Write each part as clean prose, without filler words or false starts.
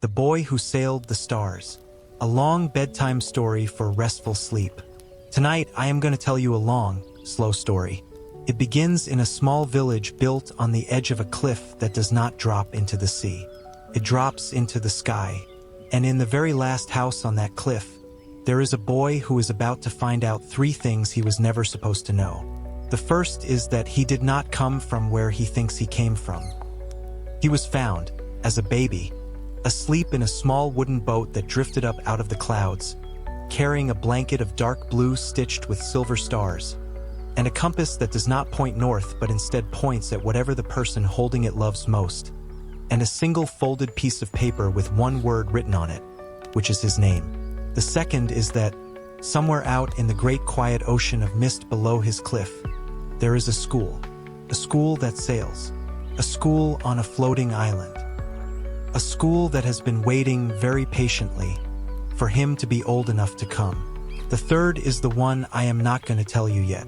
The Boy Who Sailed the Stars. A long bedtime story for restful sleep. Tonight, I am going to tell you a long, slow story. It begins in a small village built on the edge of a cliff that does not drop into the sea. It drops into the sky. And in the very last house on that cliff, there is a boy who is about to find out 3 things he was never supposed to know. The first is that he did not come from where he thinks he came from. He was found, as a baby, asleep in a small wooden boat that drifted up out of the clouds, carrying a blanket of dark blue stitched with silver stars, and a compass that does not point north but instead points at whatever the person holding it loves most, and a single folded piece of paper with one word written on it, which is his name. The second is that, somewhere out in the great quiet ocean of mist below his cliff, there is a school that sails, a school on a floating island, a school that has been waiting very patiently for him to be old enough to come. The third is the one I am not going to tell you yet.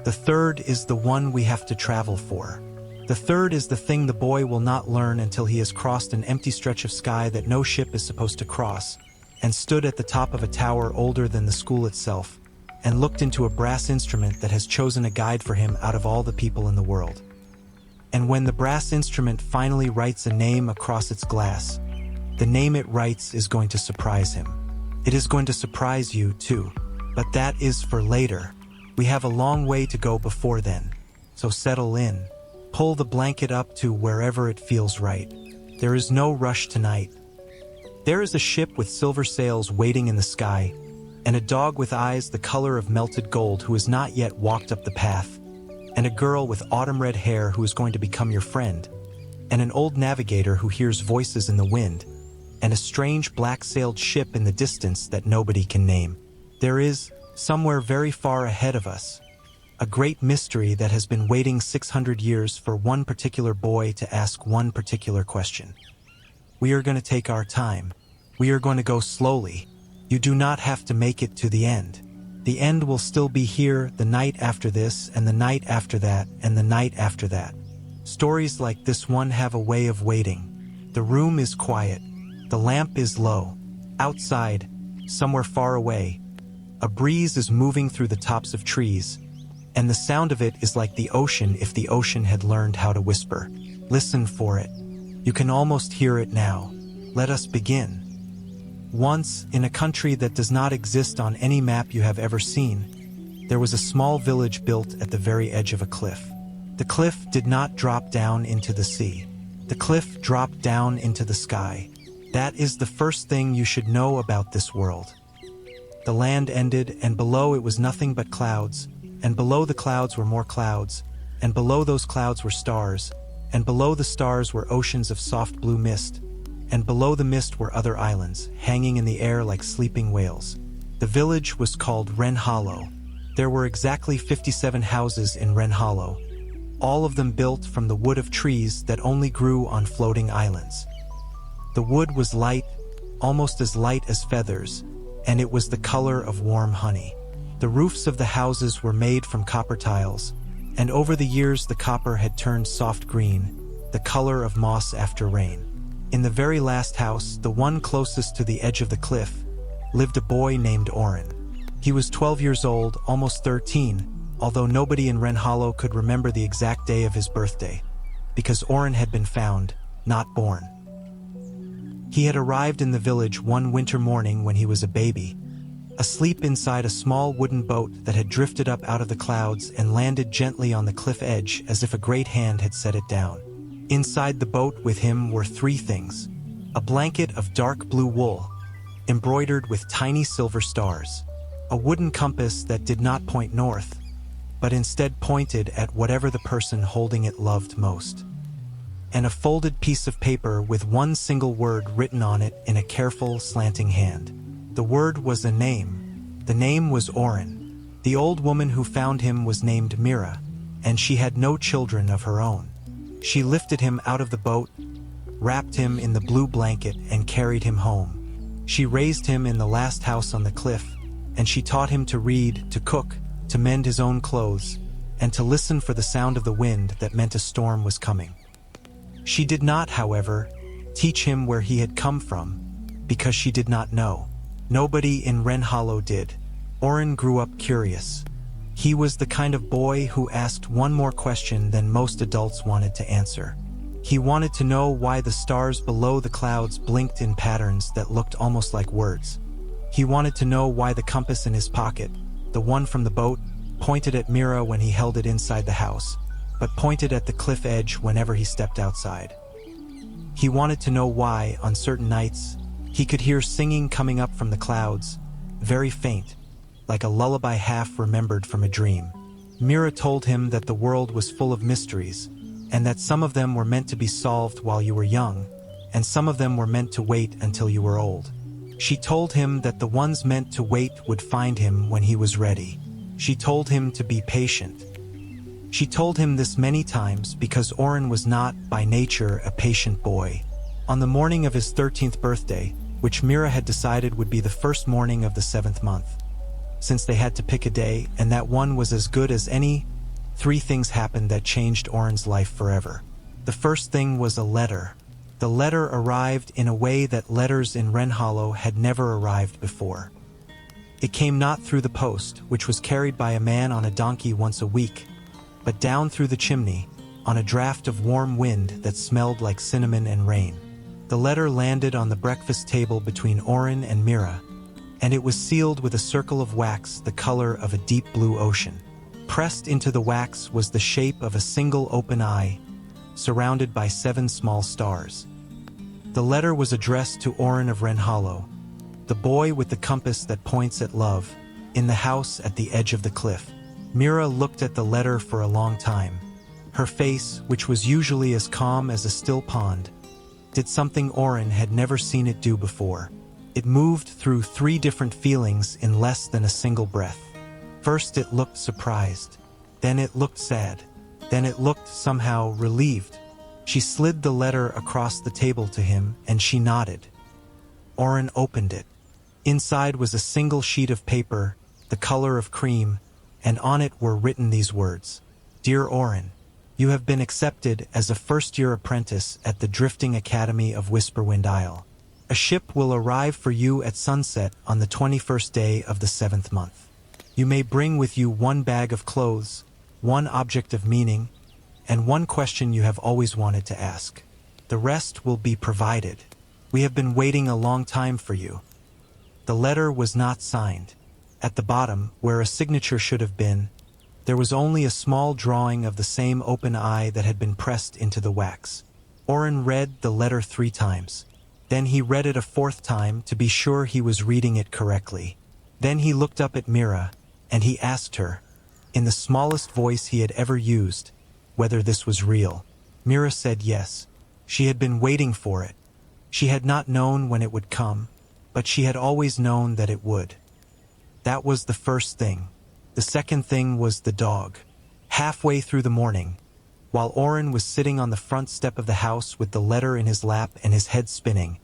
The third is the one we have to travel for. The third is the thing the boy will not learn until he has crossed an empty stretch of sky that no ship is supposed to cross, and stood at the top of a tower older than the school itself, and looked into a brass instrument that has chosen a guide for him out of all the people in the world. And when the brass instrument finally writes a name across its glass, the name it writes is going to surprise him. It is going to surprise you too, but that is for later. We have a long way to go before then, so settle in. Pull the blanket up to wherever it feels right. There is no rush tonight. There is a ship with silver sails waiting in the sky, and a dog with eyes the color of melted gold who has not yet walked up the path, and a girl with autumn red hair who is going to become your friend, and an old navigator who hears voices in the wind, and a strange black-sailed ship in the distance that nobody can name. There is, somewhere very far ahead of us, a great mystery that has been waiting 600 years for one particular boy to ask one particular question. We are going to take our time. We are going to go slowly. You do not have to make it to the end. The end will still be here the night after this, and the night after that, and the night after that. Stories like this one have a way of waiting. The room is quiet. The lamp is low. Outside, somewhere far away, a breeze is moving through the tops of trees, and the sound of it is like the ocean if the ocean had learned how to whisper. Listen for it. You can almost hear it now. Let us begin. Once, in a country that does not exist on any map you have ever seen, there was a small village built at the very edge of a cliff. The cliff did not drop down into the sea. The cliff dropped down into the sky. That is the first thing you should know about this world. The land ended, and below it was nothing but clouds, and below the clouds were more clouds, and below those clouds were stars, and below the stars were oceans of soft blue mist, and below the mist were other islands, hanging in the air like sleeping whales. The village was called Wren Hollow. There were exactly 57 houses in Wren Hollow, all of them built from the wood of trees that only grew on floating islands. The wood was light, almost as light as feathers, and it was the color of warm honey. The roofs of the houses were made from copper tiles, and over the years the copper had turned soft green, the color of moss after rain. In the very last house, the one closest to the edge of the cliff, lived a boy named Oren. He was 12 years old, almost 13, although nobody in Wren Hollow could remember the exact day of his birthday, because Oren had been found, not born. He had arrived in the village one winter morning when he was a baby, asleep inside a small wooden boat that had drifted up out of the clouds and landed gently on the cliff edge as if a great hand had set it down. Inside the boat with him were 3 things: a blanket of dark blue wool, embroidered with tiny silver stars, a wooden compass that did not point north, but instead pointed at whatever the person holding it loved most, and a folded piece of paper with one single word written on it in a careful, slanting hand. The word was a name. The name was Oren. The old woman who found him was named Mira, and she had no children of her own. She lifted him out of the boat, wrapped him in the blue blanket, and carried him home. She raised him in the last house on the cliff, and she taught him to read, to cook, to mend his own clothes, and to listen for the sound of the wind that meant a storm was coming. She did not, however, teach him where he had come from, because she did not know. Nobody in Wren Hollow did. Oren grew up curious. He was the kind of boy who asked one more question than most adults wanted to answer. He wanted to know why the stars below the clouds blinked in patterns that looked almost like words. He wanted to know why the compass in his pocket, the one from the boat, pointed at Mira when he held it inside the house, but pointed at the cliff edge whenever he stepped outside. He wanted to know why, on certain nights, he could hear singing coming up from the clouds, very faint, like a lullaby half remembered from a dream. Mira told him that the world was full of mysteries, and that some of them were meant to be solved while you were young, and some of them were meant to wait until you were old. She told him that the ones meant to wait would find him when he was ready. She told him to be patient. She told him this many times because Oren was not, by nature, a patient boy. On the morning of his 13th birthday, which Mira had decided would be the first morning of the 7th month, since they had to pick a day, and that one was as good as any, 3 things happened that changed Oren's life forever. The first thing was a letter. The letter arrived in a way that letters in Wren Hollow had never arrived before. It came not through the post, which was carried by a man on a donkey once a week, but down through the chimney, on a draft of warm wind that smelled like cinnamon and rain. The letter landed on the breakfast table between Oren and Mira, and it was sealed with a circle of wax the color of a deep blue ocean. Pressed into the wax was the shape of a single open eye, surrounded by 7 small stars. The letter was addressed to Oren of Wren Hollow, the boy with the compass that points at love, in the house at the edge of the cliff. Mira looked at the letter for a long time. Her face, which was usually as calm as a still pond, did something Oren had never seen it do before. It moved through 3 different feelings in less than a single breath. First it looked surprised, then it looked sad, then it looked somehow relieved. She slid the letter across the table to him, and she nodded. Oren opened it. Inside was a single sheet of paper, the color of cream, and on it were written these words: "Dear Oren, you have been accepted as a first-year apprentice at the Drifting Academy of Whisperwind Isle. A ship will arrive for you at sunset on the 21st day of the 7th month. You may bring with you 1 bag of clothes, 1 object of meaning, and 1 question you have always wanted to ask. The rest will be provided. We have been waiting a long time for you." The letter was not signed. At the bottom, where a signature should have been, there was only a small drawing of the same open eye that had been pressed into the wax. Oren read the letter 3 times. Then he read it a 4th time to be sure he was reading it correctly. Then he looked up at Mira, and he asked her, in the smallest voice he had ever used, whether this was real. Mira said yes. She had been waiting for it. She had not known when it would come, but she had always known that it would. That was the first thing. The second thing was the dog. Halfway through the morning, while Oren was sitting on the front step of the house with the letter in his lap and his head spinning,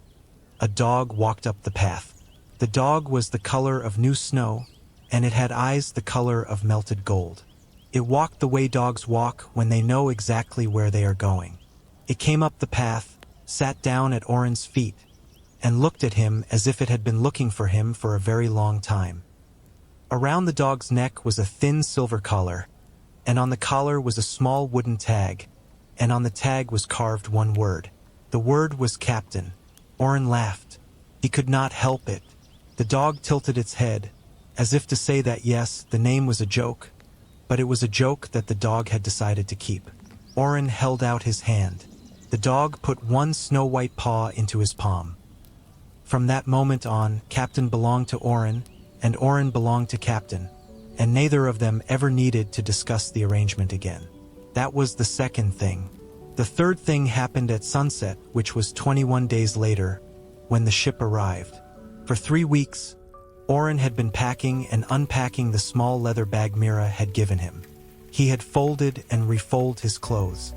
a dog walked up the path. The dog was the color of new snow, and it had eyes the color of melted gold. It walked the way dogs walk when they know exactly where they are going. It came up the path, sat down at Oren's feet, and looked at him as if it had been looking for him for a very long time. Around the dog's neck was a thin silver collar, and on the collar was a small wooden tag, and on the tag was carved 1 word. The word was Captain. Oren laughed. He could not help it. The dog tilted its head, as if to say that yes, the name was a joke, but it was a joke that the dog had decided to keep. Oren held out his hand. The dog put 1 snow-white paw into his palm. From that moment on, Captain belonged to Oren, and Oren belonged to Captain, and neither of them ever needed to discuss the arrangement again. That was the second thing. The third thing happened at sunset, which was 21 days later, when the ship arrived. For 3 weeks, Oren had been packing and unpacking the small leather bag Mira had given him. He had folded and refolded his clothes.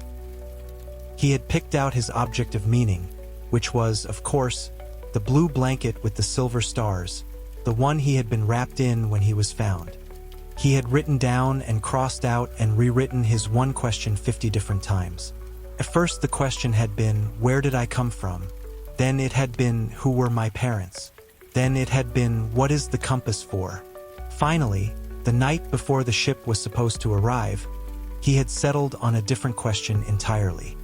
He had picked out his object of meaning, which was, of course, the blue blanket with the silver stars, the one he had been wrapped in when he was found. He had written down and crossed out and rewritten his 1 question 50 different times. At first the question had been, "Where did I come from?" Then it had been, who were my parents? Then it had been, what is the compass for? Finally, the night before the ship was supposed to arrive, he had settled on a different question entirely.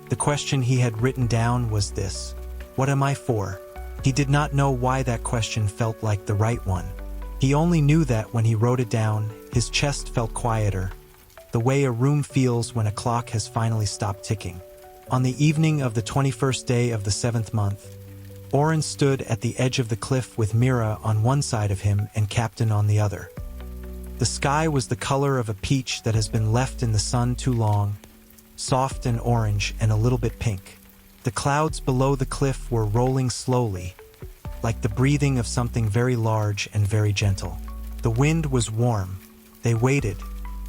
The question he had written down was this: what am I for? He did not know why that question felt like the right one. He only knew that when he wrote it down, his chest felt quieter, the way a room feels when a clock has finally stopped ticking. On the evening of the 21st day of the 7th month, Oren stood at the edge of the cliff with Mira on one side of him and Captain on the other. The sky was the color of a peach that has been left in the sun too long, soft and orange and a little bit pink. The clouds below the cliff were rolling slowly, like the breathing of something very large and very gentle. The wind was warm. They waited.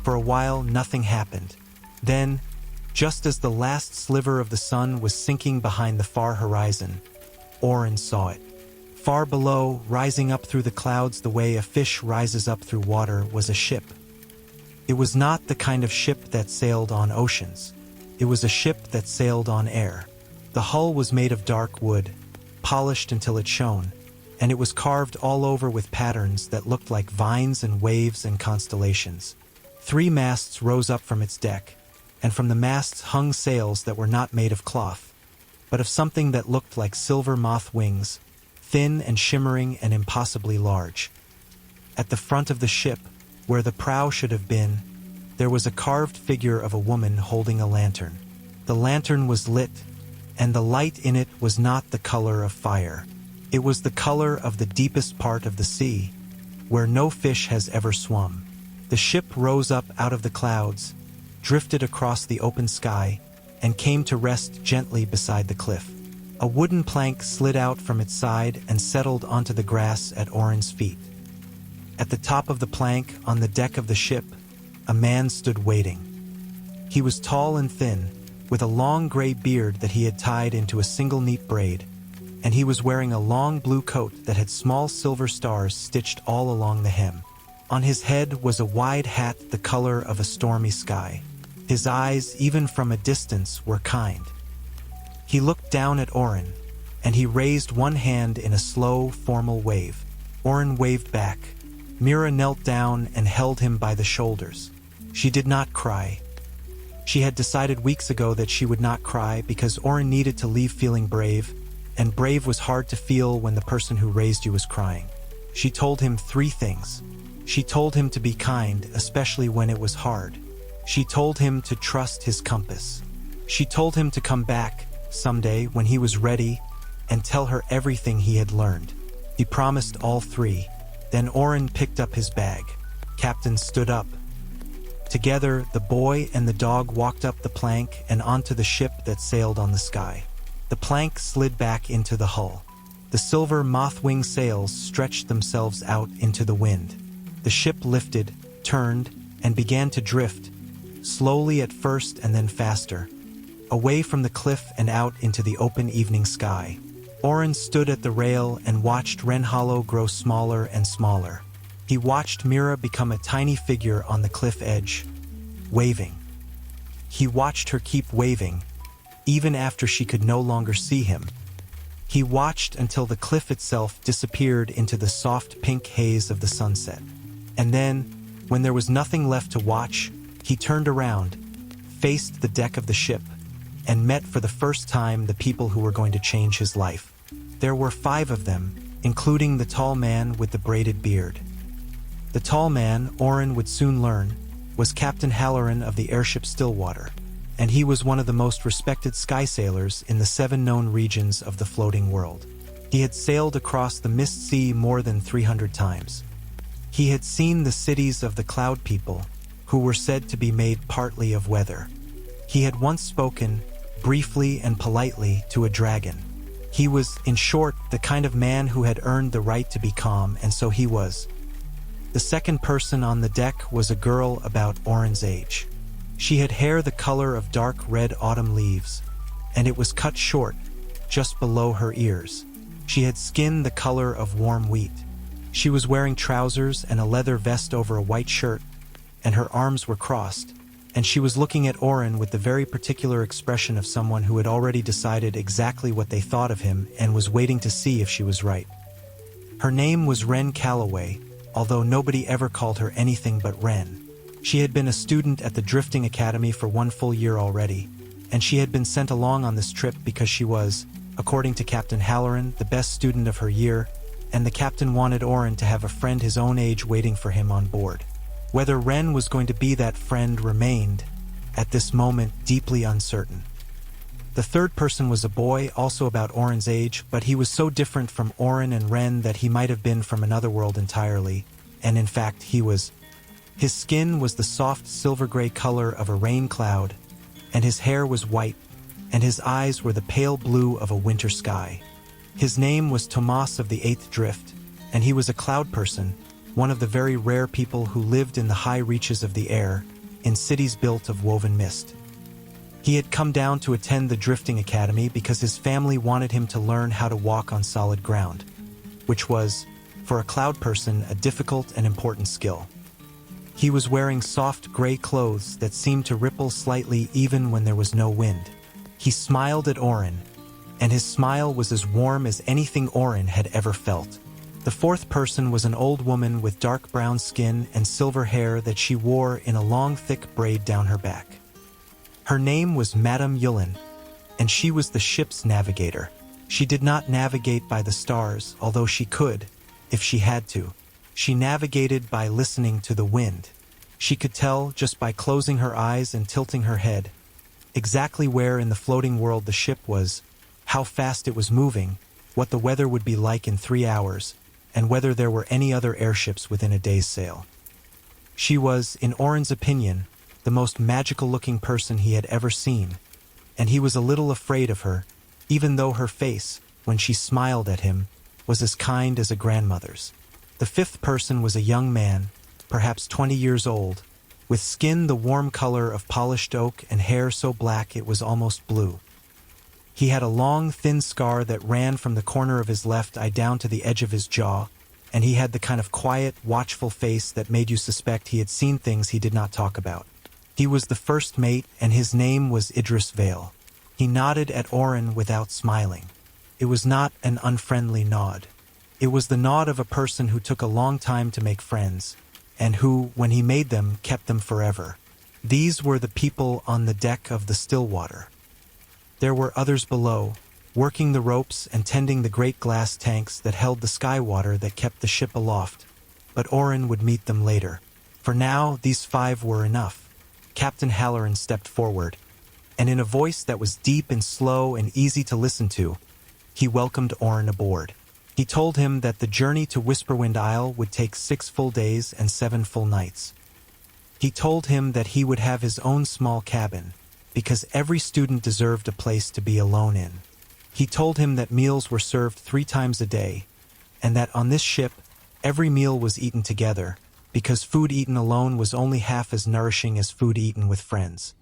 For a while, nothing happened. Then, just as the last sliver of the sun was sinking behind the far horizon, Oren saw it. Far below, rising up through the clouds the way a fish rises up through water, was a ship. It was not the kind of ship that sailed on oceans. It was a ship that sailed on air. The hull was made of dark wood, polished until it shone, and it was carved all over with patterns that looked like vines and waves and constellations. 3 masts rose up from its deck, and from the masts hung sails that were not made of cloth, but of something that looked like silver moth wings, thin and shimmering and impossibly large. At the front of the ship, where the prow should have been, there was a carved figure of a woman holding a lantern. The lantern was lit, and the light in it was not the color of fire. It was the color of the deepest part of the sea, where no fish has ever swum. The ship rose up out of the clouds, drifted across the open sky, and came to rest gently beside the cliff. A wooden plank slid out from its side and settled onto the grass at Oren's feet. At the top of the plank, on the deck of the ship, a man stood waiting. He was tall and thin, with a long gray beard that he had tied into a single neat braid, and he was wearing a long blue coat that had small silver stars stitched all along the hem. On his head was a wide hat the color of a stormy sky. His eyes, even from a distance, were kind. He looked down at Oren, and he raised one hand in a slow, formal wave. Oren waved back. Mira knelt down and held him by the shoulders. She did not cry. She had decided weeks ago that she would not cry because Oren needed to leave feeling brave, and brave was hard to feel when the person who raised you was crying. She told him 3 things. She told him to be kind, especially when it was hard. She told him to trust his compass. She told him to come back someday when he was ready and tell her everything he had learned. He promised all 3. Then Oren picked up his bag. Captain stood up. Together, the boy and the dog walked up the plank and onto the ship that sailed on the sky. The plank slid back into the hull. The silver moth-wing sails stretched themselves out into the wind. The ship lifted, turned, and began to drift, slowly at first and then faster, away from the cliff and out into the open evening sky. Oren stood at the rail and watched Wren Hollow grow smaller and smaller. He watched Mira become a tiny figure on the cliff edge, waving. He watched her keep waving, even after she could no longer see him. He watched until the cliff itself disappeared into the soft pink haze of the sunset. And then, when there was nothing left to watch, he turned around, faced the deck of the ship, and met for the first time the people who were going to change his life. There were 5 of them, including the tall man with the braided beard. The tall man, Oren would soon learn, was Captain Halloran of the airship Stillwater, and he was one of the most respected sky sailors in the 7 known regions of the floating world. He had sailed across the mist sea more than 300 times. He had seen the cities of the cloud people, who were said to be made partly of weather. He had once spoken, briefly and politely, to a dragon. He was, in short, the kind of man who had earned the right to be calm, and so he was. The second person on the deck was a girl about Oren's age. She had hair the color of dark red autumn leaves, and it was cut short, just below her ears. She had skin the color of warm wheat. She was wearing trousers and a leather vest over a white shirt, and her arms were crossed, and she was looking at Oren with the very particular expression of someone who had already decided exactly what they thought of him and was waiting to see if she was right. Her name was Wren Calloway, although nobody ever called her anything but Wren. She had been a student at the Drifting Academy for 1 full year already, and she had been sent along on this trip because she was, according to Captain Halloran, the best student of her year, and the captain wanted Oren to have a friend his own age waiting for him on board. Whether Wren was going to be that friend remained, at this moment, deeply uncertain. The third person was a boy, also about Oren's age, but he was so different from Oren and Wren that he might have been from another world entirely, and in fact he was. His skin was the soft silver-gray color of a rain cloud, and his hair was white, and his eyes were the pale blue of a winter sky. His name was Tomas of the Eighth Drift, and he was a cloud person, one of the very rare people who lived in the high reaches of the air, in cities built of woven mist. He had come down to attend the Drifting Academy because his family wanted him to learn how to walk on solid ground, which was, for a cloud person, a difficult and important skill. He was wearing soft gray clothes that seemed to ripple slightly even when there was no wind. He smiled at Oren, and his smile was as warm as anything Oren had ever felt. The fourth person was an old woman with dark brown skin and silver hair that she wore in a long thick braid down her back. Her name was Madame Yulin, and she was the ship's navigator. She did not navigate by the stars, although she could, if she had to. She navigated by listening to the wind. She could tell, just by closing her eyes and tilting her head, exactly where in the floating world the ship was, how fast it was moving, what the weather would be like in 3 hours, and whether there were any other airships within a day's sail. She was, in Oren's opinion, the most magical-looking person he had ever seen, and he was a little afraid of her, even though her face, when she smiled at him, was as kind as a grandmother's. The fifth person was a young man, perhaps 20 years old, with skin the warm color of polished oak and hair so black it was almost blue. He had a long, thin scar that ran from the corner of his left eye down to the edge of his jaw, and he had the kind of quiet, watchful face that made you suspect he had seen things he did not talk about. He was the first mate, and his name was Idris Vale. He nodded at Oren without smiling. It was not an unfriendly nod. It was the nod of a person who took a long time to make friends, and who, when he made them, kept them forever. These were the people on the deck of the Stillwater. There were others below, working the ropes and tending the great glass tanks that held the sky water that kept the ship aloft, but Oren would meet them later. For now, these 5 were enough. Captain Halloran stepped forward, and in a voice that was deep and slow and easy to listen to, he welcomed Oren aboard. He told him that the journey to Whisperwind Isle would take 6 full days and 7 full nights. He told him that he would have his own small cabin, because every student deserved a place to be alone in. He told him that meals were served 3 times a day, and that on this ship, every meal was eaten together, because food eaten alone was only half as nourishing as food eaten with friends.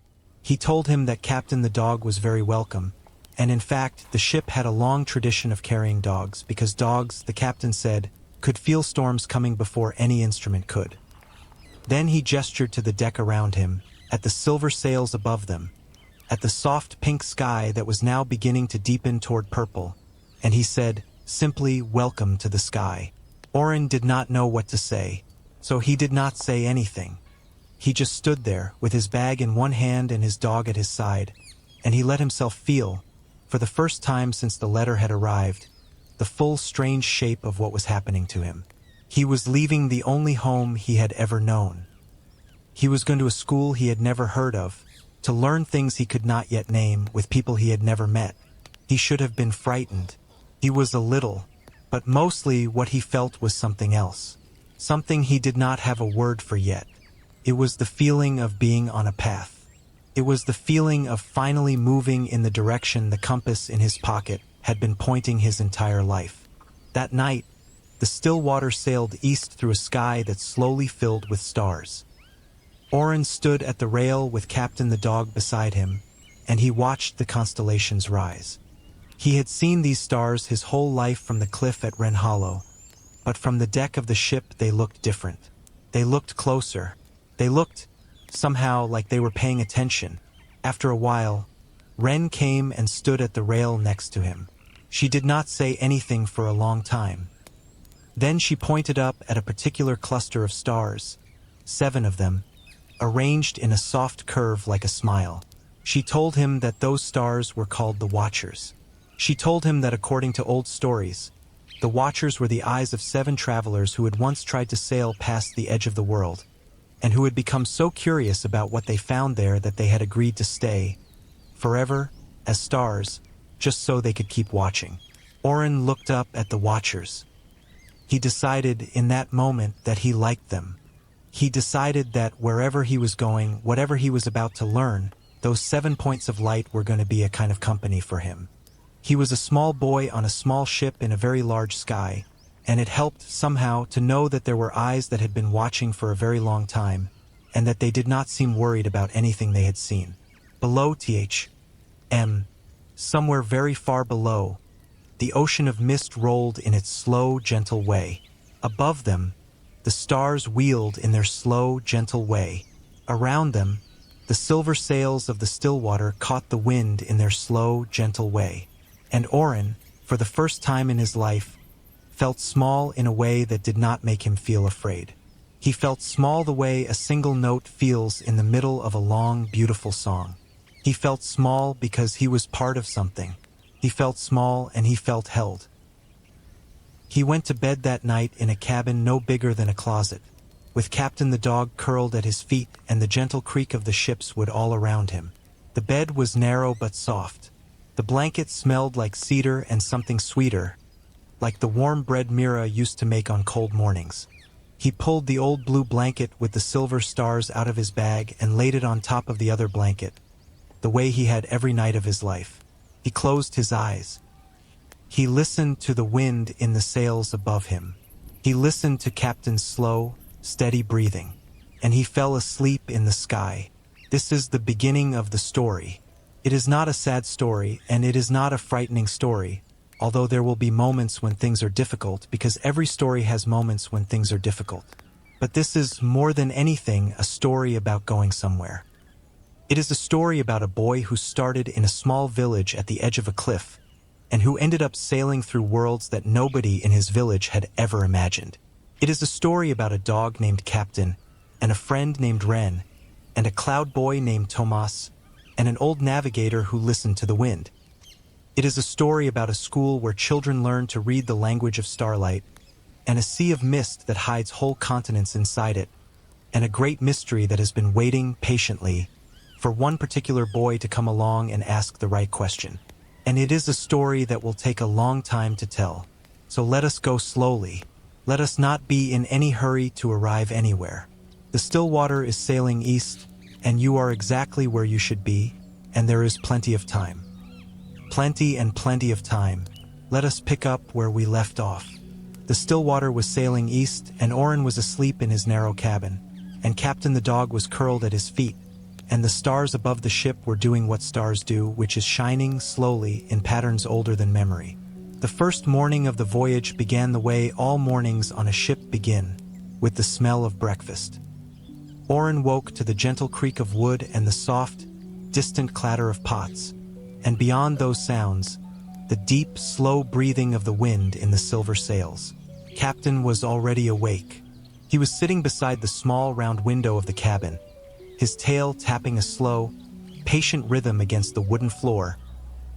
He told him that Captain the dog was very welcome, and in fact, the ship had a long tradition of carrying dogs, because dogs, the captain said, could feel storms coming before any instrument could. Then he gestured to the deck around him, at the silver sails above them, at the soft pink sky that was now beginning to deepen toward purple, and he said, simply, "Welcome to the sky." Oren did not know what to say, so he did not say anything. He just stood there, with his bag in one hand and his dog at his side, and he let himself feel, for the first time since the letter had arrived, the full strange shape of what was happening to him. He was leaving the only home he had ever known. He was going to a school he had never heard of, to learn things he could not yet name, with people he had never met. He should have been frightened. He was a little, but mostly what he felt was something else. Something he did not have a word for yet. It was the feeling of being on a path. It was the feeling of finally moving in the direction the compass in his pocket had been pointing his entire life. That night, the Stillwater sailed east through a sky that slowly filled with stars. Oren stood at the rail with Captain the dog beside him, and he watched the constellations rise. He had seen these stars his whole life from the cliff at Wren Hollow, but from the deck of the ship they looked different. They looked closer. They looked somehow like they were paying attention. After a while, Wren came and stood at the rail next to him. She did not say anything for a long time. Then she pointed up at a particular cluster of stars, 7 of them, arranged in a soft curve like a smile. She told him that those stars were called the Watchers. She told him that according to old stories, the Watchers were the eyes of 7 travelers who had once tried to sail past the edge of the world, and who had become so curious about what they found there that they had agreed to stay forever as stars, just so they could keep watching. Oren looked up at the Watchers. He decided in that moment that he liked them. He decided that wherever he was going, whatever he was about to learn, those 7 points of light were going to be a kind of company for him. He was a small boy on a small ship in a very large sky, and it helped somehow to know that there were eyes that had been watching for a very long time, and that they did not seem worried about anything they had seen. Below somewhere very far below, the ocean of mist rolled in its slow, gentle way. Above them, the stars wheeled in their slow, gentle way. Around them, the silver sails of the still water caught the wind in their slow, gentle way. And Oren, for the first time in his life, felt small in a way that did not make him feel afraid. He felt small the way a single note feels in the middle of a long, beautiful song. He felt small because he was part of something. He felt small and he felt held. He went to bed that night in a cabin no bigger than a closet, with Captain the dog curled at his feet and the gentle creak of the ship's wood all around him. The bed was narrow but soft. The blanket smelled like cedar and something sweeter, like the warm bread Mira used to make on cold mornings. He pulled the old blue blanket with the silver stars out of his bag and laid it on top of the other blanket, the way he had every night of his life. He closed his eyes. He listened to the wind in the sails above him. He listened to Captain's slow, steady breathing, and he fell asleep in the sky. This is the beginning of the story. It is not a sad story, and it is not a frightening story, although there will be moments when things are difficult, because every story has moments when things are difficult. But this is, more than anything, a story about going somewhere. It is a story about a boy who started in a small village at the edge of a cliff, and who ended up sailing through worlds that nobody in his village had ever imagined. It is a story about a dog named Captain, and a friend named Wren, and a cloud boy named Tomas, and an old navigator who listened to the wind. It is a story about a school where children learn to read the language of starlight, and a sea of mist that hides whole continents inside it, and a great mystery that has been waiting patiently for one particular boy to come along and ask the right question. And it is a story that will take a long time to tell. So let us go slowly. Let us not be in any hurry to arrive anywhere. The still water is sailing east, and you are exactly where you should be, and there is plenty of time. Plenty and plenty of time. Let us pick up where we left off. The still water was sailing east, and Oren was asleep in his narrow cabin, and Captain the dog was curled at his feet, and the stars above the ship were doing what stars do, which is shining slowly in patterns older than memory. The first morning of the voyage began the way all mornings on a ship begin, with the smell of breakfast. Oren woke to the gentle creak of wood and the soft, distant clatter of pots, and beyond those sounds, the deep, slow breathing of the wind in the silver sails. Captain was already awake. He was sitting beside the small round window of the cabin, his tail tapping a slow, patient rhythm against the wooden floor,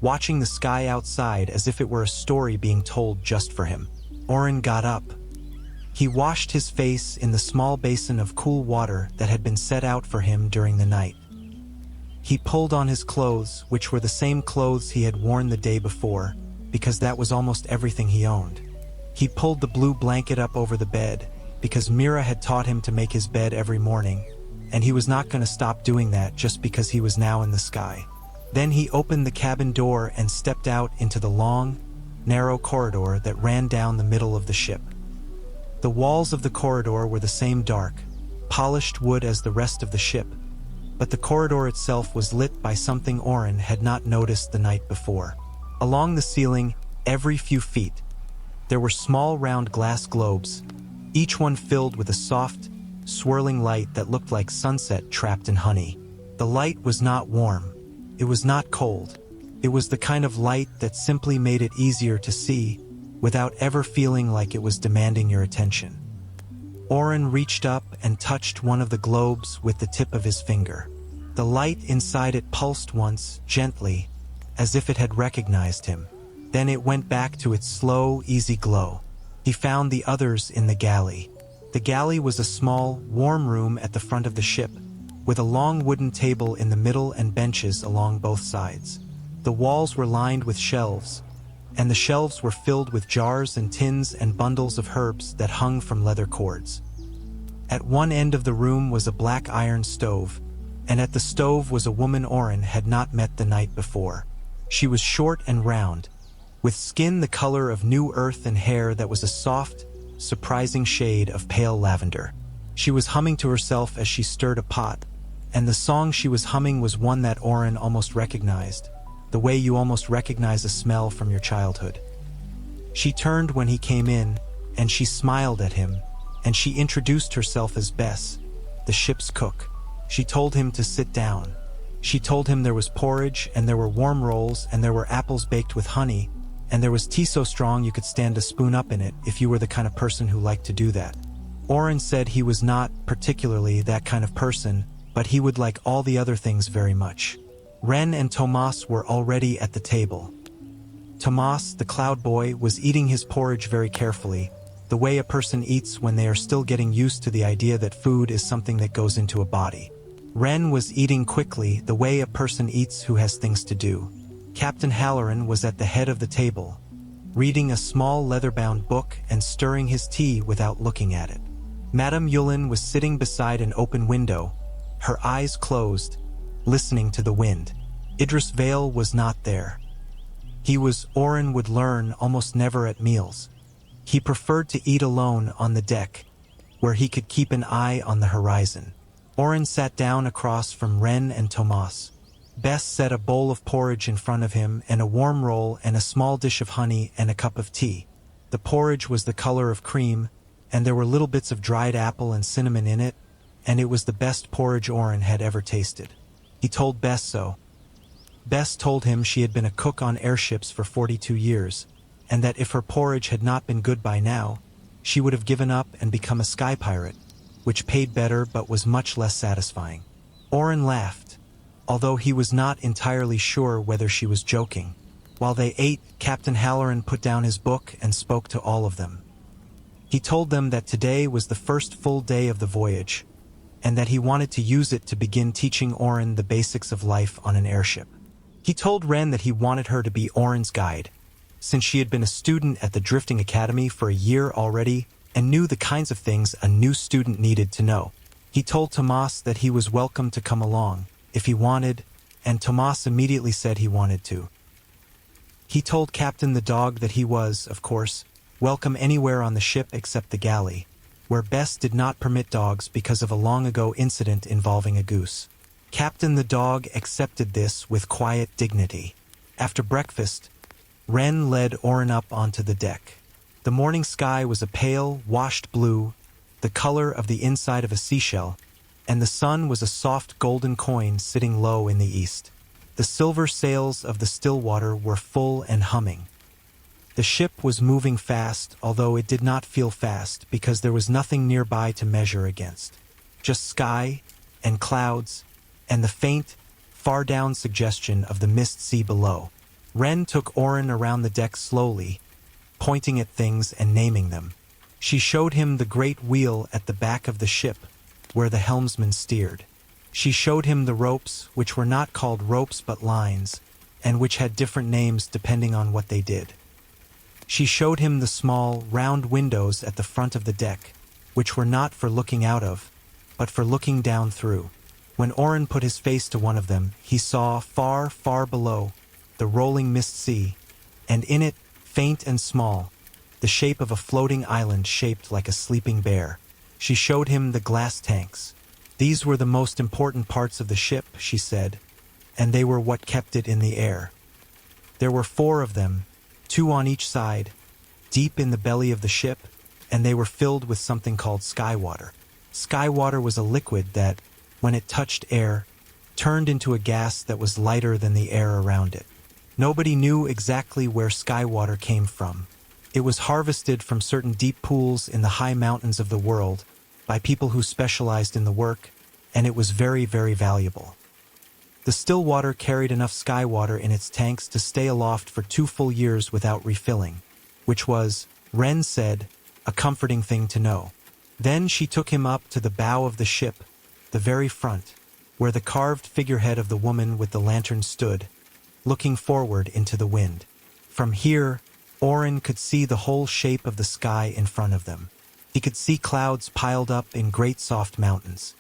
watching the sky outside as if it were a story being told just for him. Oren got up. He washed his face in the small basin of cool water that had been set out for him during the night. He pulled on his clothes, which were the same clothes he had worn the day before, because that was almost everything he owned. He pulled the blue blanket up over the bed, because Mira had taught him to make his bed every morning, and he was not going to stop doing that just because he was now in the sky. Then he opened the cabin door and stepped out into the long, narrow corridor that ran down the middle of the ship. The walls of the corridor were the same dark, polished wood as the rest of the ship, but the corridor itself was lit by something Oren had not noticed the night before. Along the ceiling, every few feet, there were small round glass globes, each one filled with a soft, swirling light that looked like sunset trapped in honey. The light was not warm. It was not cold. It was the kind of light that simply made it easier to see, without ever feeling like it was demanding your attention. Oren reached up and touched one of the globes with the tip of his finger. The light inside it pulsed once, gently, as if it had recognized him. Then it went back to its slow, easy glow. He found the others in the galley. The galley was a small, warm room at the front of the ship, with a long wooden table in the middle and benches along both sides. The walls were lined with shelves, and the shelves were filled with jars and tins and bundles of herbs that hung from leather cords. At one end of the room was a black iron stove, and at the stove was a woman Oren had not met the night before. She was short and round, with skin the color of new earth and hair that was a soft, surprising shade of pale lavender. She was humming to herself as she stirred a pot, and the song she was humming was one that Oren almost recognized, the way you almost recognize a smell from your childhood. She turned when he came in, and she smiled at him, and she introduced herself as Bess, the ship's cook. She told him to sit down. She told him there was porridge, and there were warm rolls, and there were apples baked with honey, and there was tea so strong you could stand a spoon up in it if you were the kind of person who liked to do that. Oren said he was not particularly that kind of person, but he would like all the other things very much. Ren and Tomas were already at the table. Tomas, the cloud boy, was eating his porridge very carefully, the way a person eats when they are still getting used to the idea that food is something that goes into a body. Ren was eating quickly, the way a person eats who has things to do. Captain Halloran was at the head of the table, reading a small leather-bound book and stirring his tea without looking at it. Madame Yulin was sitting beside an open window, her eyes closed, listening to the wind. Idris Vale was not there. Oren would learn, almost never at meals. He preferred to eat alone on the deck, where he could keep an eye on the horizon. Oren sat down across from Ren and Tomas. Bess set a bowl of porridge in front of him and a warm roll and a small dish of honey and a cup of tea. The porridge was the color of cream, and there were little bits of dried apple and cinnamon in it, and it was the best porridge Oren had ever tasted. He told Bess so. Bess told him she had been a cook on airships for 42 years, and that if her porridge had not been good by now, she would have given up and become a sky pirate, which paid better but was much less satisfying. Oren laughed, although he was not entirely sure whether she was joking. While they ate, Captain Halloran put down his book and spoke to all of them. He told them that today was the first full day of the voyage, and that he wanted to use it to begin teaching Oren the basics of life on an airship. He told Ren that he wanted her to be Oren's guide, since she had been a student at the Drifting Academy for a year already and knew the kinds of things a new student needed to know. He told Tomas that he was welcome to come along, if he wanted, and Tomas immediately said he wanted to. He told Captain the dog that he was, of course, welcome anywhere on the ship except the galley, where Bess did not permit dogs because of a long-ago incident involving a goose. Captain the dog accepted this with quiet dignity. After breakfast, Ren led Oren up onto the deck. The morning sky was a pale, washed blue, the color of the inside of a seashell, and the sun was a soft golden coin sitting low in the east. The silver sails of the still water were full and humming. The ship was moving fast, although it did not feel fast because there was nothing nearby to measure against. Just sky and clouds and the faint, far-down suggestion of the mist sea below. Ren took Oren around the deck slowly, pointing at things and naming them. She showed him the great wheel at the back of the ship, where the helmsman steered. She showed him the ropes, which were not called ropes but lines, and which had different names depending on what they did. She showed him the small, round windows at the front of the deck, which were not for looking out of, but for looking down through. When Oren put his face to one of them, he saw, far, far below, the rolling mist sea, and in it, faint and small, the shape of a floating island shaped like a sleeping bear. She showed him the glass tanks. These were the most important parts of the ship, she said, and they were what kept it in the air. There were 4 of them, 2 on each side, deep in the belly of the ship, and they were filled with something called sky water. Sky water was a liquid that, when it touched air, turned into a gas that was lighter than the air around it. Nobody knew exactly where sky water came from. It was harvested from certain deep pools in the high mountains of the world by people who specialized in the work, and it was very, very valuable. The still water carried enough sky water in its tanks to stay aloft for 2 full years without refilling, which was, Ren said, a comforting thing to know. Then she took him up to the bow of the ship, the very front, where the carved figurehead of the woman with the lantern stood, looking forward into the wind. From here, Oren could see the whole shape of the sky in front of them. He could see clouds piled up in great soft mountains.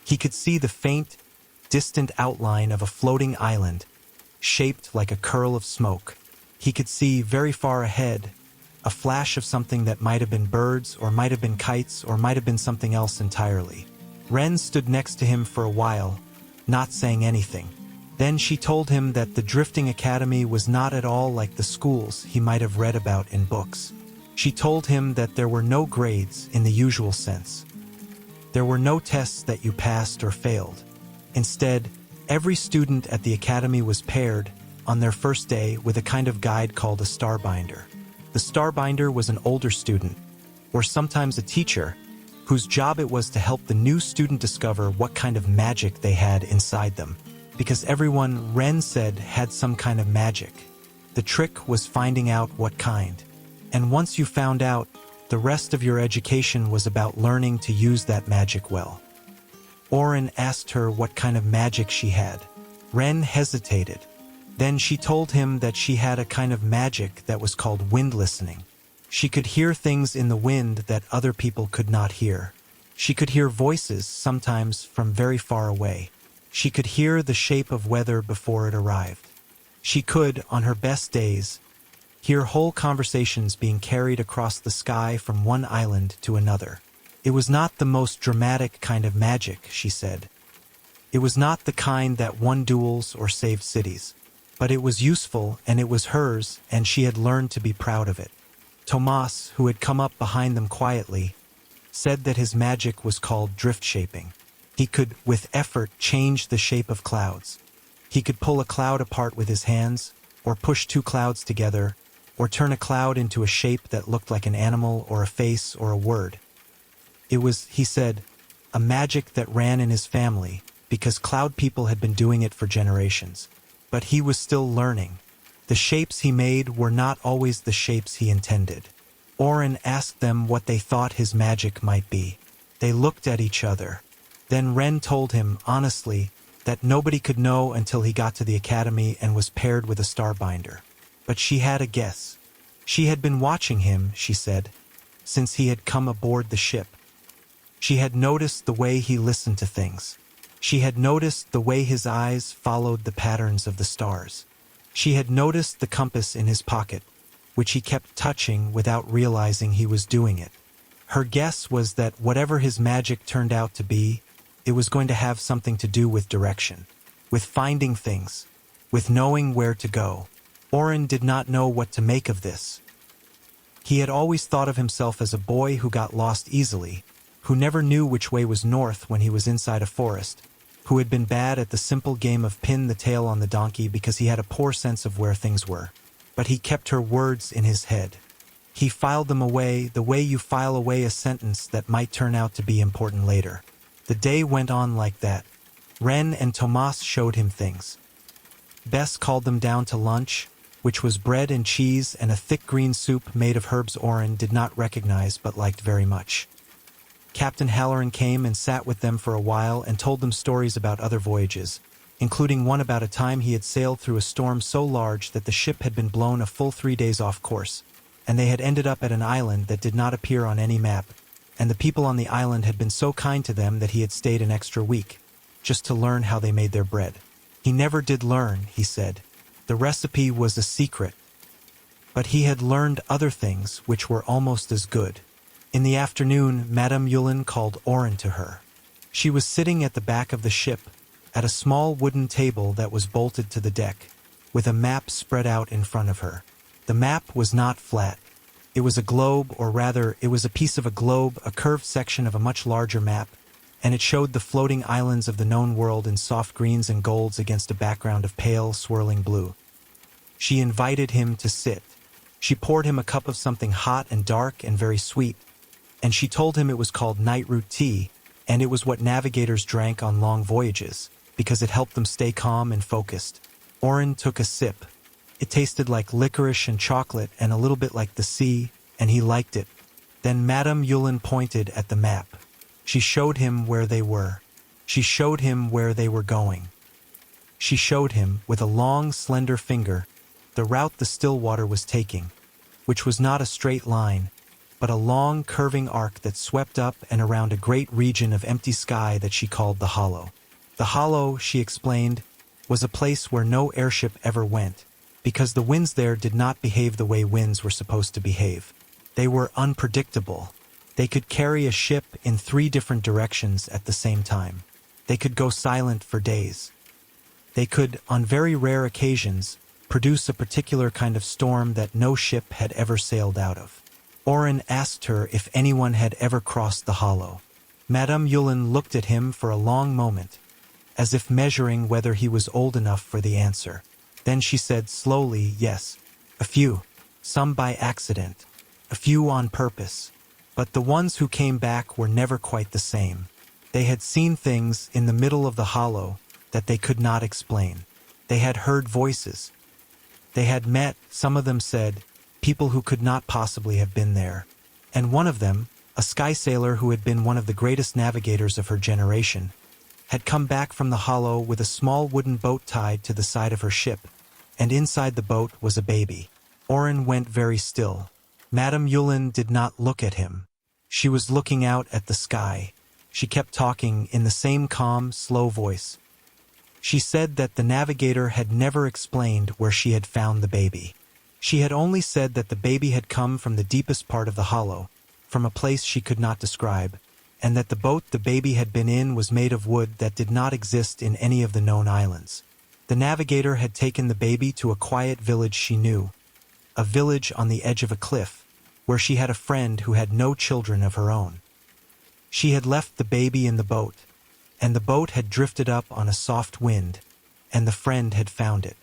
He could see the faint, distant outline of a floating island, shaped like a curl of smoke. He could see very far ahead a flash of something that might have been birds, or might have been kites, or might have been something else entirely. Ren stood next to him for a while, not saying anything. Then she told him that the Drifting Academy was not at all like the schools he might have read about in books. She told him that there were no grades in the usual sense. There were no tests that you passed or failed. Instead, every student at the academy was paired, on their first day, with a kind of guide called a starbinder. The starbinder was an older student, or sometimes a teacher, whose job it was to help the new student discover what kind of magic they had inside them. Because everyone, Ren said, had some kind of magic. The trick was finding out what kind. And once you found out, the rest of your education was about learning to use that magic well. Oren asked her what kind of magic she had. Ren hesitated. Then she told him that she had a kind of magic that was called wind listening. She could hear things in the wind that other people could not hear. She could hear voices, sometimes from very far away. She could hear the shape of weather before it arrived. She could, on her best days, hear whole conversations being carried across the sky from one island to another. It was not the most dramatic kind of magic, she said. It was not the kind that won duels or saved cities. But it was useful, and it was hers, and she had learned to be proud of it. Tomas, who had come up behind them quietly, said that his magic was called drift shaping. He could, with effort, change the shape of clouds. He could pull a cloud apart with his hands, or push 2 clouds together, or turn a cloud into a shape that looked like an animal or a face or a word. It was, he said, a magic that ran in his family, because cloud people had been doing it for generations. But he was still learning. The shapes he made were not always the shapes he intended. Oren asked them what they thought his magic might be. They looked at each other. Then Ren told him, honestly, that nobody could know until he got to the academy and was paired with a starbinder. But she had a guess. She had been watching him, she said, since he had come aboard the ship. She had noticed the way he listened to things. She had noticed the way his eyes followed the patterns of the stars. She had noticed the compass in his pocket, which he kept touching without realizing he was doing it. Her guess was that whatever his magic turned out to be, it was going to have something to do with direction, with finding things, with knowing where to go. Oren did not know what to make of this. He had always thought of himself as a boy who got lost easily, who never knew which way was north when he was inside a forest, who had been bad at the simple game of pin the tail on the donkey because he had a poor sense of where things were. But he kept her words in his head. He filed them away the way you file away a sentence that might turn out to be important later. The day went on like that. Ren and Tomas showed him things. Bess called them down to lunch, which was bread and cheese and a thick green soup made of herbs Oren did not recognize but liked very much. Captain Halloran came and sat with them for a while and told them stories about other voyages, including one about a time he had sailed through a storm so large that the ship had been blown a full 3 days off course, and they had ended up at an island that did not appear on any map, and the people on the island had been so kind to them that he had stayed an extra week, just to learn how they made their bread. He never did learn, he said. The recipe was a secret. But he had learned other things which were almost as good. In the afternoon, Madame Yulin called Oren to her. She was sitting at the back of the ship, at a small wooden table that was bolted to the deck, with a map spread out in front of her. The map was not flat. It was a globe, or rather, it was a piece of a globe, a curved section of a much larger map, and it showed the floating islands of the known world in soft greens and golds against a background of pale, swirling blue. She invited him to sit. She poured him a cup of something hot and dark and very sweet, and she told him it was called night root tea, and it was what navigators drank on long voyages, because it helped them stay calm and focused. Oren took a sip. It tasted like licorice and chocolate and a little bit like the sea, and he liked it. Then Madame Yulin pointed at the map. She showed him where they were. She showed him where they were going. She showed him, with a long, slender finger, the route the still water was taking, which was not a straight line, but a long, curving arc that swept up and around a great region of empty sky that she called the Hollow. The Hollow, she explained, was a place where no airship ever went, because the winds there did not behave the way winds were supposed to behave. They were unpredictable. They could carry a ship in 3 different directions at the same time. They could go silent for days. They could, on very rare occasions, produce a particular kind of storm that no ship had ever sailed out of. Oren asked her if anyone had ever crossed the Hollow. Madame Yulin looked at him for a long moment, as if measuring whether he was old enough for the answer. Then she said slowly, yes, a few, some by accident, a few on purpose. But the ones who came back were never quite the same. They had seen things in the middle of the Hollow that they could not explain. They had heard voices. They had met, some of them said, people who could not possibly have been there. And one of them, a sky sailor who had been one of the greatest navigators of her generation, had come back from the Hollow with a small wooden boat tied to the side of her ship, and inside the boat was a baby. Oren went very still. Madame Yulin did not look at him. She was looking out at the sky. She kept talking in the same calm, slow voice. She said that the navigator had never explained where she had found the baby. She had only said that the baby had come from the deepest part of the Hollow, from a place she could not describe, and that the boat the baby had been in was made of wood that did not exist in any of the known islands. The navigator had taken the baby to a quiet village she knew, a village on the edge of a cliff, where she had a friend who had no children of her own. She had left the baby in the boat, and the boat had drifted up on a soft wind, and the friend had found it.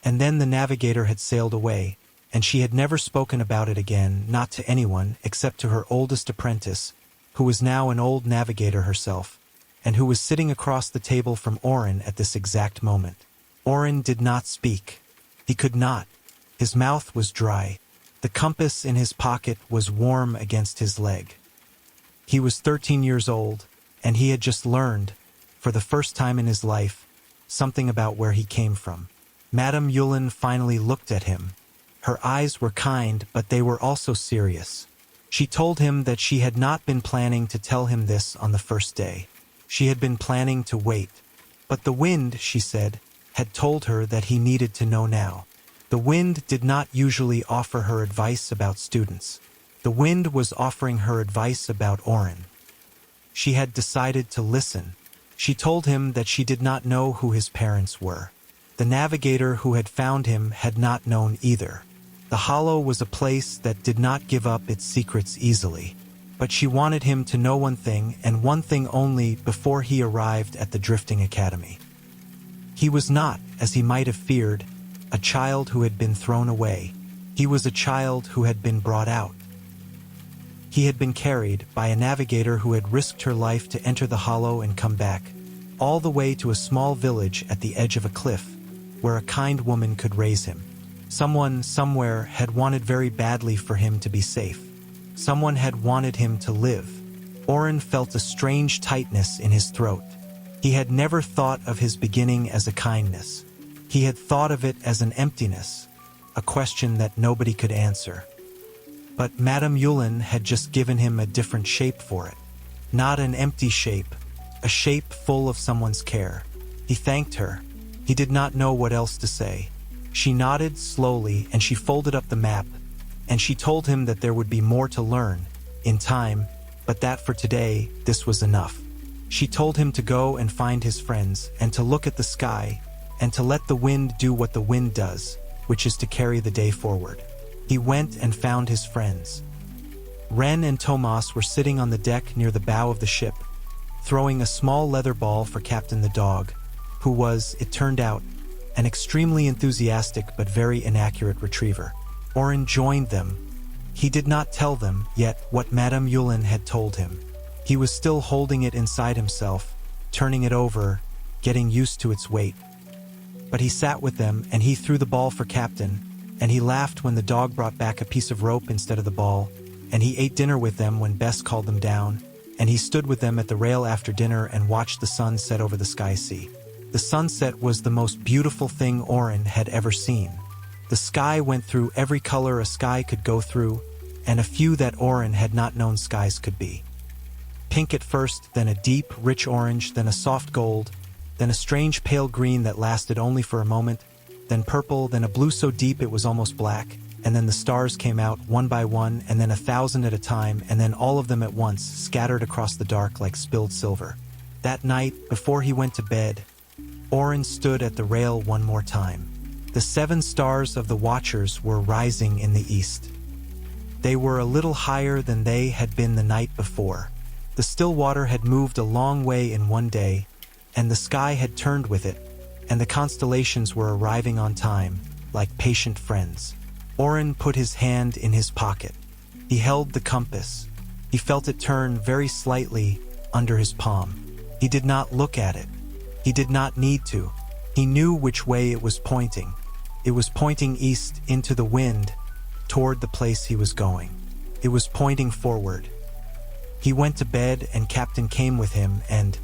And then the navigator had sailed away, and she had never spoken about it again, not to anyone except to her oldest apprentice, who was now an old navigator herself, and who was sitting across the table from Oren at this exact moment. Oren did not speak. He could not. His mouth was dry. The compass in his pocket was warm against his leg. He was 13 years old, and he had just learned, for the first time in his life, something about where he came from. Madame Yulin finally looked at him. Her eyes were kind, but they were also serious. She told him that she had not been planning to tell him this on the first day. She had been planning to wait. But the wind, she said, had told her that he needed to know now. The wind did not usually offer her advice about students. The wind was offering her advice about Oren. She had decided to listen. She told him that she did not know who his parents were. The navigator who had found him had not known either. The Hollow was a place that did not give up its secrets easily. But she wanted him to know one thing, and one thing only, before he arrived at the Drifting Academy. He was not, as he might have feared, a child who had been thrown away. He was a child who had been brought out. He had been carried by a navigator who had risked her life to enter the Hollow and come back, all the way to a small village at the edge of a cliff, where a kind woman could raise him. Someone, somewhere, had wanted very badly for him to be safe. Someone had wanted him to live. Oren felt a strange tightness in his throat. He had never thought of his beginning as a kindness. He had thought of it as an emptiness, a question that nobody could answer. But Madame Yulin had just given him a different shape for it. Not an empty shape, a shape full of someone's care. He thanked her. He did not know what else to say. She nodded slowly, and she folded up the map, and she told him that there would be more to learn, in time, but that for today, this was enough. She told him to go and find his friends, and to look at the sky, and to let the wind do what the wind does, which is to carry the day forward. He went and found his friends. Ren and Tomas were sitting on the deck near the bow of the ship, throwing a small leather ball for Captain the dog, who was, it turned out, an extremely enthusiastic but very inaccurate retriever. Oren joined them. He did not tell them yet what Madame Yulin had told him. He was still holding it inside himself, turning it over, getting used to its weight. But he sat with them and he threw the ball for Captain, and he laughed when the dog brought back a piece of rope instead of the ball, and he ate dinner with them when Bess called them down, and he stood with them at the rail after dinner and watched the sun set over the sky sea. The sunset was the most beautiful thing Oren had ever seen. The sky went through every color a sky could go through, and a few that Oren had not known skies could be. Pink at first, then a deep, rich orange, then a soft gold, then a strange pale green that lasted only for a moment, then purple, then a blue so deep it was almost black, and then the stars came out one by one, and then 1,000 at a time, and then all of them at once, scattered across the dark like spilled silver. That night, before he went to bed, Oren stood at the rail one more time. The 7 stars of the watchers were rising in the east. They were a little higher than they had been the night before. The still water had moved a long way in one day, and the sky had turned with it, and the constellations were arriving on time, like patient friends. Oren put his hand in his pocket. He held the compass. He felt it turn very slightly under his palm. He did not look at it. He did not need to. He knew which way it was pointing. It was pointing east into the wind, toward the place he was going. It was pointing forward. He went to bed and Captain came with him, and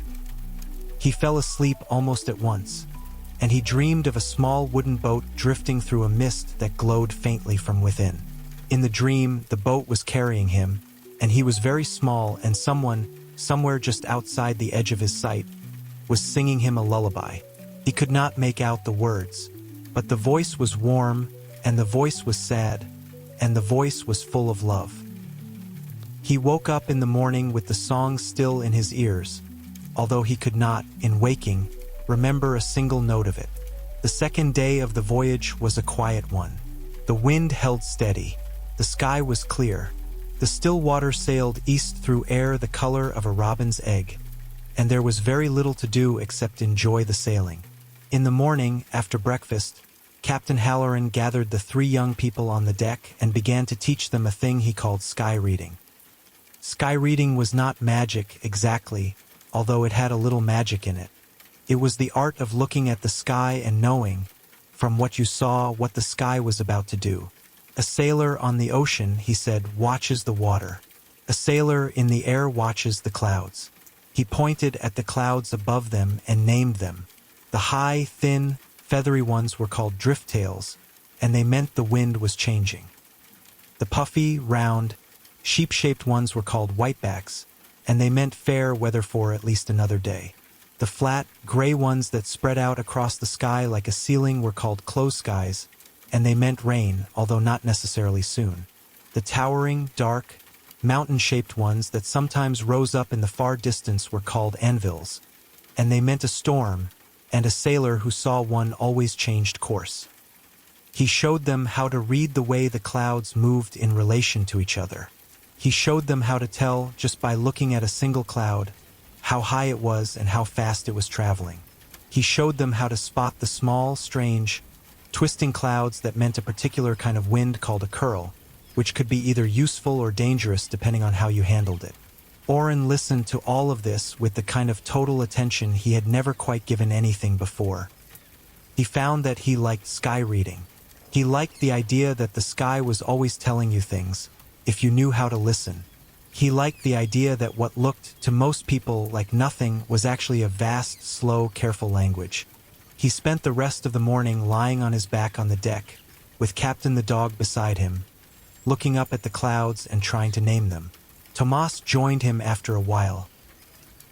he fell asleep almost at once, and he dreamed of a small wooden boat drifting through a mist that glowed faintly from within. In the dream, the boat was carrying him, and he was very small, and someone, somewhere just outside the edge of his sight, was singing him a lullaby. He could not make out the words, but the voice was warm, and the voice was sad, and the voice was full of love. He woke up in the morning with the song still in his ears, although he could not, in waking, remember a single note of it. The second day of the voyage was a quiet one. The wind held steady. The sky was clear. The still water sailed east through air the color of a robin's egg, and there was very little to do except enjoy the sailing. In the morning, after breakfast, Captain Halloran gathered the 3 young people on the deck and began to teach them a thing he called sky reading. Sky reading was not magic exactly, although it had a little magic in it. It was the art of looking at the sky and knowing, from what you saw, what the sky was about to do. A sailor on the ocean, he said, watches the water. A sailor in the air watches the clouds. He pointed at the clouds above them and named them. The high, thin, feathery ones were called drift-tails, and they meant the wind was changing. The puffy, round, sheep-shaped ones were called whitebacks, and they meant fair weather for at least another day. The flat, gray ones that spread out across the sky like a ceiling were called closed skies, and they meant rain, although not necessarily soon. The towering, dark, mountain-shaped ones that sometimes rose up in the far distance were called anvils, and they meant a storm, and a sailor who saw one always changed course. He showed them how to read the way the clouds moved in relation to each other. He showed them how to tell, just by looking at a single cloud, how high it was and how fast it was traveling. He showed them how to spot the small, strange, twisting clouds that meant a particular kind of wind called a curl, which could be either useful or dangerous depending on how you handled it. Oren listened to all of this with the kind of total attention he had never quite given anything before. He found that he liked sky reading. He liked the idea that the sky was always telling you things, if you knew how to listen. He liked the idea that what looked to most people like nothing was actually a vast, slow, careful language. He spent the rest of the morning lying on his back on the deck, with Captain the dog beside him, looking up at the clouds and trying to name them. Tomas joined him after a while.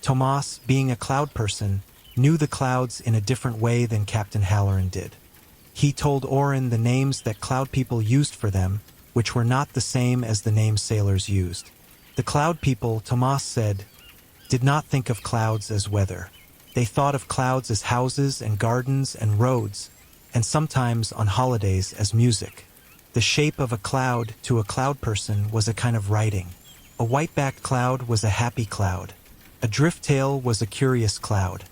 Tomas, being a cloud person, knew the clouds in a different way than Captain Halloran did. He told Oren the names that cloud people used for them, which were not the same as the names sailors used. The cloud people, Tomas said, did not think of clouds as weather. They thought of clouds as houses and gardens and roads, and sometimes on holidays as music. The shape of a cloud to a cloud person was a kind of writing. A white-backed cloud was a happy cloud. A drift-tail was a curious cloud.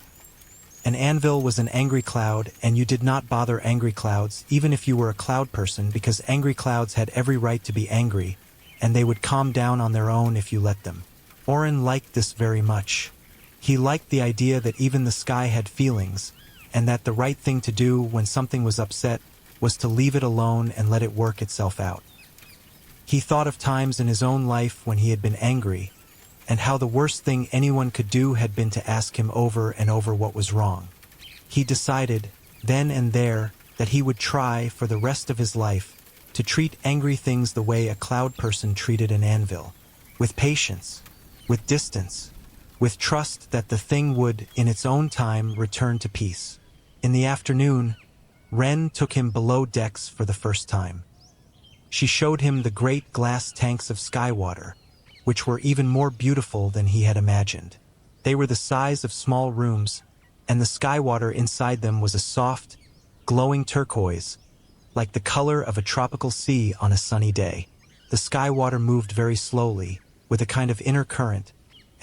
An anvil was an angry cloud, and you did not bother angry clouds, even if you were a cloud person, because angry clouds had every right to be angry, and they would calm down on their own if you let them. Oren liked this very much. He liked the idea that even the sky had feelings, and that the right thing to do when something was upset was to leave it alone and let it work itself out. He thought of times in his own life when he had been angry, and how the worst thing anyone could do had been to ask him over and over what was wrong. He decided, then and there, that he would try, for the rest of his life, to treat angry things the way a cloud person treated an anvil, with patience, with distance, with trust that the thing would, in its own time, return to peace. In the afternoon, Ren took him below decks for the first time. She showed him the great glass tanks of sky water, which were even more beautiful than he had imagined. They were the size of small rooms, and the sky water inside them was a soft, glowing turquoise, like the color of a tropical sea on a sunny day. The sky water moved very slowly, with a kind of inner current,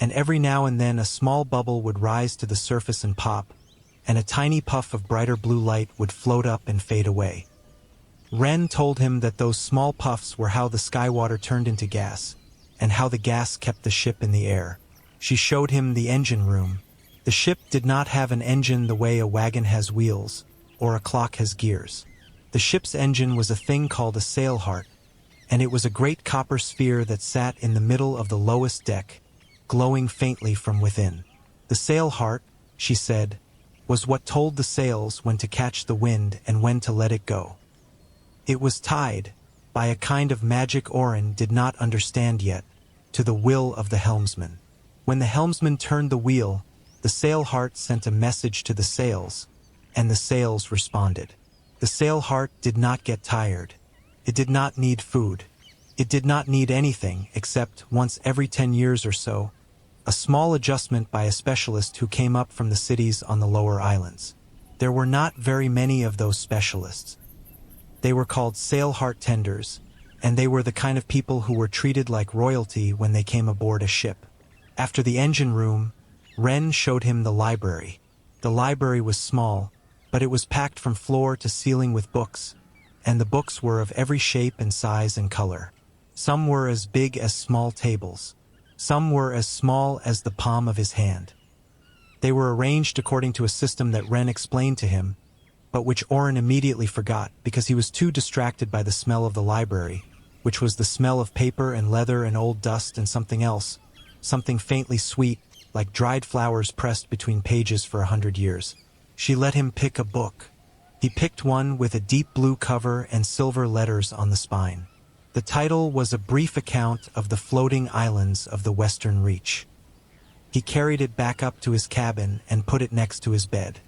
and every now and then a small bubble would rise to the surface and pop, and a tiny puff of brighter blue light would float up and fade away. Ren told him that those small puffs were how the sky water turned into gas, and how the gas kept the ship in the air. She showed him the engine room. The ship did not have an engine the way a wagon has wheels, or a clock has gears. The ship's engine was a thing called a sail heart, and it was a great copper sphere that sat in the middle of the lowest deck, glowing faintly from within. The sail heart, she said, was what told the sails when to catch the wind and when to let it go. It was tied, by a kind of magic Oren did not understand yet, to the will of the helmsman. When the helmsman turned the wheel, the sail heart sent a message to the sails, and the sails responded. The sail heart did not get tired. It did not need food. It did not need anything except, once every 10 years or so, a small adjustment by a specialist who came up from the cities on the lower islands. There were not very many of those specialists. They were called sail heart tenders, and they were the kind of people who were treated like royalty when they came aboard a ship. After the engine room, Ren showed him the library. The library was small, but it was packed from floor to ceiling with books, and the books were of every shape and size and color. Some were as big as small tables. Some were as small as the palm of his hand. They were arranged according to a system that Ren explained to him, but which Oren immediately forgot because he was too distracted by the smell of the library, which was the smell of paper and leather and old dust and something else, something faintly sweet, like dried flowers pressed between pages for 100 years. She let him pick a book. He picked one with a deep blue cover and silver letters on the spine. The title was a brief account of the floating islands of the Western Reach. He carried it back up to his cabin and put it next to his bed.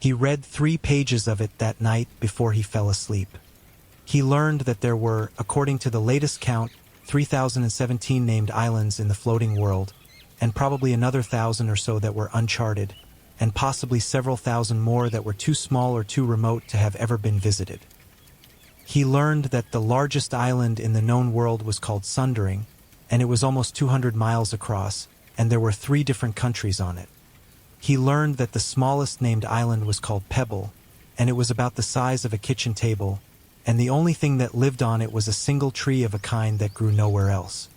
He read 3 pages of it that night before he fell asleep. He learned that there were, according to the latest count, 3,017 named islands in the floating world, and probably another 1,000 or so that were uncharted, and possibly several thousand more that were too small or too remote to have ever been visited. He learned that the largest island in the known world was called Sundering, and it was almost 200 miles across, and there were 3 different countries on it. He learned that the smallest named island was called Pebble, and it was about the size of a kitchen table, and the only thing that lived on it was a single tree of a kind that grew nowhere else.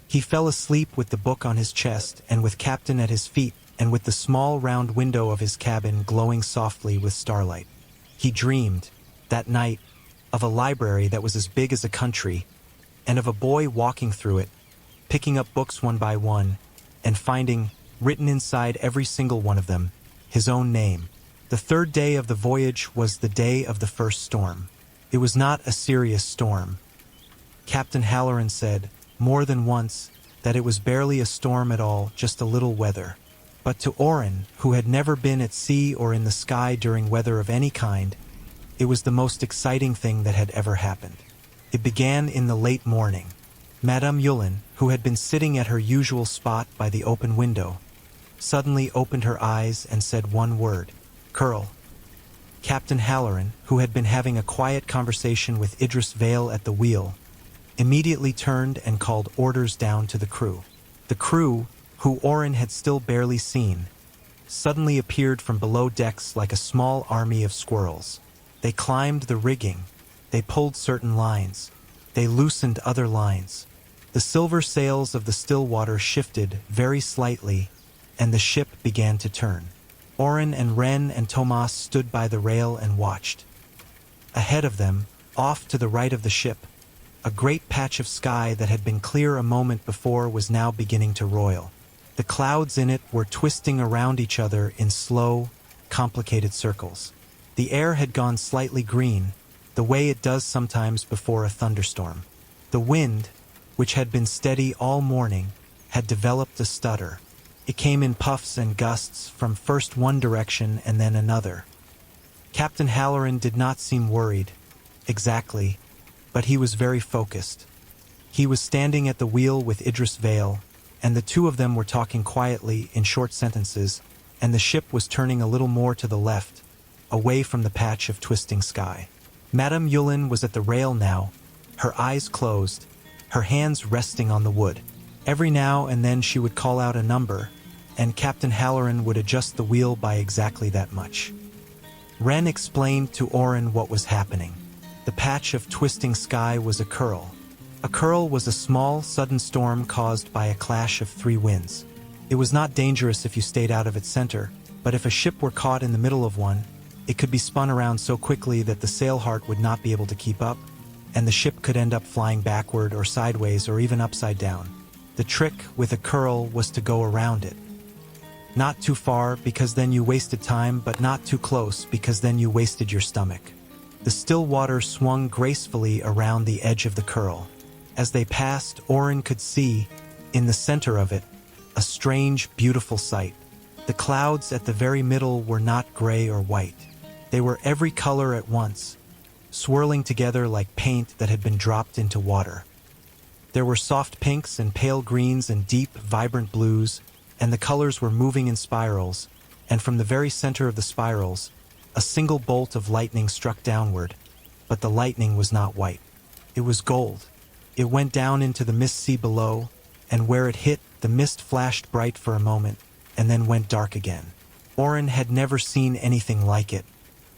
He fell asleep with the book on his chest and with Captain at his feet and with the small round window of his cabin glowing softly with starlight. He dreamed, that night, of a library that was as big as a country, and of a boy walking through it, picking up books one by one, and finding, written inside every single one of them, his own name. The 3rd day of the voyage was the day of the first storm. It was not a serious storm. Captain Halloran said, more than once, that it was barely a storm at all, just a little weather. But to Oren, who had never been at sea or in the sky during weather of any kind, it was the most exciting thing that had ever happened. It began in the late morning. Madame Yulin, who had been sitting at her usual spot by the open window, suddenly opened her eyes and said one word, "Curl." Captain Halloran, who had been having a quiet conversation with Idris Vale at the wheel, immediately turned and called orders down to the crew. The crew, who Oren had still barely seen, suddenly appeared from below decks like a small army of squirrels. They climbed the rigging, they pulled certain lines, they loosened other lines. The silver sails of the Stillwater shifted very slightly, and the ship began to turn. Oren and Ren and Tomas stood by the rail and watched. Ahead of them, off to the right of the ship, a great patch of sky that had been clear a moment before was now beginning to roil. The clouds in it were twisting around each other in slow, complicated circles. The air had gone slightly green, the way it does sometimes before a thunderstorm. The wind, which had been steady all morning, had developed a stutter. It came in puffs and gusts from first one direction and then another. Captain Halloran did not seem worried, exactly, but he was very focused. He was standing at the wheel with Idris Vale, and the two of them were talking quietly in short sentences, and the ship was turning a little more to the left, away from the patch of twisting sky. Madame Yulin was at the rail now, her eyes closed, her hands resting on the wood. Every now and then she would call out a number, and Captain Halloran would adjust the wheel by exactly that much. Ren explained to Oren what was happening. The patch of twisting sky was a curl. A curl was a small, sudden storm caused by a clash of three winds. It was not dangerous if you stayed out of its center, but if a ship were caught in the middle of one, it could be spun around so quickly that the sail heart would not be able to keep up, and the ship could end up flying backward or sideways or even upside down. The trick with a curl was to go around it. Not too far, because then you wasted time, but not too close, because then you wasted your stomach. The still water swung gracefully around the edge of the curl. As they passed, Oren could see, in the center of it, a strange, beautiful sight. The clouds at the very middle were not gray or white. They were every color at once, swirling together like paint that had been dropped into water. There were soft pinks and pale greens and deep, vibrant blues, and the colors were moving in spirals, and from the very center of the spirals, a single bolt of lightning struck downward, but the lightning was not white. It was gold. It went down into the mist sea below, and where it hit, the mist flashed bright for a moment, and then went dark again. Oren had never seen anything like it.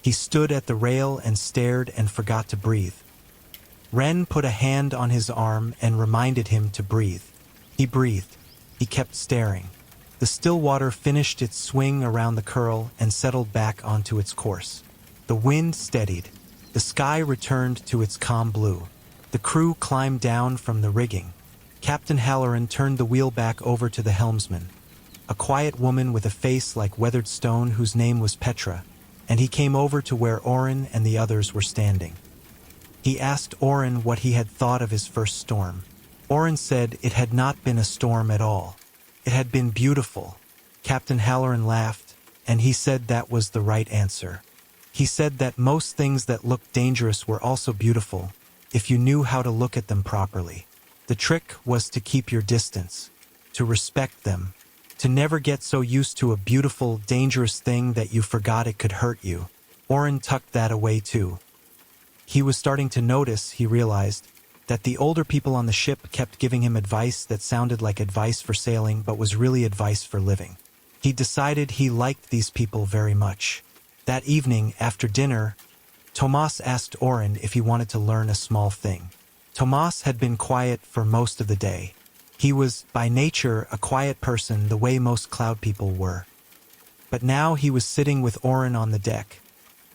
He stood at the rail and stared and forgot to breathe. Ren put a hand on his arm and reminded him to breathe. He breathed. He kept staring. The still water finished its swing around the curl and settled back onto its course. The wind steadied. The sky returned to its calm blue. The crew climbed down from the rigging. Captain Halloran turned the wheel back over to the helmsman, a quiet woman with a face like weathered stone whose name was Petra, and he came over to where Oren and the others were standing. He asked Oren what he had thought of his first storm. Oren said it had not been a storm at all. It had been beautiful. Captain Halloran laughed, and he said that was the right answer. He said that most things that looked dangerous were also beautiful, if you knew how to look at them properly. The trick was to keep your distance, to respect them, to never get so used to a beautiful, dangerous thing that you forgot it could hurt you. Oren tucked that away too. He was starting to notice, he realized, that the older people on the ship kept giving him advice that sounded like advice for sailing but was really advice for living. He decided he liked these people very much. That evening, after dinner, Tomas asked Oren if he wanted to learn a small thing. Tomas had been quiet for most of the day. He was, by nature, a quiet person the way most cloud people were. But now he was sitting with Oren on the deck,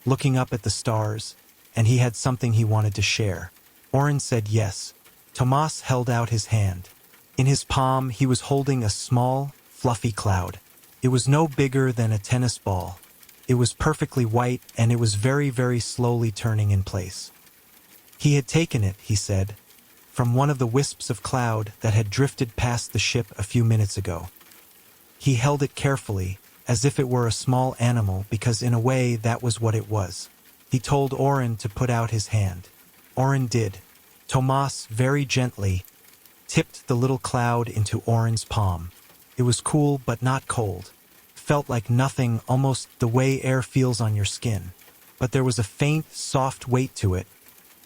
looking up at the stars, and he had something he wanted to share. Oren said yes. Tomas held out his hand. In his palm, he was holding a small, fluffy cloud. It was no bigger than a tennis ball. It was perfectly white, and it was very, very slowly turning in place. He had taken it, he said, from one of the wisps of cloud that had drifted past the ship a few minutes ago. He held it carefully, as if it were a small animal, because in a way that was what it was. He told Oren to put out his hand. Oren did. Tomas, very gently, tipped the little cloud into Oren's palm. It was cool but not cold. Felt like nothing, almost the way air feels on your skin. but there was a faint, soft weight to it,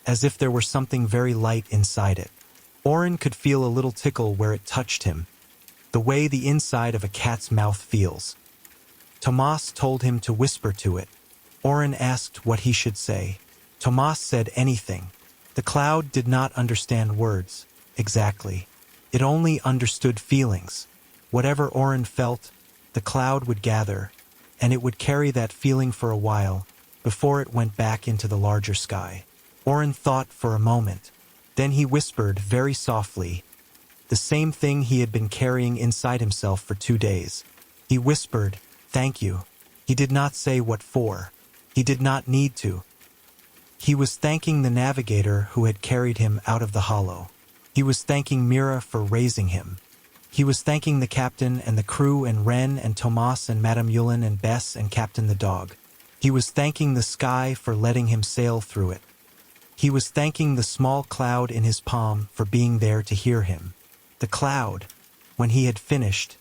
as if there were something very light inside it. Oren could feel a little tickle where it touched him, the way the inside of a cat's mouth feels. Tomas told him to whisper to it. Oren asked what he should say. Tomas said anything. The cloud did not understand words, exactly. It only understood feelings. Whatever Oren felt, the cloud would gather, and it would carry that feeling for a while, before it went back into the larger sky. Oren thought for a moment. Then he whispered very softly, the same thing he had been carrying inside himself for 2 days. He whispered, "Thank you." He did not say what for. He did not need to. He was thanking the navigator who had carried him out of the hollow. He was thanking Mira for raising him. He was thanking the captain and the crew and Ren and Tomas and Madame Yulin and Bess and Captain the dog. He was thanking the sky for letting him sail through it. He was thanking the small cloud in his palm for being there to hear him. The cloud, when he had finished,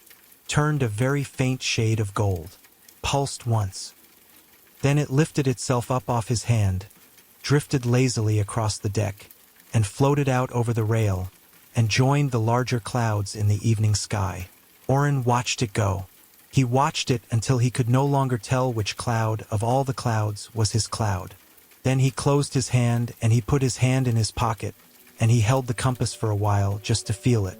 turned a very faint shade of gold, pulsed once. Then it lifted itself up off his hand, drifted lazily across the deck, and floated out over the rail, and joined the larger clouds in the evening sky. Oren watched it go. He watched it until he could no longer tell which cloud of all the clouds was his cloud. Then he closed his hand and he put his hand in his pocket, and he held the compass for a while just to feel it.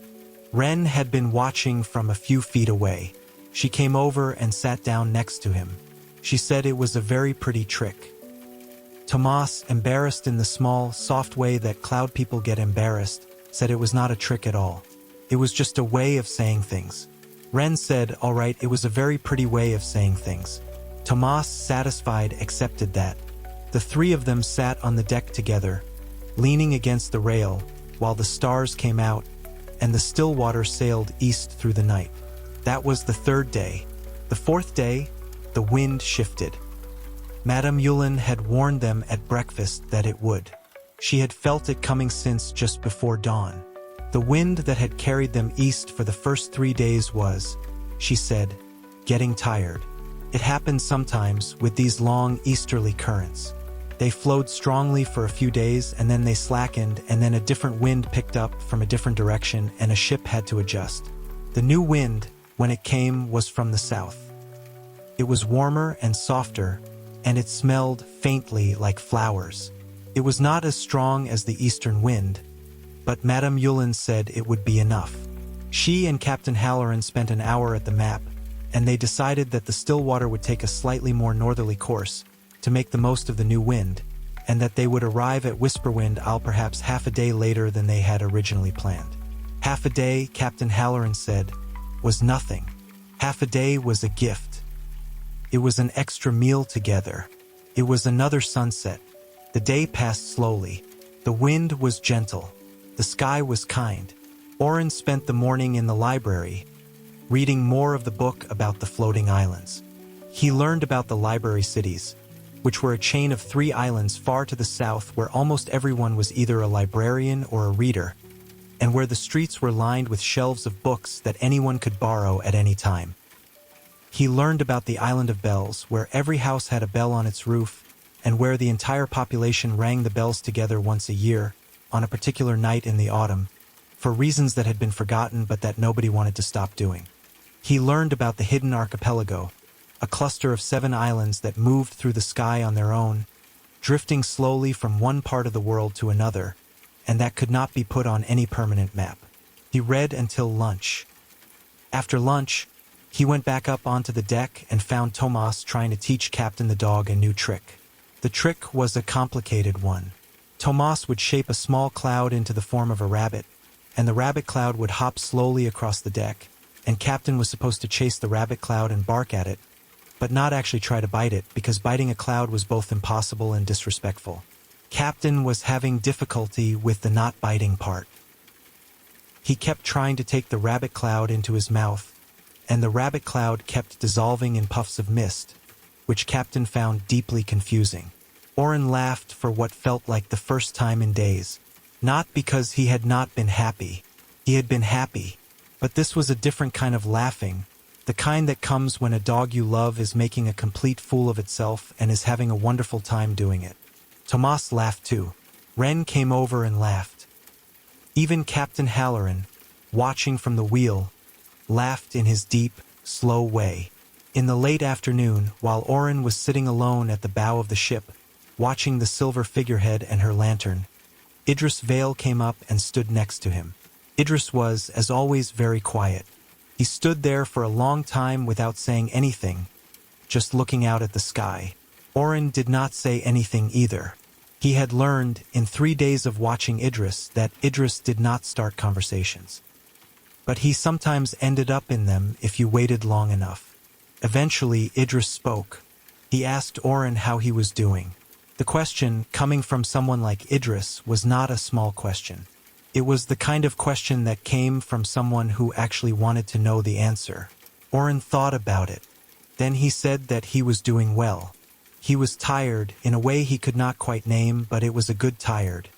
Ren had been watching from a few feet away. She came over and sat down next to him. She said it was a very pretty trick. Tomas, embarrassed in the small, soft way that cloud people get embarrassed, said it was not a trick at all. It was just a way of saying things. Ren said, all right, it was a very pretty way of saying things. Tomas, satisfied, accepted that. The three of them sat on the deck together, leaning against the rail, while the stars came out, and the still water sailed east through the night. That was the 3rd day. The 4th day, the wind shifted. Madame Yulin had warned them at breakfast that it would. She had felt it coming since just before dawn. The wind that had carried them east for the first 3 days was, she said, getting tired. It happened sometimes with these long easterly currents. They flowed strongly for a few days and then they slackened, and then a different wind picked up from a different direction and a ship had to adjust. The new wind, when it came, was from the south. It was warmer and softer, and it smelled faintly like flowers. It was not as strong as the eastern wind, but Madame Yulin said it would be enough. She and Captain Halloran spent an hour at the map, and they decided that the Stillwater would take a slightly more northerly course to make the most of the new wind, and that they would arrive at Whisperwind Isle perhaps half a day later than they had originally planned. Half a day, Captain Halloran said, was nothing. Half a day was a gift. It was an extra meal together. It was another sunset. The day passed slowly. The wind was gentle. The sky was kind. Oren spent the morning in the library, reading more of the book about the floating islands. He learned about the library cities, which were a chain of 3 islands far to the south where almost everyone was either a librarian or a reader, and where the streets were lined with shelves of books that anyone could borrow at any time. He learned about the Island of Bells, where every house had a bell on its roof, and where the entire population rang the bells together once a year, on a particular night in the autumn, for reasons that had been forgotten but that nobody wanted to stop doing. He learned about the hidden archipelago, a cluster of 7 islands that moved through the sky on their own, drifting slowly from one part of the world to another, and that could not be put on any permanent map. He read until lunch. After lunch, he went back up onto the deck and found Tomas trying to teach Captain the dog a new trick. The trick was a complicated one. Tomas would shape a small cloud into the form of a rabbit, and the rabbit cloud would hop slowly across the deck, and Captain was supposed to chase the rabbit cloud and bark at it, but not actually try to bite it, because biting a cloud was both impossible and disrespectful. Captain was having difficulty with the not biting part. He kept trying to take the rabbit cloud into his mouth, and the rabbit cloud kept dissolving in puffs of mist, which Captain found deeply confusing. Oren laughed for what felt like the first time in days. Not because he had not been happy. He had been happy, but this was a different kind of laughing, The kind that comes when a dog you love is making a complete fool of itself and is having a wonderful time doing it. Tomas laughed too. Ren came over and laughed. Even Captain Halloran, watching from the wheel, laughed in his deep, slow way. In the late afternoon, while Oren was sitting alone at the bow of the ship, watching the silver figurehead and her lantern, Idris Vale came up and stood next to him. Idris was, as always, very quiet. He stood there for a long time without saying anything, just looking out at the sky. Oren did not say anything either. He had learned, in 3 days of watching Idris, that Idris did not start conversations. But he sometimes ended up in them if you waited long enough. Eventually, Idris spoke. He asked Oren how he was doing. The question, coming from someone like Idris, was not a small question. It was the kind of question that came from someone who actually wanted to know the answer. Oren thought about it. Then he said that he was doing well. He was tired, in a way he could not quite name, but it was a good tired.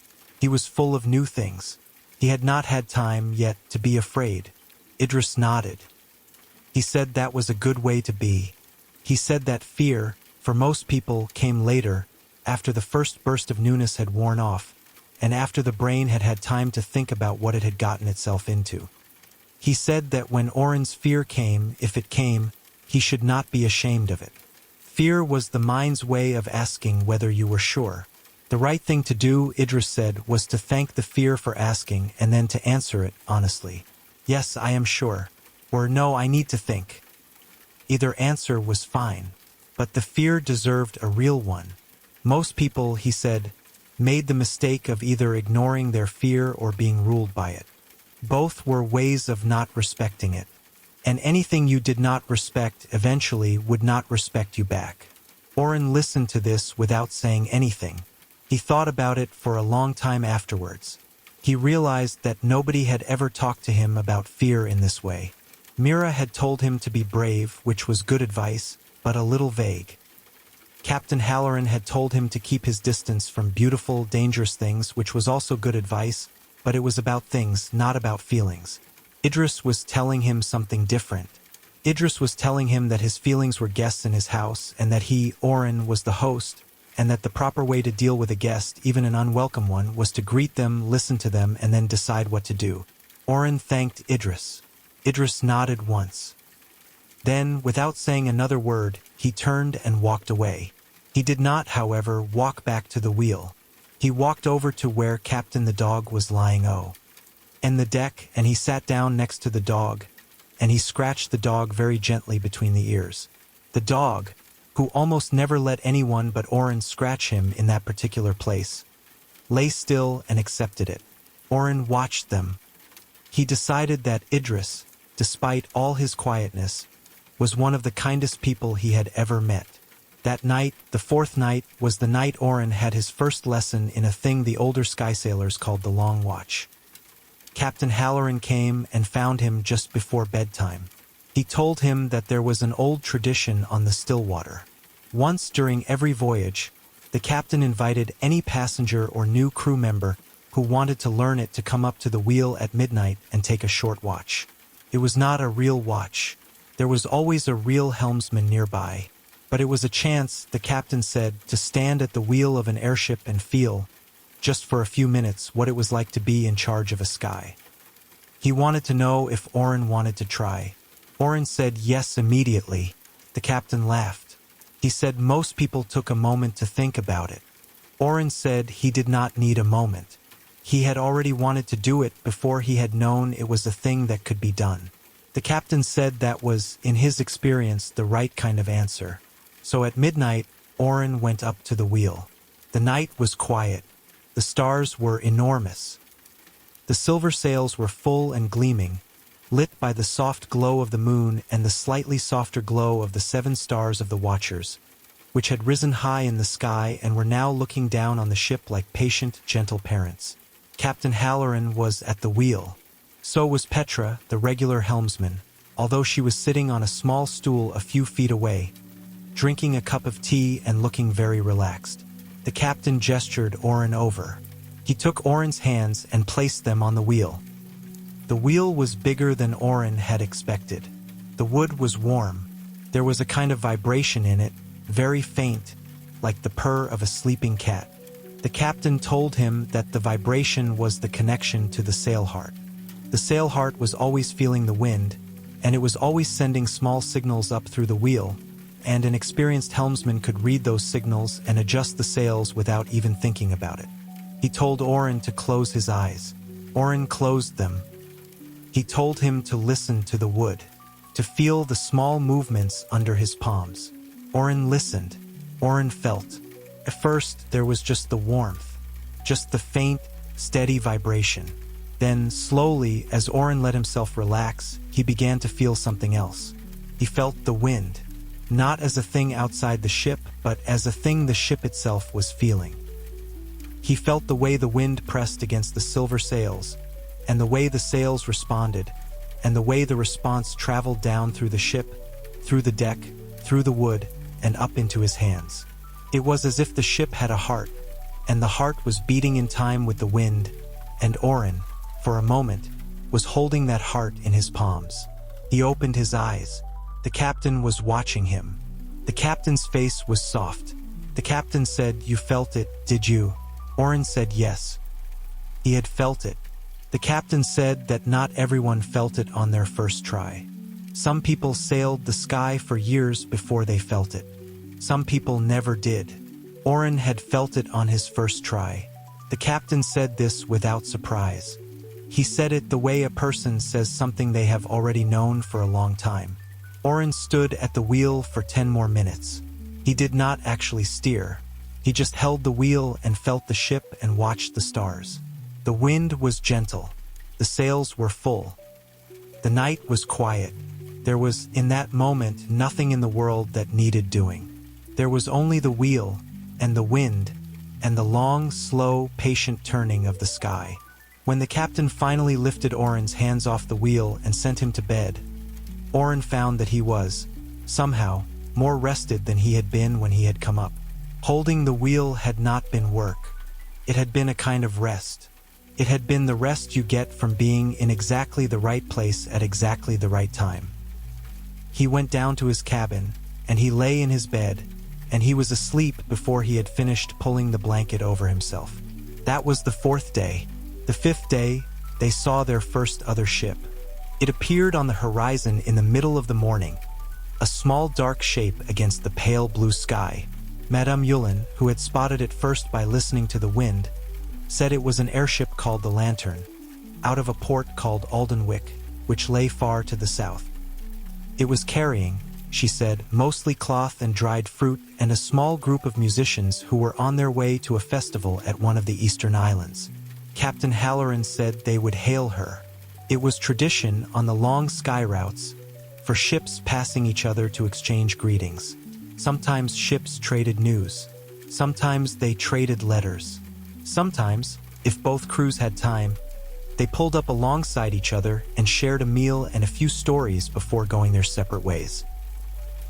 He was full of new things. He had not had time yet to be afraid. Idris nodded. He said that was a good way to be. He said that fear, for most people, came later, after the first burst of newness had worn off, and after the brain had had time to think about what it had gotten itself into. He said that when Oren's fear came, if it came, he should not be ashamed of it. Fear was the mind's way of asking whether you were sure. The right thing to do, Idris said, was to thank the fear for asking and then to answer it honestly. Yes, I am sure. Or no, I need to think. Either answer was fine. But the fear deserved a real one. Most people, he said, made the mistake of either ignoring their fear or being ruled by it. Both were ways of not respecting it. And anything you did not respect eventually would not respect you back. Oren listened to this without saying anything. He thought about it for a long time afterwards. He realized that nobody had ever talked to him about fear in this way. Mira had told him to be brave, which was good advice, but a little vague. Captain Halloran had told him to keep his distance from beautiful, dangerous things, which was also good advice, but it was about things, not about feelings. Idris was telling him something different. Idris was telling him that his feelings were guests in his house, and that he, Oren, was the host, and that the proper way to deal with a guest, even an unwelcome one, was to greet them, listen to them, and then decide what to do. Oren thanked Idris. Idris nodded once. Then, without saying another word, he turned and walked away. He did not, however, walk back to the wheel. He walked over to where Captain the dog was lying on the deck, and he sat down next to the dog, and he scratched the dog very gently between the ears. The dog, who almost never let anyone but Oren scratch him in that particular place, lay still and accepted it. Oren watched them. He decided that Idris, despite all his quietness, was one of the kindest people he had ever met. That night, the fourth night, was the night Oren had his first lesson in a thing the older sky sailors called the long watch. Captain Halloran came and found him just before bedtime. He told him that there was an old tradition on the Stillwater. Once during every voyage, the captain invited any passenger or new crew member who wanted to learn it to come up to the wheel at midnight and take a short watch. It was not a real watch. There was always a real helmsman nearby, but it was a chance, the captain said, to stand at the wheel of an airship and feel, just for a few minutes, what it was like to be in charge of a sky. He wanted to know if Oren wanted to try. Oren said yes immediately. The captain laughed. He said most people took a moment to think about it. Oren said he did not need a moment. He had already wanted to do it before he had known it was a thing that could be done. The captain said that was, in his experience, the right kind of answer. So at midnight, Oren went up to the wheel. The night was quiet. The stars were enormous. The silver sails were full and gleaming, lit by the soft glow of the moon and the slightly softer glow of the 7 stars of the watchers, which had risen high in the sky and were now looking down on the ship like patient, gentle parents. Captain Halloran was at the wheel. So was Petra, the regular helmsman, although she was sitting on a small stool a few feet away, drinking a cup of tea and looking very relaxed. The captain gestured Oren over. He took Oren's hands and placed them on the wheel. The wheel was bigger than Oren had expected. The wood was warm. There was a kind of vibration in it, very faint, like the purr of a sleeping cat. The captain told him that the vibration was the connection to the sail heart. The sail heart was always feeling the wind, and it was always sending small signals up through the wheel, and an experienced helmsman could read those signals and adjust the sails without even thinking about it. He told Oren to close his eyes. Oren closed them. He told him to listen to the wood, to feel the small movements under his palms. Oren listened. Oren felt. At first, there was just the warmth, just the faint, steady vibration. Then, slowly, as Oren let himself relax, he began to feel something else. He felt the wind, not as a thing outside the ship, but as a thing the ship itself was feeling. He felt the way the wind pressed against the silver sails, and the way the sails responded, and the way the response traveled down through the ship, through the deck, through the wood, and up into his hands. It was as if the ship had a heart, and the heart was beating in time with the wind, and Oren, for a moment, was holding that heart in his palms. He opened his eyes. The captain was watching him. The captain's face was soft. The captain said, "You felt it, did you?" Oren said yes. He had felt it. The captain said that not everyone felt it on their first try. Some people sailed the sky for years before they felt it. Some people never did. Oren had felt it on his first try. The captain said this without surprise. He said it the way a person says something they have already known for a long time. Oren stood at the wheel for 10 more minutes. He did not actually steer. He just held the wheel and felt the ship and watched the stars. The wind was gentle. The sails were full. The night was quiet. There was, in that moment, nothing in the world that needed doing. There was only the wheel, and the wind, and the long, slow, patient turning of the sky. When the captain finally lifted Oren's hands off the wheel and sent him to bed, Oren found that he was, somehow, more rested than he had been when he had come up. Holding the wheel had not been work. It had been a kind of rest. It had been the rest you get from being in exactly the right place at exactly the right time. He went down to his cabin, and he lay in his bed, and he was asleep before he had finished pulling the blanket over himself. That was the 4th day. The 5th day, they saw their first other ship. It appeared on the horizon in the middle of the morning, a small dark shape against the pale blue sky. Madame Yulin, who had spotted it first by listening to the wind, said it was an airship called the Lantern, out of a port called Aldenwick, which lay far to the south. It was carrying, she said, mostly cloth and dried fruit and a small group of musicians who were on their way to a festival at one of the eastern islands. Captain Halloran said they would hail her. It was tradition on the long sky routes for ships passing each other to exchange greetings. Sometimes ships traded news. Sometimes they traded letters. Sometimes, if both crews had time, they pulled up alongside each other and shared a meal and a few stories before going their separate ways.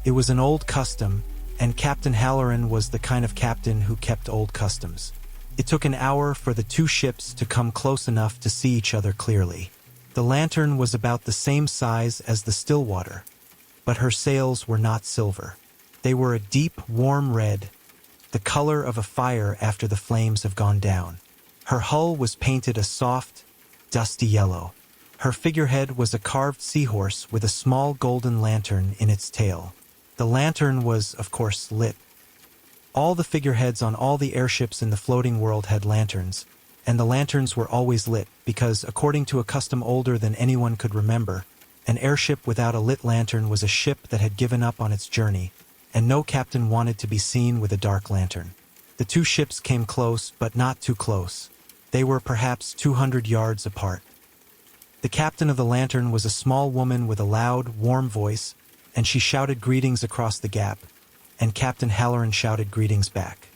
It was an old custom, and Captain Halloran was the kind of captain who kept old customs. It took an hour for the two ships to come close enough to see each other clearly. The Lantern was about the same size as the Stillwater, but her sails were not silver. They were a deep, warm red, the color of a fire after the flames have gone down. Her hull was painted a soft, dusty yellow. Her figurehead was a carved seahorse with a small golden lantern in its tail. The lantern was, of course, lit. All the figureheads on all the airships in the floating world had lanterns, and the lanterns were always lit because, according to a custom older than anyone could remember, an airship without a lit lantern was a ship that had given up on its journey, and no captain wanted to be seen with a dark lantern. The two ships came close, but not too close. They were perhaps 200 yards apart. The captain of the Lantern was a small woman with a loud, warm voice, and she shouted greetings across the gap, and Captain Halloran shouted greetings back.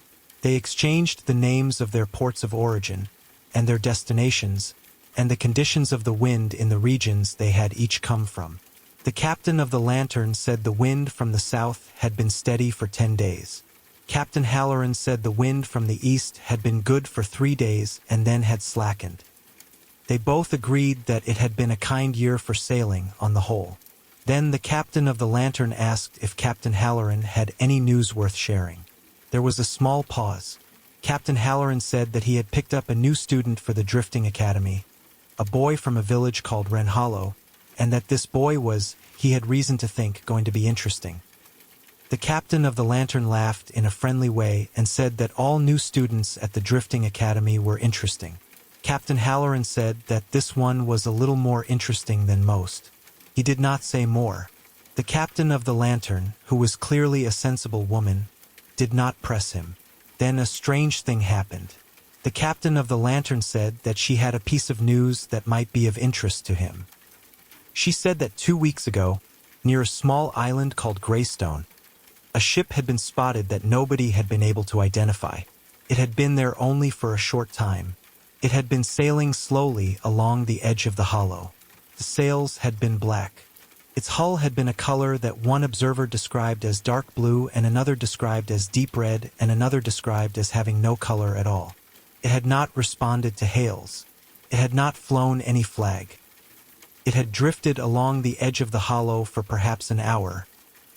They exchanged the names of their ports of origin, and their destinations, and the conditions of the wind in the regions they had each come from. The captain of the Lantern said the wind from the south had been steady for 10 days. Captain Halloran said the wind from the east had been good for 3 days and then had slackened. They both agreed that it had been a kind year for sailing on the whole. Then the captain of the lantern asked if Captain Halloran had any news worth sharing. There was a small pause. Captain Halloran said that he had picked up a new student for the Drifting Academy, a boy from a village called Wren Hollow, and that this boy was, he had reason to think, going to be interesting. The captain of the lantern laughed in a friendly way and said that all new students at the Drifting Academy were interesting. Captain Halloran said that this one was a little more interesting than most. He did not say more. The captain of the lantern, who was clearly a sensible woman, did not press him. Then a strange thing happened. The captain of the lantern said that she had a piece of news that might be of interest to him. She said that 2 weeks ago, near a small island called Greystone, a ship had been spotted that nobody had been able to identify. It had been there only for a short time. It had been sailing slowly along the edge of the hollow. The sails had been black. Its hull had been a color that one observer described as dark blue and another described as deep red and another described as having no color at all. It had not responded to hails. It had not flown any flag. It had drifted along the edge of the hollow for perhaps an hour,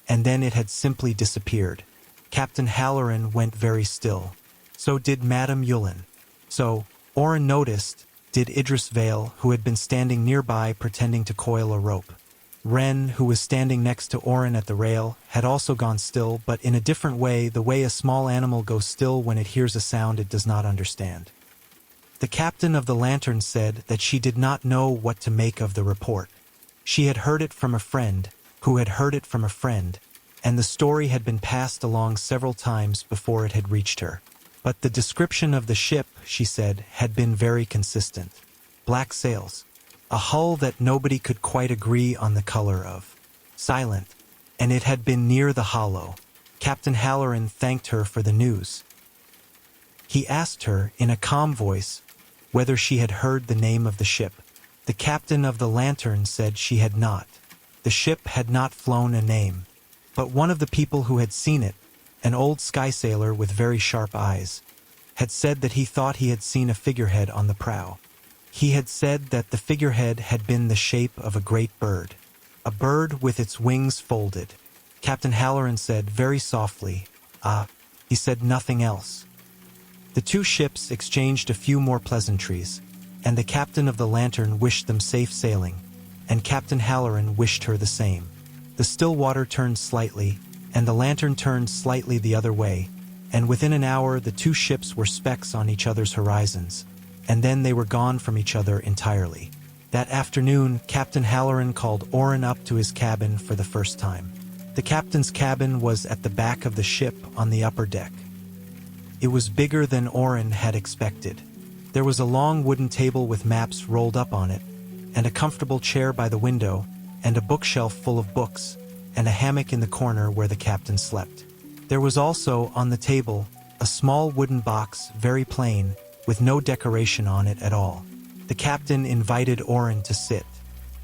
and then it had simply disappeared. Captain Halloran went very still. So did Madame Yulin. So, Oren noticed, did Idris Vale, who had been standing nearby pretending to coil a rope. Wren, who was standing next to Oren at the rail, had also gone still, but in a different way, the way a small animal goes still when it hears a sound it does not understand. The captain of the lantern said that she did not know what to make of the report. She had heard it from a friend, who had heard it from a friend, and the story had been passed along several times before it had reached her. But the description of the ship, she said, had been very consistent. Black sails. A hull that nobody could quite agree on the color of. Silent. And it had been near the hollow. Captain Halloran thanked her for the news. He asked her, in a calm voice, whether she had heard the name of the ship. The captain of the lantern said she had not. The ship had not flown a name. But one of the people who had seen it, an old sky sailor with very sharp eyes, had said that he thought he had seen a figurehead on the prow. He had said that the figurehead had been the shape of a great bird. A bird with its wings folded. Captain Halloran said very softly, "Ah." He said nothing else. The two ships exchanged a few more pleasantries, and the captain of the lantern wished them safe sailing, and Captain Halloran wished her the same. The still water turned slightly, and the lantern turned slightly the other way, and within an hour the two ships were specks on each other's horizons, and then they were gone from each other entirely. That afternoon, Captain Halloran called Oren up to his cabin for the first time. The captain's cabin was at the back of the ship on the upper deck. It was bigger than Oren had expected. There was a long wooden table with maps rolled up on it, and a comfortable chair by the window, and a bookshelf full of books, and a hammock in the corner where the captain slept. There was also, on the table, a small wooden box, very plain, with no decoration on it at all. The captain invited Oren to sit.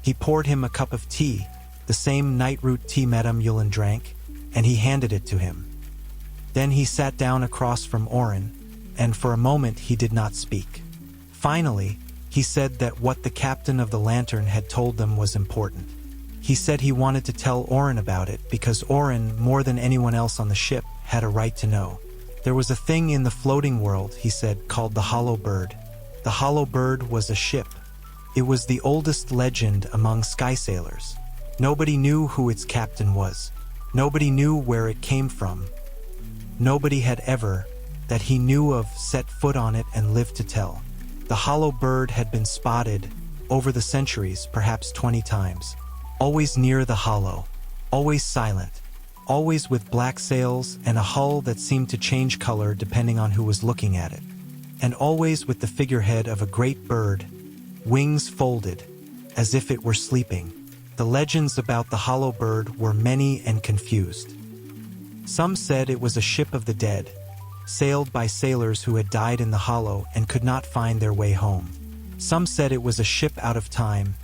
He poured him a cup of tea, the same night-root tea Madame Yulin drank, and he handed it to him. Then he sat down across from Oren, and for a moment he did not speak. Finally, he said that what the captain of the lantern had told them was important. He said he wanted to tell Oren about it because Oren, more than anyone else on the ship, had a right to know. There was a thing in the floating world, he said, called the Hollow Bird. The Hollow Bird was a ship. It was the oldest legend among sky sailors. Nobody knew who its captain was. Nobody knew where it came from. Nobody had ever, that he knew of, set foot on it and lived to tell. The Hollow Bird had been spotted, over the centuries, perhaps 20 times. Always near the hollow, always silent, always with black sails and a hull that seemed to change color depending on who was looking at it, and always with the figurehead of a great bird, wings folded, as if it were sleeping. The legends about the Hollow Bird were many and confused. Some said it was a ship of the dead, sailed by sailors who had died in the hollow and could not find their way home. Some said it was a ship out of time,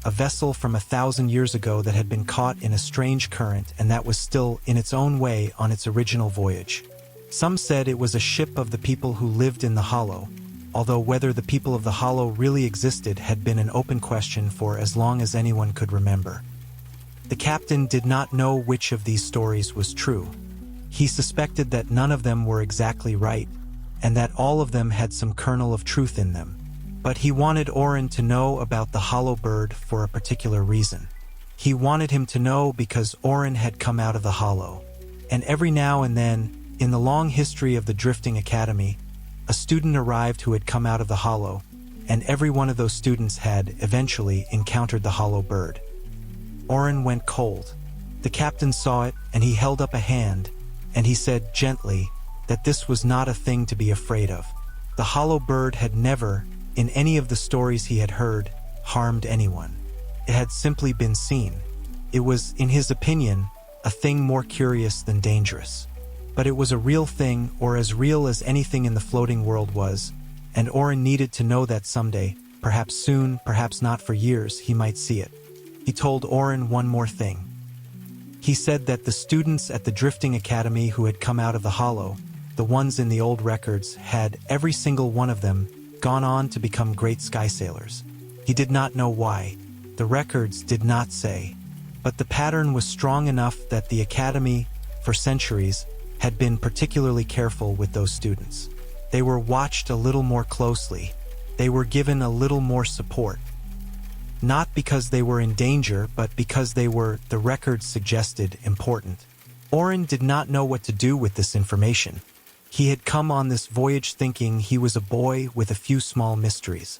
a vessel from 1,000 years ago that had been caught in a strange current and that was still, in its own way, on its original voyage. Some said it was a ship of the people who lived in the hollow, although whether the people of the hollow really existed had been an open question for as long as anyone could remember. The captain did not know which of these stories was true. He suspected that none of them were exactly right, and that all of them had some kernel of truth in them. But he wanted Oren to know about the hollow bird for a particular reason. He wanted him to know because Oren had come out of the hollow. And every now and then, in the long history of the Drifting Academy, a student arrived who had come out of the hollow, and every one of those students had, eventually, encountered the hollow bird. Oren went cold. The captain saw it, and he held up a hand, and he said gently that this was not a thing to be afraid of. The hollow bird had never, in any of the stories he had heard, harmed anyone. It had simply been seen. It was, in his opinion, a thing more curious than dangerous. But it was a real thing, or as real as anything in the floating world was, and Oren needed to know that someday, perhaps soon, perhaps not for years, he might see it. He told Oren one more thing. He said that the students at the Drifting Academy who had come out of the hollow, the ones in the old records, had, every single one of them, gone on to become great sky sailors. He did not know why. The records did not say. But the pattern was strong enough that the Academy, for centuries, had been particularly careful with those students. They were watched a little more closely. They were given a little more support. Not because they were in danger, but because they were, the records suggested, important. Oren did not know what to do with this information. He had come on this voyage thinking he was a boy with a few small mysteries.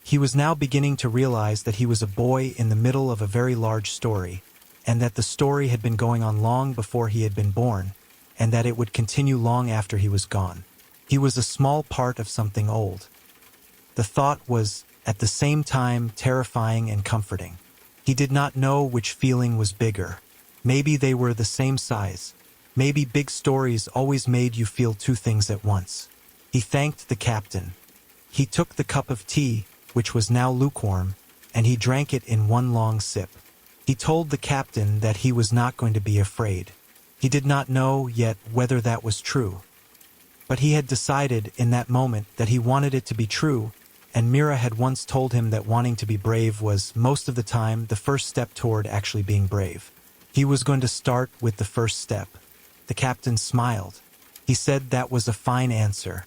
He was now beginning to realize that he was a boy in the middle of a very large story, and that the story had been going on long before he had been born, and that it would continue long after he was gone. He was a small part of something old. The thought was, at the same time, terrifying and comforting. He did not know which feeling was bigger. Maybe they were the same size. Maybe big stories always made you feel two things at once. He thanked the captain. He took the cup of tea, which was now lukewarm, and he drank it in one long sip. He told the captain that he was not going to be afraid. He did not know yet whether that was true. But he had decided in that moment that he wanted it to be true, and Mira had once told him that wanting to be brave was, most of the time, the first step toward actually being brave. He was going to start with the first step. The captain smiled. He said that was a fine answer.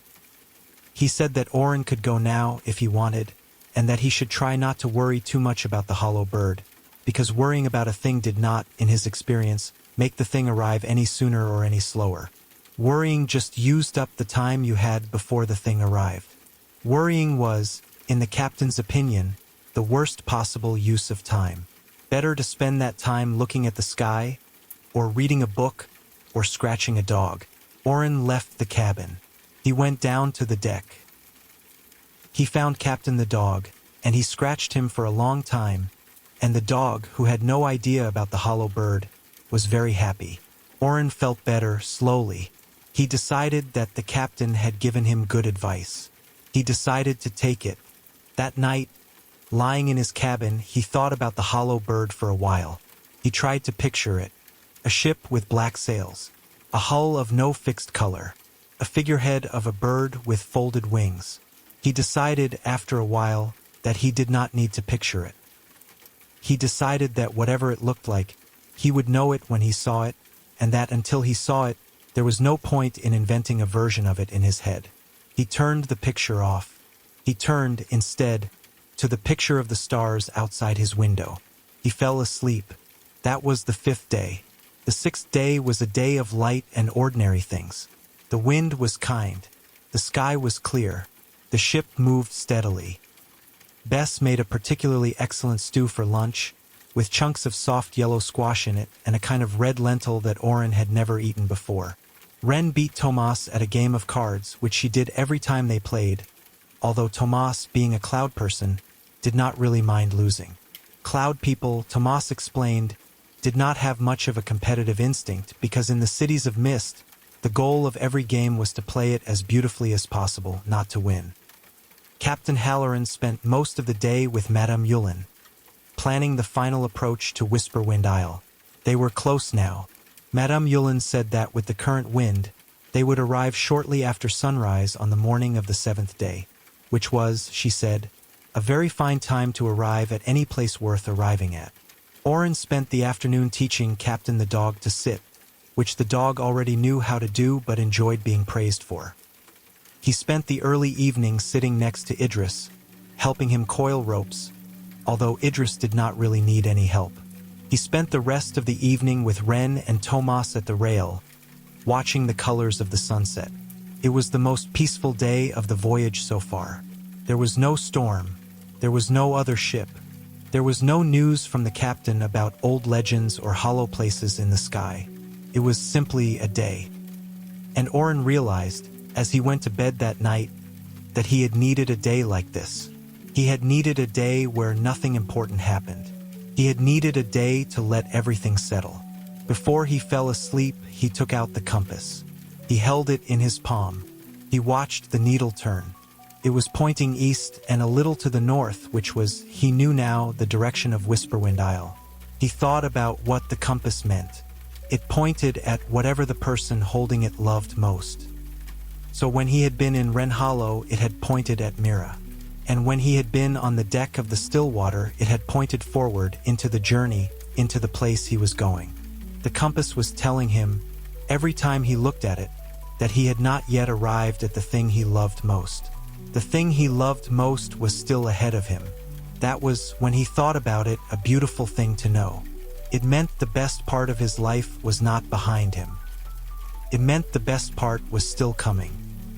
He said that Oren could go now if he wanted, and that he should try not to worry too much about the hollow bird, because worrying about a thing did not, in his experience, make the thing arrive any sooner or any slower. Worrying just used up the time you had before the thing arrived. Worrying was, in the captain's opinion, the worst possible use of time. Better to spend that time looking at the sky, or reading a book, or scratching a dog. Oren left the cabin. He went down to the deck. He found Captain the dog, and he scratched him for a long time, and the dog, who had no idea about the hollow bird, was very happy. Oren felt better, slowly. He decided that the captain had given him good advice. He decided to take it. That night, lying in his cabin, he thought about the hollow bird for a while. He tried to picture it. A ship with black sails. A hull of no fixed color. A figurehead of a bird with folded wings. He decided, after a while, that he did not need to picture it. He decided that whatever it looked like, he would know it when he saw it, and that until he saw it, there was no point in inventing a version of it in his head. He turned the picture off. He turned, instead, to the picture of the stars outside his window. He fell asleep. That was the 5th day. The 6th day was a day of light and ordinary things. The wind was kind. The sky was clear. The ship moved steadily. Bess made a particularly excellent stew for lunch, with chunks of soft yellow squash in it and a kind of red lentil that Oren had never eaten before. Ren beat Tomas at a game of cards, which she did every time they played, although Tomas, being a cloud person, did not really mind losing. Cloud people, Tomas explained, did not have much of a competitive instinct because in the cities of mist, the goal of every game was to play it as beautifully as possible, not to win. Captain Halloran spent most of the day with Madame Yulin, planning the final approach to Whisperwind Isle. They were close now. Madame Yulin said that with the current wind, they would arrive shortly after sunrise on the morning of the 7th day, which was, she said, a very fine time to arrive at any place worth arriving at. Oren spent the afternoon teaching Captain the dog to sit, which the dog already knew how to do but enjoyed being praised for. He spent the early evening sitting next to Idris, helping him coil ropes, although Idris did not really need any help. He spent the rest of the evening with Ren and Tomas at the rail, watching the colors of the sunset. It was the most peaceful day of the voyage so far. There was no storm. There was no other ship. There was no news from the captain about old legends or hollow places in the sky. It was simply a day. And Oren realized, as he went to bed that night, that he had needed a day like this. He had needed a day where nothing important happened. He had needed a day to let everything settle. Before he fell asleep, he took out the compass. He held it in his palm. He watched the needle turn. It was pointing east and a little to the north, which was, he knew now, the direction of Whisperwind Isle. He thought about what the compass meant. It pointed at whatever the person holding it loved most. So when he had been in Wren Hollow, it had pointed at Mira. And when he had been on the deck of the Stillwater, it had pointed forward into the journey, into the place he was going. The compass was telling him, every time he looked at it, that he had not yet arrived at the thing he loved most. The thing he loved most was still ahead of him. That was, when he thought about it, a beautiful thing to know. It meant the best part of his life was not behind him. It meant the best part was still coming.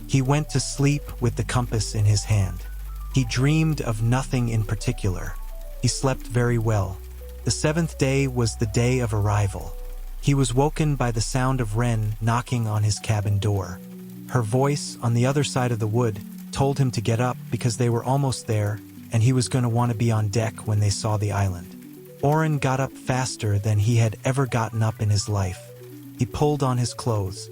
He went to sleep with the compass in his hand. He dreamed of nothing in particular. He slept very well. The seventh day was the day of arrival. He was woken by the sound of Ren knocking on his cabin door. Her voice, on the other side of the wood, told him to get up because they were almost there, and he was going to want to be on deck when they saw the island. Oren got up faster than he had ever gotten up in his life. He pulled on his clothes.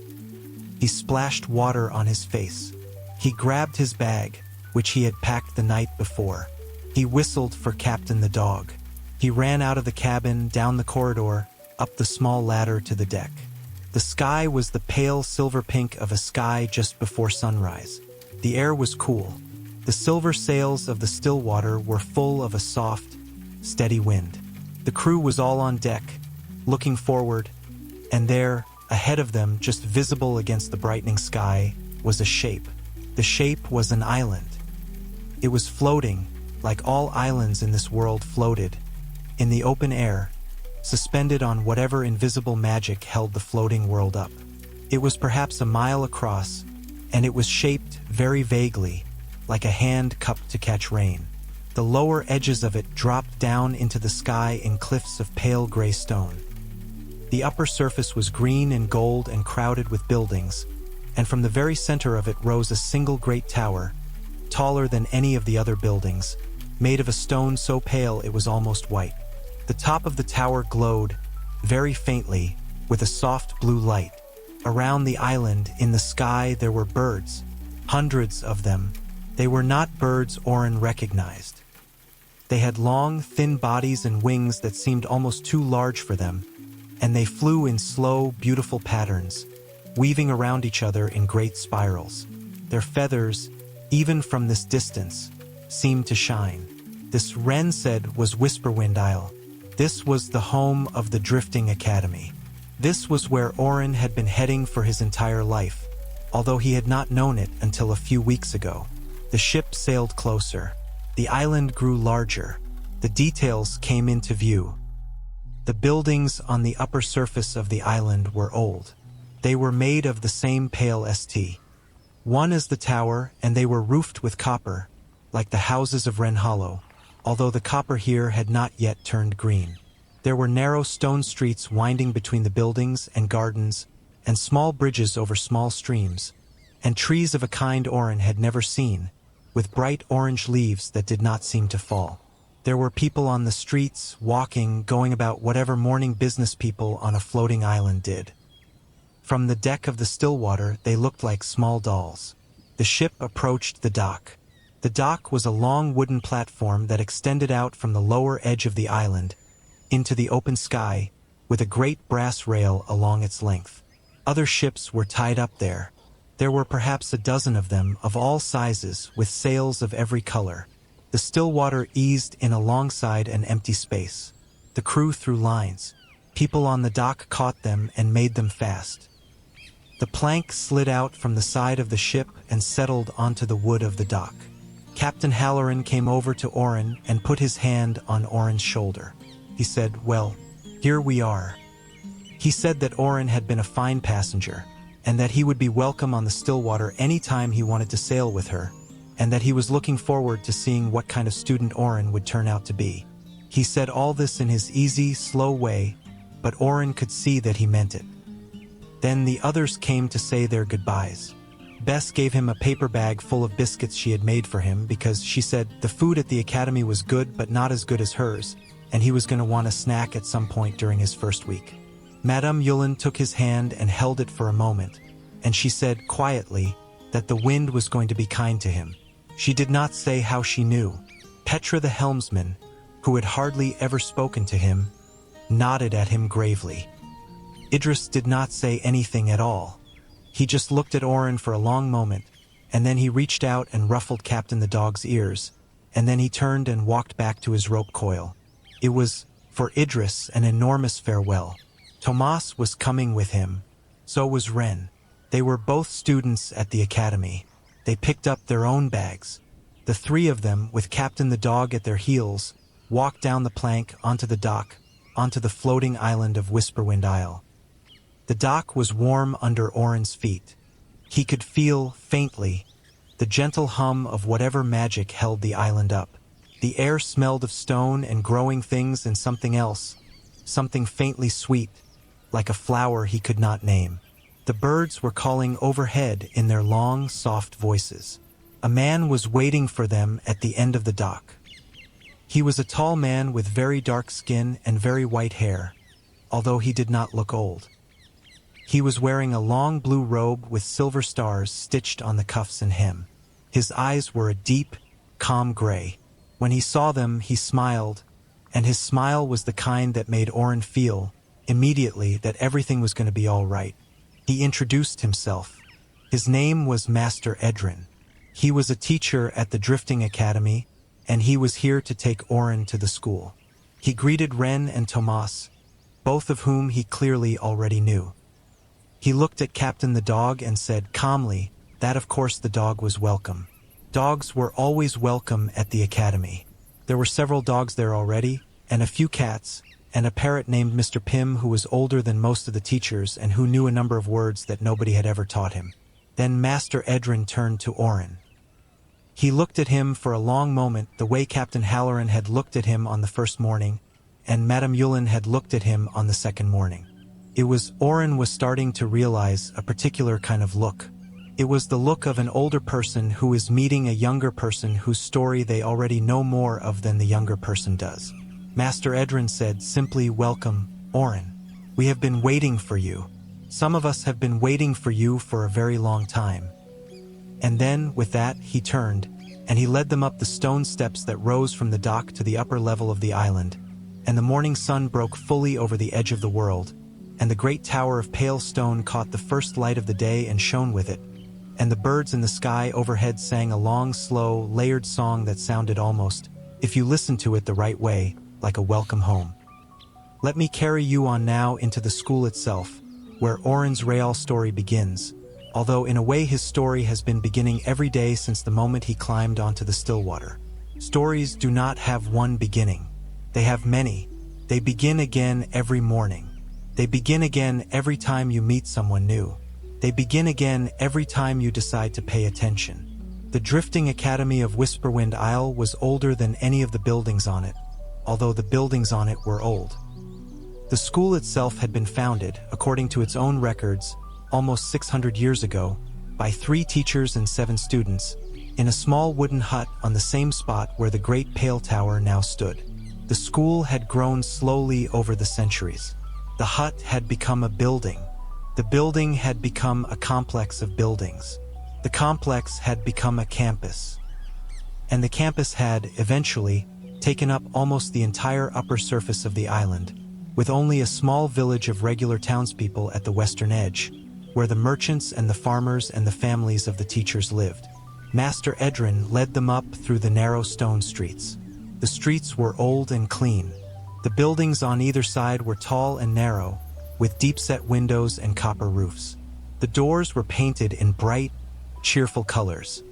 He splashed water on his face. He grabbed his bag, which he had packed the night before. He whistled for Captain the dog. He ran out of the cabin, down the corridor, up the small ladder to the deck. The sky was the pale silver pink of a sky just before sunrise. The air was cool. The silver sails of the Stillwater were full of a soft, steady wind. The crew was all on deck, looking forward, and there, ahead of them, just visible against the brightening sky, was a shape. The shape was an island. It was floating, like all islands in this world floated, in the open air, suspended on whatever invisible magic held the floating world up. It was perhaps a mile across, and it was shaped very vaguely, like a hand cupped to catch rain. The lower edges of it dropped down into the sky in cliffs of pale gray stone. The upper surface was green and gold and crowded with buildings, and from the very center of it rose a single great tower, taller than any of the other buildings, made of a stone so pale it was almost white. The top of the tower glowed, very faintly, with a soft blue light. Around the island, in the sky, there were birds, hundreds of them. They were not birds Oren recognized. They had long, thin bodies and wings that seemed almost too large for them, and they flew in slow, beautiful patterns, weaving around each other in great spirals. Their feathers, even from this distance, seemed to shine. This, Ren said, was Whisperwind Isle. This was the home of the Drifting Academy. This was where Oren had been heading for his entire life, although he had not known it until a few weeks ago. The ship sailed closer. The island grew larger. The details came into view. The buildings on the upper surface of the island were old. They were made of the same pale st. One as the tower, and they were roofed with copper, like the houses of Wren Hollow, although the copper here had not yet turned green. There were narrow stone streets winding between the buildings and gardens, and small bridges over small streams, and trees of a kind Oren had never seen, with bright orange leaves that did not seem to fall. There were people on the streets, walking, going about whatever morning business people on a floating island did. From the deck of the Stillwater, they looked like small dolls. The ship approached the dock. The dock was a long wooden platform that extended out from the lower edge of the island into the open sky, with a great brass rail along its length. Other ships were tied up there. There were perhaps a dozen of them, of all sizes, with sails of every color. The Stillwater eased in alongside an empty space. The crew threw lines. People on the dock caught them and made them fast. The plank slid out from the side of the ship and settled onto the wood of the dock. Captain Halloran came over to Oren and put his hand on Oren's shoulder. He said, "Well, here we are." He said that Oren had been a fine passenger, and that he would be welcome on the Stillwater any time he wanted to sail with her, and that he was looking forward to seeing what kind of student Oren would turn out to be. He said all this in his easy, slow way, but Oren could see that he meant it. Then the others came to say their goodbyes. Bess gave him a paper bag full of biscuits she had made for him because she said the food at the academy was good but not as good as hers, and he was going to want a snack at some point during his first week. Madame Yulin took his hand and held it for a moment, and she said quietly that the wind was going to be kind to him. She did not say how she knew. Petra the helmsman, who had hardly ever spoken to him, nodded at him gravely. Idris did not say anything at all. He just looked at Oren for a long moment, and then he reached out and ruffled Captain the dog's ears, and then he turned and walked back to his rope coil. It was, for Idris, an enormous farewell. Tomas was coming with him. So was Ren. They were both students at the academy. They picked up their own bags. The three of them, with Captain the dog at their heels, walked down the plank onto the dock, onto the floating island of Whisperwind Isle. The dock was warm under Oren's feet. He could feel, faintly, the gentle hum of whatever magic held the island up. The air smelled of stone and growing things and something else, something faintly sweet, like a flower he could not name. The birds were calling overhead in their long, soft voices. A man was waiting for them at the end of the dock. He was a tall man with very dark skin and very white hair, although he did not look old. He was wearing a long blue robe with silver stars stitched on the cuffs and hem. His eyes were a deep, calm gray. When he saw them, he smiled, and his smile was the kind that made Oren feel, immediately, that everything was going to be all right. He introduced himself. His name was Master Edrin. He was a teacher at the Drifting Academy, and he was here to take Oren to the school. He greeted Ren and Tomas, both of whom he clearly already knew. He looked at Captain the dog and said calmly that of course the dog was welcome. Dogs were always welcome at the academy. There were several dogs there already, and a few cats, and a parrot named Mr. Pym who was older than most of the teachers and who knew a number of words that nobody had ever taught him. Then Master Edrin turned to Oren. He looked at him for a long moment, the way Captain Halloran had looked at him on the first morning, and Madame Yulin had looked at him on the second morning. Oren was starting to realize a particular kind of look. It was the look of an older person who is meeting a younger person whose story they already know more of than the younger person does. Master Edrin said simply, "Welcome, Oren. We have been waiting for you. Some of us have been waiting for you for a very long time." And then, with that, he turned, and he led them up the stone steps that rose from the dock to the upper level of the island, and the morning sun broke fully over the edge of the world, and the great tower of pale stone caught the first light of the day and shone with it, and the birds in the sky overhead sang a long, slow, layered song that sounded almost, if you listened to it the right way, like a welcome home. Let me carry you on now into the school itself, where Oren's real story begins, although in a way his story has been beginning every day since the moment he climbed onto the Stillwater. Stories do not have one beginning. They have many. They begin again every morning. They begin again every time you meet someone new. They begin again every time you decide to pay attention. The Drifting Academy of Whisperwind Isle was older than any of the buildings on it, although the buildings on it were old. The school itself had been founded, according to its own records, almost 600 years ago, by 3 teachers and 7 students, in a small wooden hut on the same spot where the Great Pale Tower now stood. The school had grown slowly over the centuries. The hut had become a building. The building had become a complex of buildings. The complex had become a campus. And the campus had, eventually, taken up almost the entire upper surface of the island, with only a small village of regular townspeople at the western edge, where the merchants and the farmers and the families of the teachers lived. Master Edrin led them up through the narrow stone streets. The streets were old and clean. The buildings on either side were tall and narrow, with deep-set windows and copper roofs. The doors were painted in bright, cheerful colors.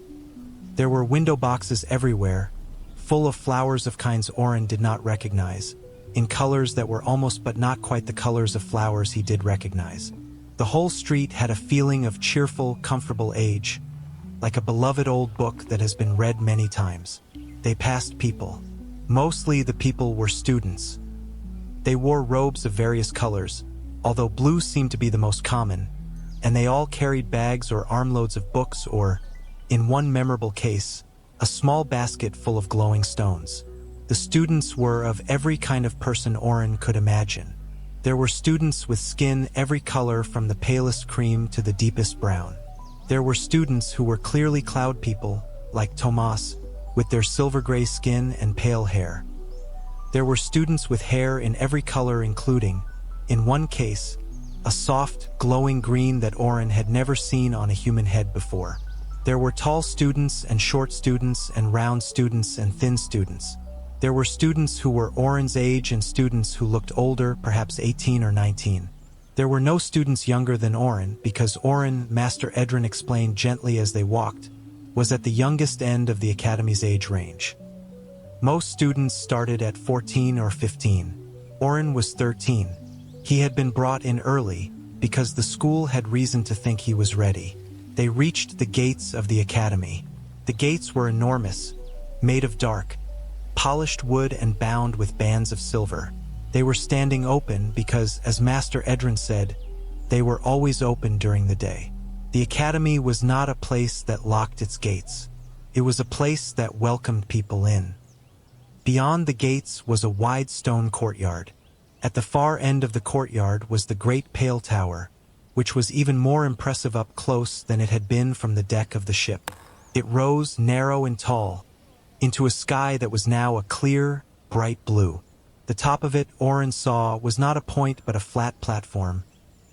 There were window boxes everywhere, full of flowers of kinds Oren did not recognize, in colors that were almost but not quite the colors of flowers he did recognize. The whole street had a feeling of cheerful, comfortable age, like a beloved old book that has been read many times. They passed people. Mostly the people were students. They wore robes of various colors, although blue seemed to be the most common, and they all carried bags or armloads of books or, in one memorable case, a small basket full of glowing stones. The students were of every kind of person Oren could imagine. There were students with skin every color from the palest cream to the deepest brown. There were students who were clearly cloud people, like Tomas, with their silver-gray skin and pale hair. There were students with hair in every color including, in one case, a soft, glowing green that Oren had never seen on a human head before. There were tall students and short students and round students and thin students. There were students who were Oren's age and students who looked older, perhaps 18 or 19. There were no students younger than Oren because Oren, Master Edrin explained gently as they walked, was at the youngest end of the academy's age range. Most students started at 14 or 15. Oren was 13. He had been brought in early because the school had reason to think he was ready. They reached the gates of the academy. The gates were enormous, made of dark, polished wood and bound with bands of silver. They were standing open because, as Master Edrin said, they were always open during the day. The academy was not a place that locked its gates. It was a place that welcomed people in. Beyond the gates was a wide stone courtyard. At the far end of the courtyard was the great pale tower, which was even more impressive up close than it had been from the deck of the ship. It rose, narrow and tall, into a sky that was now a clear, bright blue. The top of it, Oren saw, was not a point but a flat platform,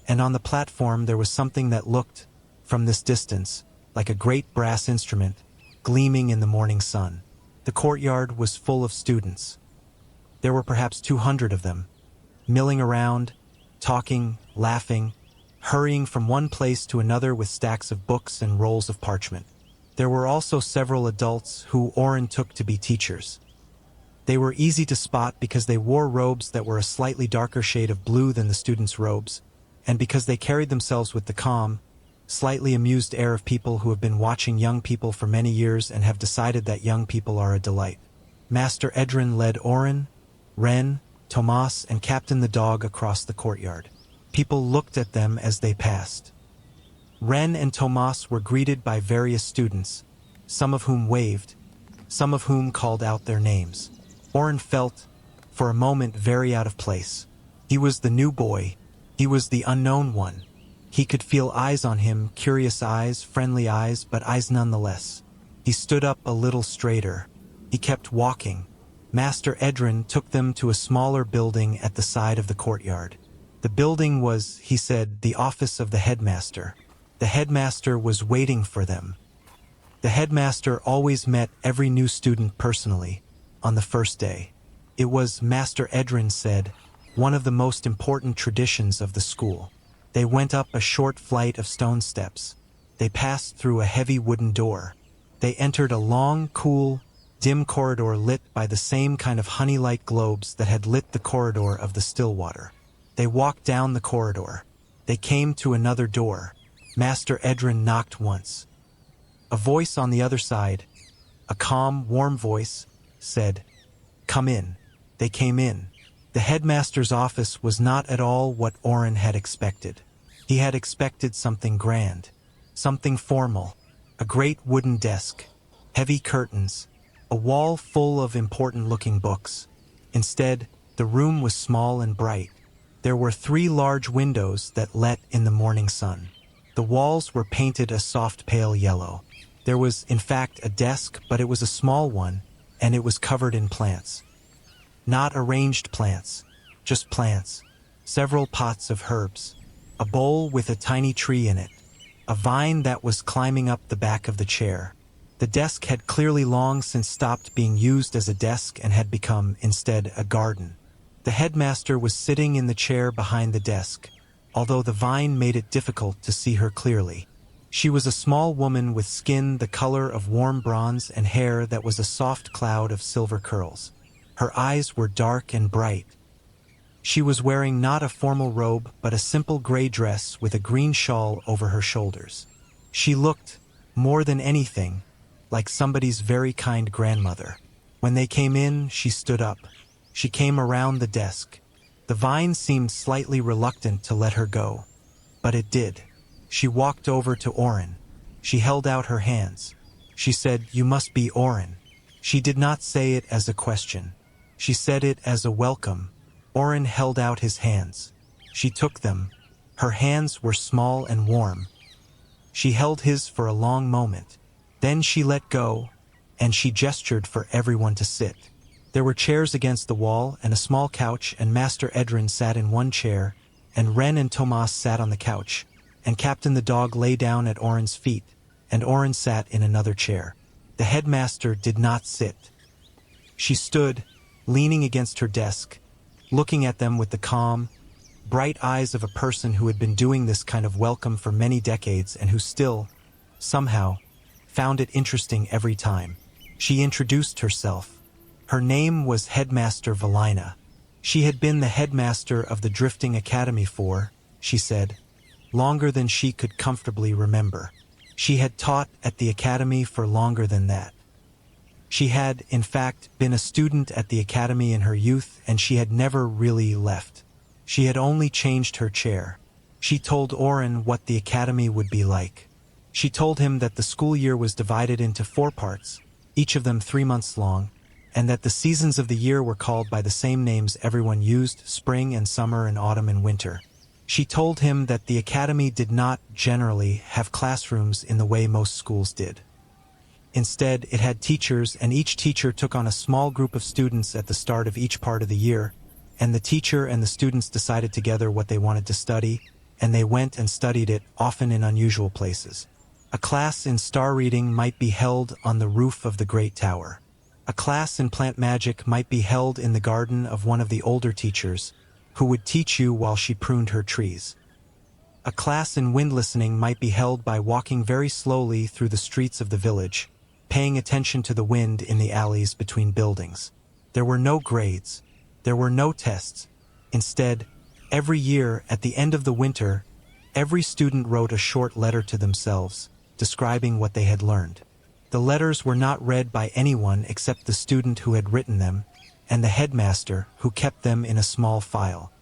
and on the platform there was something that looked, from this distance, like a great brass instrument, gleaming in the morning sun. The courtyard was full of students. There were perhaps 200 of them, milling around, talking, laughing, hurrying from one place to another with stacks of books and rolls of parchment. There were also several adults who Oren took to be teachers. They were easy to spot because they wore robes that were a slightly darker shade of blue than the students' robes, and because they carried themselves with the calm, slightly amused air of people who have been watching young people for many years and have decided that young people are a delight. Master Edrin led Oren, Ren, Tomas, and Captain the dog across the courtyard. People looked at them as they passed. Ren and Tomas were greeted by various students, some of whom waved, some of whom called out their names. Oren felt, for a moment, very out of place. He was the new boy. He was the unknown one. He could feel eyes on him, curious eyes, friendly eyes, but eyes nonetheless. He stood up a little straighter. He kept walking. Master Edrin took them to a smaller building at the side of the courtyard. The building was, he said, the office of the headmaster. The headmaster was waiting for them. The headmaster always met every new student personally, on the first day. It was, Master Edrin said, one of the most important traditions of the school. They went up a short flight of stone steps. They passed through a heavy wooden door. They entered a long, cool, dim corridor lit by the same kind of honey-like globes that had lit the corridor of the Stillwater. They walked down the corridor. They came to another door. Master Edrin knocked once. A voice on the other side, a calm, warm voice, said, "Come in." They came in. The headmaster's office was not at all what Oren had expected. He had expected something grand, something formal, a great wooden desk, heavy curtains, a wall full of important-looking books. Instead, the room was small and bright. There were 3 large windows that let in the morning sun. The walls were painted a soft pale yellow. There was, in fact, a desk, but it was a small one, and it was covered in plants. Not arranged plants, just plants. Several pots of herbs. A bowl with a tiny tree in it. A vine that was climbing up the back of the chair. The desk had clearly long since stopped being used as a desk and had become, instead, a garden. The headmaster was sitting in the chair behind the desk, although the vine made it difficult to see her clearly. She was a small woman with skin the color of warm bronze and hair that was a soft cloud of silver curls. Her eyes were dark and bright. She was wearing not a formal robe but a simple gray dress with a green shawl over her shoulders. She looked, more than anything, like somebody's very kind grandmother. When they came in, she stood up. She came around the desk. The vine seemed slightly reluctant to let her go, but it did. She walked over to Oren. She held out her hands. She said, "You must be Oren." She did not say it as a question. She said it as a welcome. Oren held out his hands. She took them. Her hands were small and warm. She held his for a long moment. Then she let go, and she gestured for everyone to sit. There were chairs against the wall and a small couch, and Master Edrin sat in one chair, and Ren and Tomas sat on the couch, and Captain the dog lay down at Oren's feet, and Oren sat in another chair. The headmaster did not sit. She stood, leaning against her desk, looking at them with the calm, bright eyes of a person who had been doing this kind of welcome for many decades and who still, somehow, found it interesting every time. She introduced herself. Her name was Headmaster Valina. She had been the headmaster of the Drifting Academy for, she said, longer than she could comfortably remember. She had taught at the academy for longer than that. She had, in fact, been a student at the academy in her youth, and she had never really left. She had only changed her chair. She told Oren what the academy would be like. She told him that the school year was divided into 4 parts, each of them 3 months long, and that the seasons of the year were called by the same names everyone used: spring and summer and autumn and winter. She told him that the academy did not, generally, have classrooms in the way most schools did. Instead, it had teachers, and each teacher took on a small group of students at the start of each part of the year, and the teacher and the students decided together what they wanted to study, and they went and studied it, often in unusual places. A class in star reading might be held on the roof of the Great Tower. A class in plant magic might be held in the garden of one of the older teachers, who would teach you while she pruned her trees. A class in wind listening might be held by walking very slowly through the streets of the village, paying attention to the wind in the alleys between buildings. There were no grades. There were no tests. Instead, every year, at the end of the winter, every student wrote a short letter to themselves, describing what they had learned. The letters were not read by anyone except the student who had written them, and the headmaster, who kept them in a small file.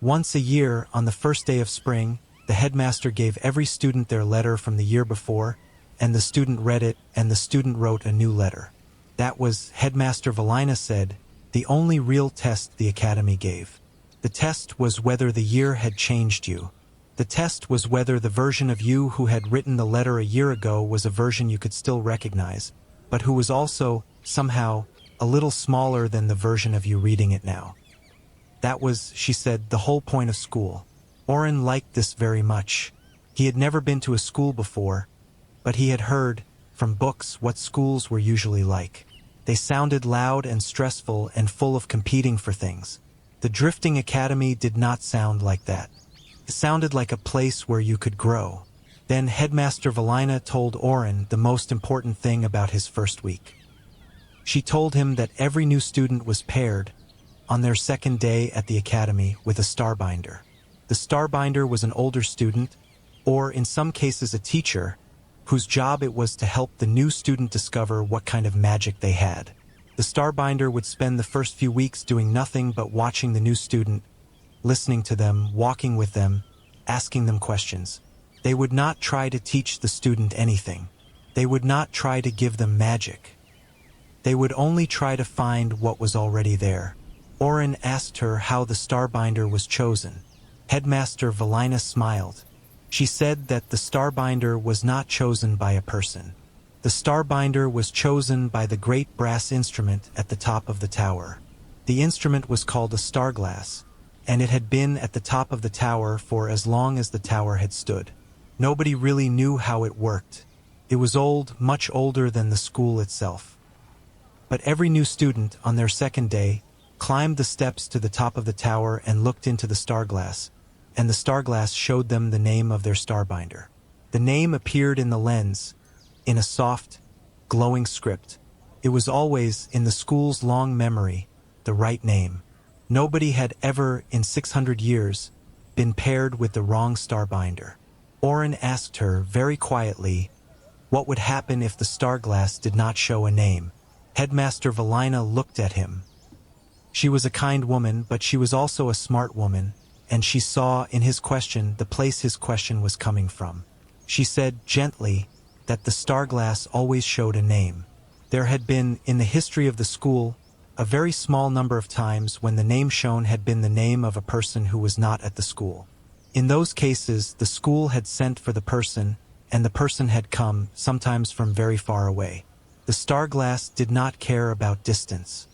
Once a year, on the first day of spring, the headmaster gave every student their letter from the year before, and the student read it, and the student wrote a new letter. That was, Headmaster Valina said, the only real test the academy gave. The test was whether the year had changed you. The test was whether the version of you who had written the letter a year ago was a version you could still recognize, but who was also, somehow, a little smaller than the version of you reading it now. That was, she said, the whole point of school. Oren liked this very much. He had never been to a school before, but he had heard, from books, what schools were usually like. They sounded loud and stressful and full of competing for things. The Drifting Academy did not sound like that. It sounded like a place where you could grow. Then Headmaster Valina told Oren the most important thing about his first week. She told him that every new student was paired, on their second day at the academy, with a starbinder. The starbinder was an older student, or in some cases a teacher, whose job it was to help the new student discover what kind of magic they had. The starbinder would spend the first few weeks doing nothing but watching the new student, listening to them, walking with them, asking them questions. They would not try to teach the student anything. They would not try to give them magic. They would only try to find what was already there. Oren asked her how the starbinder was chosen. Headmaster Valina smiled. She said that the starbinder was not chosen by a person. The starbinder was chosen by the great brass instrument at the top of the tower. The instrument was called a starglass, and it had been at the top of the tower for as long as the tower had stood. Nobody really knew how it worked. It was old, much older than the school itself. But every new student, on their second day, climbed the steps to the top of the tower and looked into the star glass, and the star glass showed them the name of their starbinder. The name appeared in the lens, in a soft, glowing script. It was always, in the school's long memory, the right name. Nobody had ever, in 600 years, been paired with the wrong starbinder. Oren asked her, very quietly, what would happen if the star glass did not show a name. Headmaster Valina looked at him. She was a kind woman, but she was also a smart woman, and she saw in his question the place his question was coming from. She said gently that the star glass always showed a name. There had been, in the history of the school, a very small number of times when the name shown had been the name of a person who was not at the school. In those cases, the school had sent for the person, and the person had come, sometimes from very far away. The star glass did not care about distance.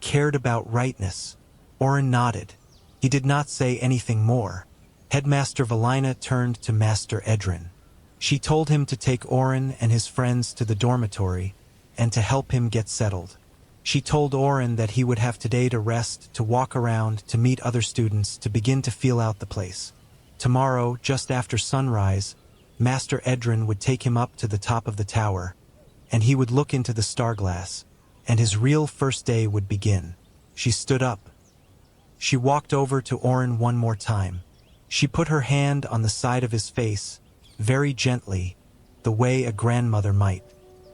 Cared about rightness. Oren nodded. He did not say anything more. Headmaster Valina turned to Master Edrin. She told him to take Oren and his friends to the dormitory, and to help him get settled. She told Oren that he would have today to rest, to walk around, to meet other students, to begin to feel out the place. Tomorrow, just after sunrise, Master Edrin would take him up to the top of the tower, and he would look into the star glass, and his real first day would begin. She stood up. She walked over to Oren one more time. She put her hand on the side of his face, very gently, the way a grandmother might.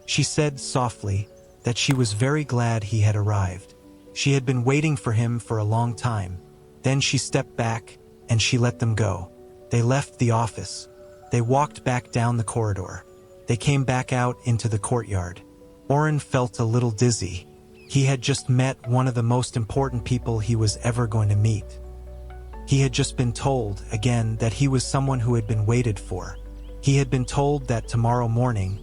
She said softly that she was very glad he had arrived. She had been waiting for him for a long time. Then she stepped back, and she let them go. They left the office. They walked back down the corridor. They came back out into the courtyard. Oren felt a little dizzy. He had just met one of the most important people he was ever going to meet. He had just been told, again, that he was someone who had been waited for. He had been told that tomorrow morning,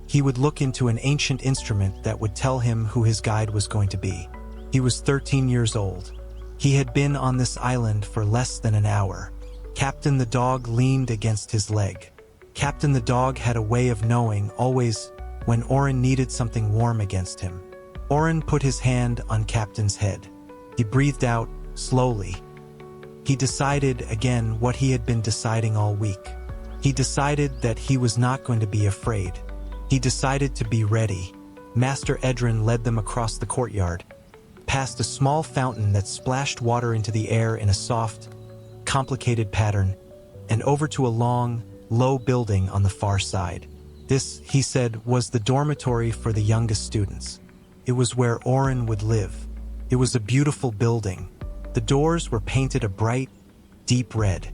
he would look into an ancient instrument that would tell him who his guide was going to be. He was 13 years old. He had been on this island for less than an hour. Captain the dog leaned against his leg. Captain the dog had a way of knowing, always, when Oren needed something warm against him. Oren put his hand on Captain's head. He breathed out, slowly. He decided again what he had been deciding all week. He decided that he was not going to be afraid. He decided to be ready. Master Edrin led them across the courtyard, past a small fountain that splashed water into the air in a soft, complicated pattern, and over to a long, low building on the far side. This, he said, was the dormitory for the youngest students. It was where Oren would live. It was a beautiful building. The doors were painted a bright, deep red.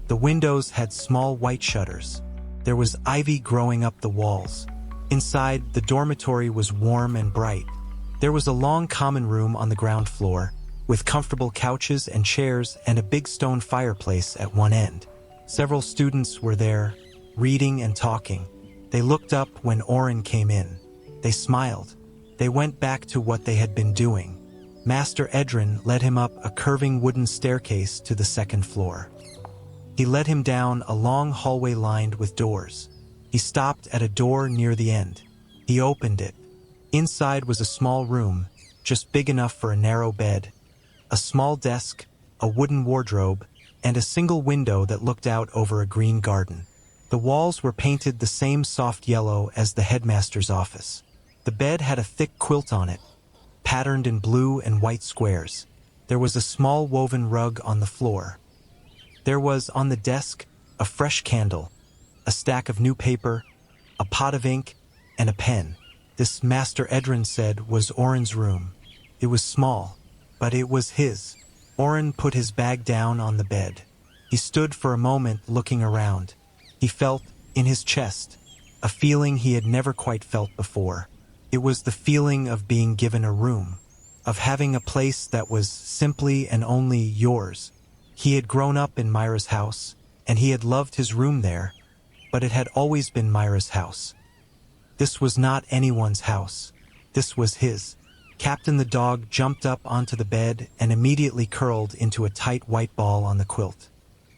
The windows had small white shutters. There was ivy growing up the walls. Inside, the dormitory was warm and bright. There was a long common room on the ground floor, with comfortable couches and chairs and a big stone fireplace at one end. Several students were there, reading and talking. They looked up when Oren came in. They smiled. They went back to what they had been doing. Master Edrin led him up a curving wooden staircase to the second floor. He led him down a long hallway lined with doors. He stopped at a door near the end. He opened it. Inside was a small room, just big enough for a narrow bed, a small desk, a wooden wardrobe, and a single window that looked out over a green garden. The walls were painted the same soft yellow as the headmaster's office. The bed had a thick quilt on it, patterned in blue and white squares. There was a small woven rug on the floor. There was, on the desk, a fresh candle, a stack of new paper, a pot of ink, and a pen. This, Master Edrin said, was Oren's room. It was small, but it was his. Oren put his bag down on the bed. He stood for a moment looking around. He felt, in his chest, a feeling he had never quite felt before. It was the feeling of being given a room, of having a place that was simply and only yours. He had grown up in Myra's house, and he had loved his room there, but it had always been Myra's house. This was not anyone's house. This was his. Captain the dog jumped up onto the bed and immediately curled into a tight white ball on the quilt.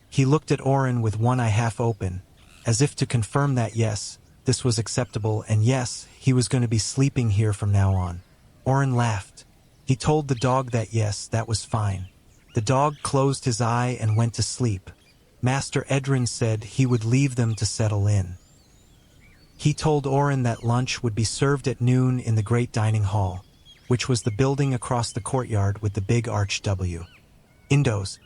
He looked at Oren with one eye half open, as if to confirm that yes, this was acceptable, and yes, he was going to be sleeping here from now on. Oren laughed. He told the dog that yes, that was fine. The dog closed his eye and went to sleep. Master Edrin said he would leave them to settle in. He told Oren that lunch would be served at noon in the great dining hall, which was the building across the courtyard with the big arch W. Indoors.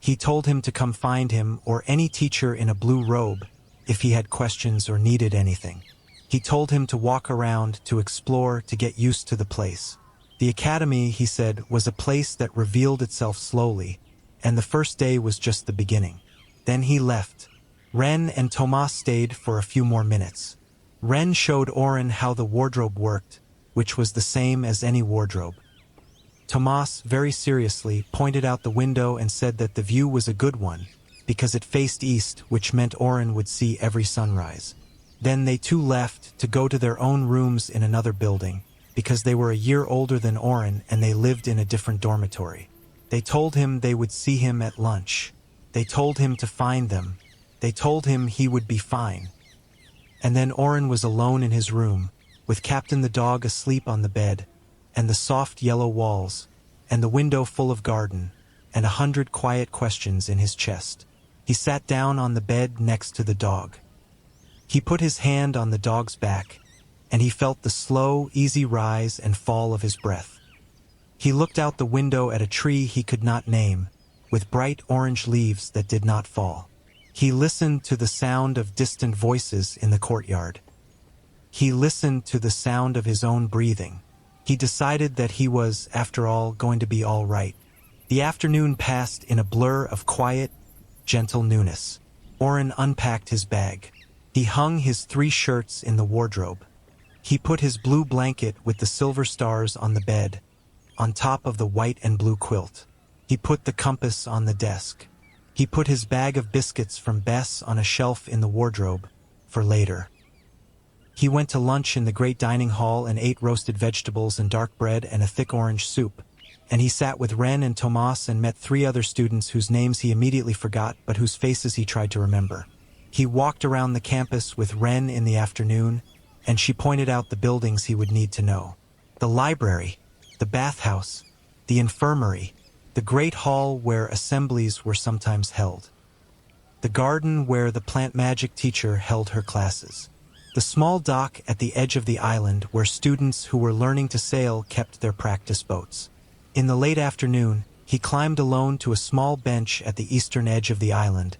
He told him to come find him or any teacher in a blue robe if he had questions or needed anything. He told him to walk around, to explore, to get used to the place. The academy, he said, was a place that revealed itself slowly, and the first day was just the beginning. Then he left. Ren and Tomas stayed for a few more minutes. Ren showed Oren how the wardrobe worked, which was the same as any wardrobe. Tomas, very seriously, pointed out the window and said that the view was a good one, because it faced east, which meant Oren would see every sunrise. Then they too left to go to their own rooms in another building, because they were a year older than Oren and they lived in a different dormitory. They told him they would see him at lunch. They told him to find them. They told him he would be fine. And then Oren was alone in his room, with Captain the dog asleep on the bed, and the soft yellow walls, and the window full of garden, and 100 quiet questions in his chest. He sat down on the bed next to the dog. He put his hand on the dog's back, and he felt the slow, easy rise and fall of his breath. He looked out the window at a tree he could not name, with bright orange leaves that did not fall. He listened to the sound of distant voices in the courtyard. He listened to the sound of his own breathing. He decided that he was, after all, going to be all right. The afternoon passed in a blur of quiet, gentle newness. Oren unpacked his bag. He hung his 3 shirts in the wardrobe. He put his blue blanket with the silver stars on the bed, on top of the white and blue quilt. He put the compass on the desk. He put his bag of biscuits from Bess on a shelf in the wardrobe, for later. He went to lunch in the great dining hall and ate roasted vegetables and dark bread and a thick orange soup. And he sat with Ren and Tomas and met 3 other students whose names he immediately forgot but whose faces he tried to remember. He walked around the campus with Ren in the afternoon, and she pointed out the buildings he would need to know. The library, the bathhouse, the infirmary, the great hall where assemblies were sometimes held. The garden where the plant magic teacher held her classes. The small dock at the edge of the island where students who were learning to sail kept their practice boats. In the late afternoon, he climbed alone to a small bench at the eastern edge of the island,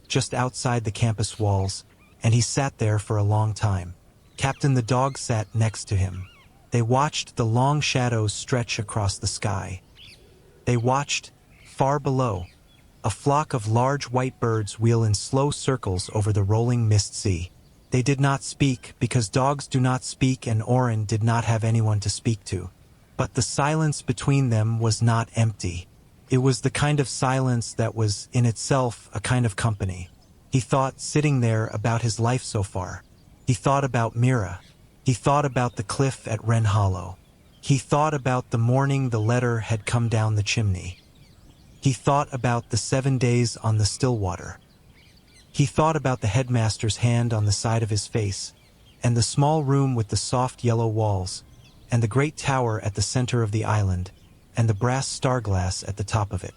just outside the campus walls, and he sat there for a long time. Captain the dog sat next to him. They watched the long shadows stretch across the sky. They watched, far below, a flock of large white birds wheel in slow circles over the rolling mist sea. They did not speak because dogs do not speak and Oren did not have anyone to speak to. But the silence between them was not empty. It was the kind of silence that was, in itself, a kind of company. He thought, sitting there, about his life so far. He thought about Mira. He thought about the cliff at Wren Hollow. He thought about the morning the letter had come down the chimney. He thought about the 7 days on the Stillwater. He thought about the headmaster's hand on the side of his face, and the small room with the soft yellow walls, and the great tower at the center of the island, and the brass star-glass at the top of it.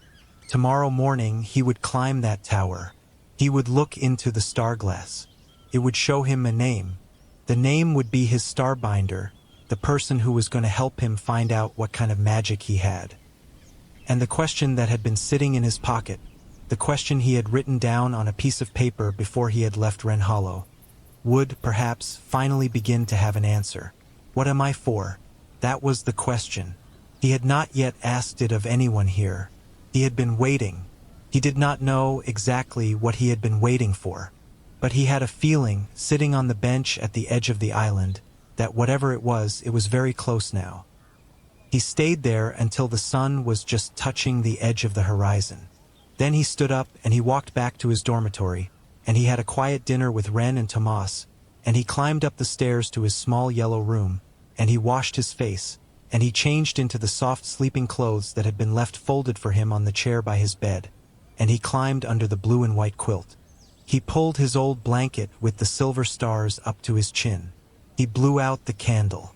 Tomorrow morning he would climb that tower. He would look into the star-glass. It would show him a name. The name would be his starbinder, the person who was going to help him find out what kind of magic he had. And the question that had been sitting in his pocket, the question he had written down on a piece of paper before he had left Wren Hollow, would, perhaps, finally begin to have an answer. What am I for? That was the question. He had not yet asked it of anyone here. He had been waiting. He did not know exactly what he had been waiting for. But he had a feeling, sitting on the bench at the edge of the island, that whatever it was very close now. He stayed there until the sun was just touching the edge of the horizon. Then he stood up and he walked back to his dormitory, and he had a quiet dinner with Ren and Tomas, and he climbed up the stairs to his small yellow room, and he washed his face, and he changed into the soft sleeping clothes that had been left folded for him on the chair by his bed, and he climbed under the blue and white quilt. He pulled his old blanket with the silver stars up to his chin. He blew out the candle.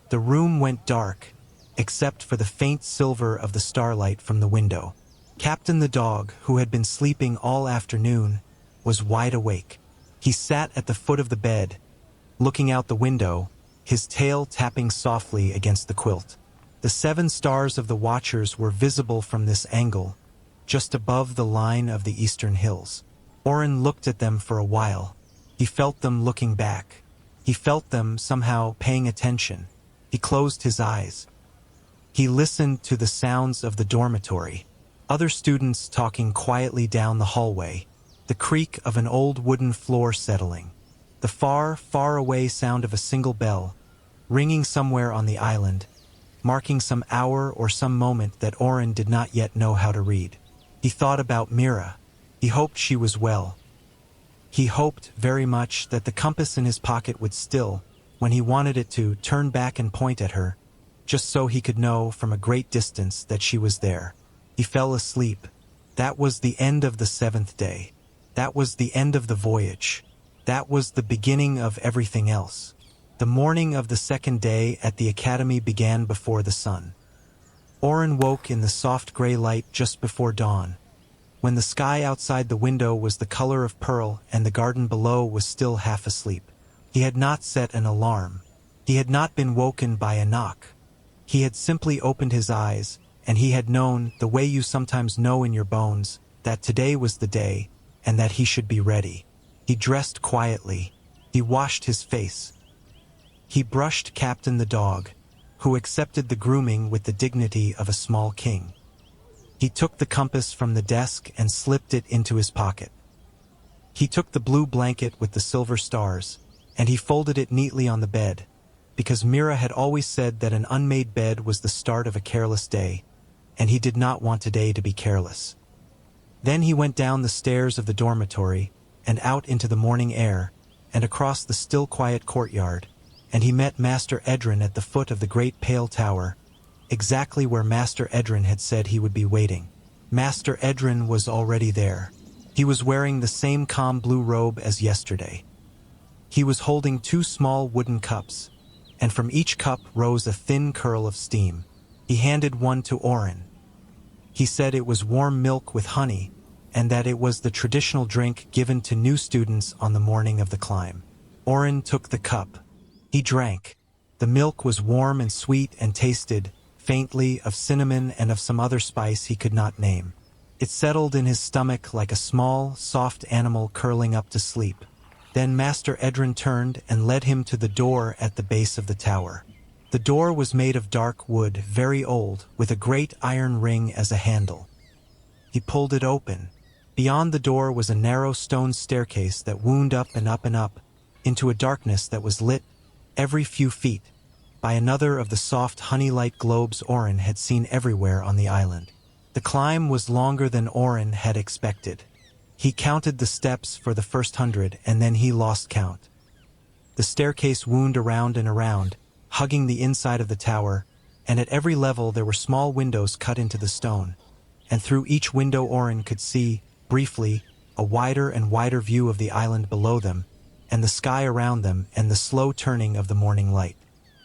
The room went dark, except for the faint silver of the starlight from the window. Captain the dog, who had been sleeping all afternoon, was wide awake. He sat at the foot of the bed, looking out the window, his tail tapping softly against the quilt. The 7 stars of the watchers were visible from this angle, just above the line of the eastern hills. Oren looked at them for a while. He felt them looking back. He felt them somehow paying attention. He closed his eyes. He listened to the sounds of the dormitory. Other students talking quietly down the hallway. The creak of an old wooden floor settling. The far, far away sound of a single bell, ringing somewhere on the island, marking some hour or some moment that Oren did not yet know how to read. He thought about Mira. He hoped she was well. He hoped very much that the compass in his pocket would still, when he wanted it to, turn back and point at her, just so he could know from a great distance that she was there. He fell asleep. That was the end of the 7th day. That was the end of the voyage. That was the beginning of everything else. The morning of the 2nd day at the academy began before the sun. Oren woke in the soft gray light just before dawn, when the sky outside the window was the color of pearl and the garden below was still half asleep. He had not set an alarm. He had not been woken by a knock. He had simply opened his eyes, and he had known, the way you sometimes know in your bones, that today was the day, and that he should be ready. He dressed quietly. He washed his face. He brushed Captain the dog, who accepted the grooming with the dignity of a small king. He took the compass from the desk and slipped it into his pocket. He took the blue blanket with the silver stars, and he folded it neatly on the bed, because Mira had always said that an unmade bed was the start of a careless day, and he did not want today to be careless. Then he went down the stairs of the dormitory, and out into the morning air, and across the still quiet courtyard, and he met Master Edrin at the foot of the great pale tower, exactly where Master Edrin had said he would be waiting. Master Edrin was already there. He was wearing the same calm blue robe as yesterday. He was holding 2 small wooden cups, and from each cup rose a thin curl of steam. He handed one to Oren. He said it was warm milk with honey, and that it was the traditional drink given to new students on the morning of the climb. Oren took the cup. He drank. The milk was warm and sweet and tasted, faintly, of cinnamon and of some other spice he could not name. It settled in his stomach like a small, soft animal curling up to sleep. Then Master Edrin turned and led him to the door at the base of the tower. The door was made of dark wood, very old, with a great iron ring as a handle. He pulled it open. Beyond the door was a narrow stone staircase that wound up and up and up, into a darkness that was lit, every few feet, by another of the soft honey-like globes Oren had seen everywhere on the island. The climb was longer than Oren had expected. He counted the steps for the first 100, and then he lost count. The staircase wound around and around, hugging the inside of the tower, and at every level there were small windows cut into the stone, and through each window Oren could see, briefly, a wider and wider view of the island below them, and the sky around them, and the slow turning of the morning light.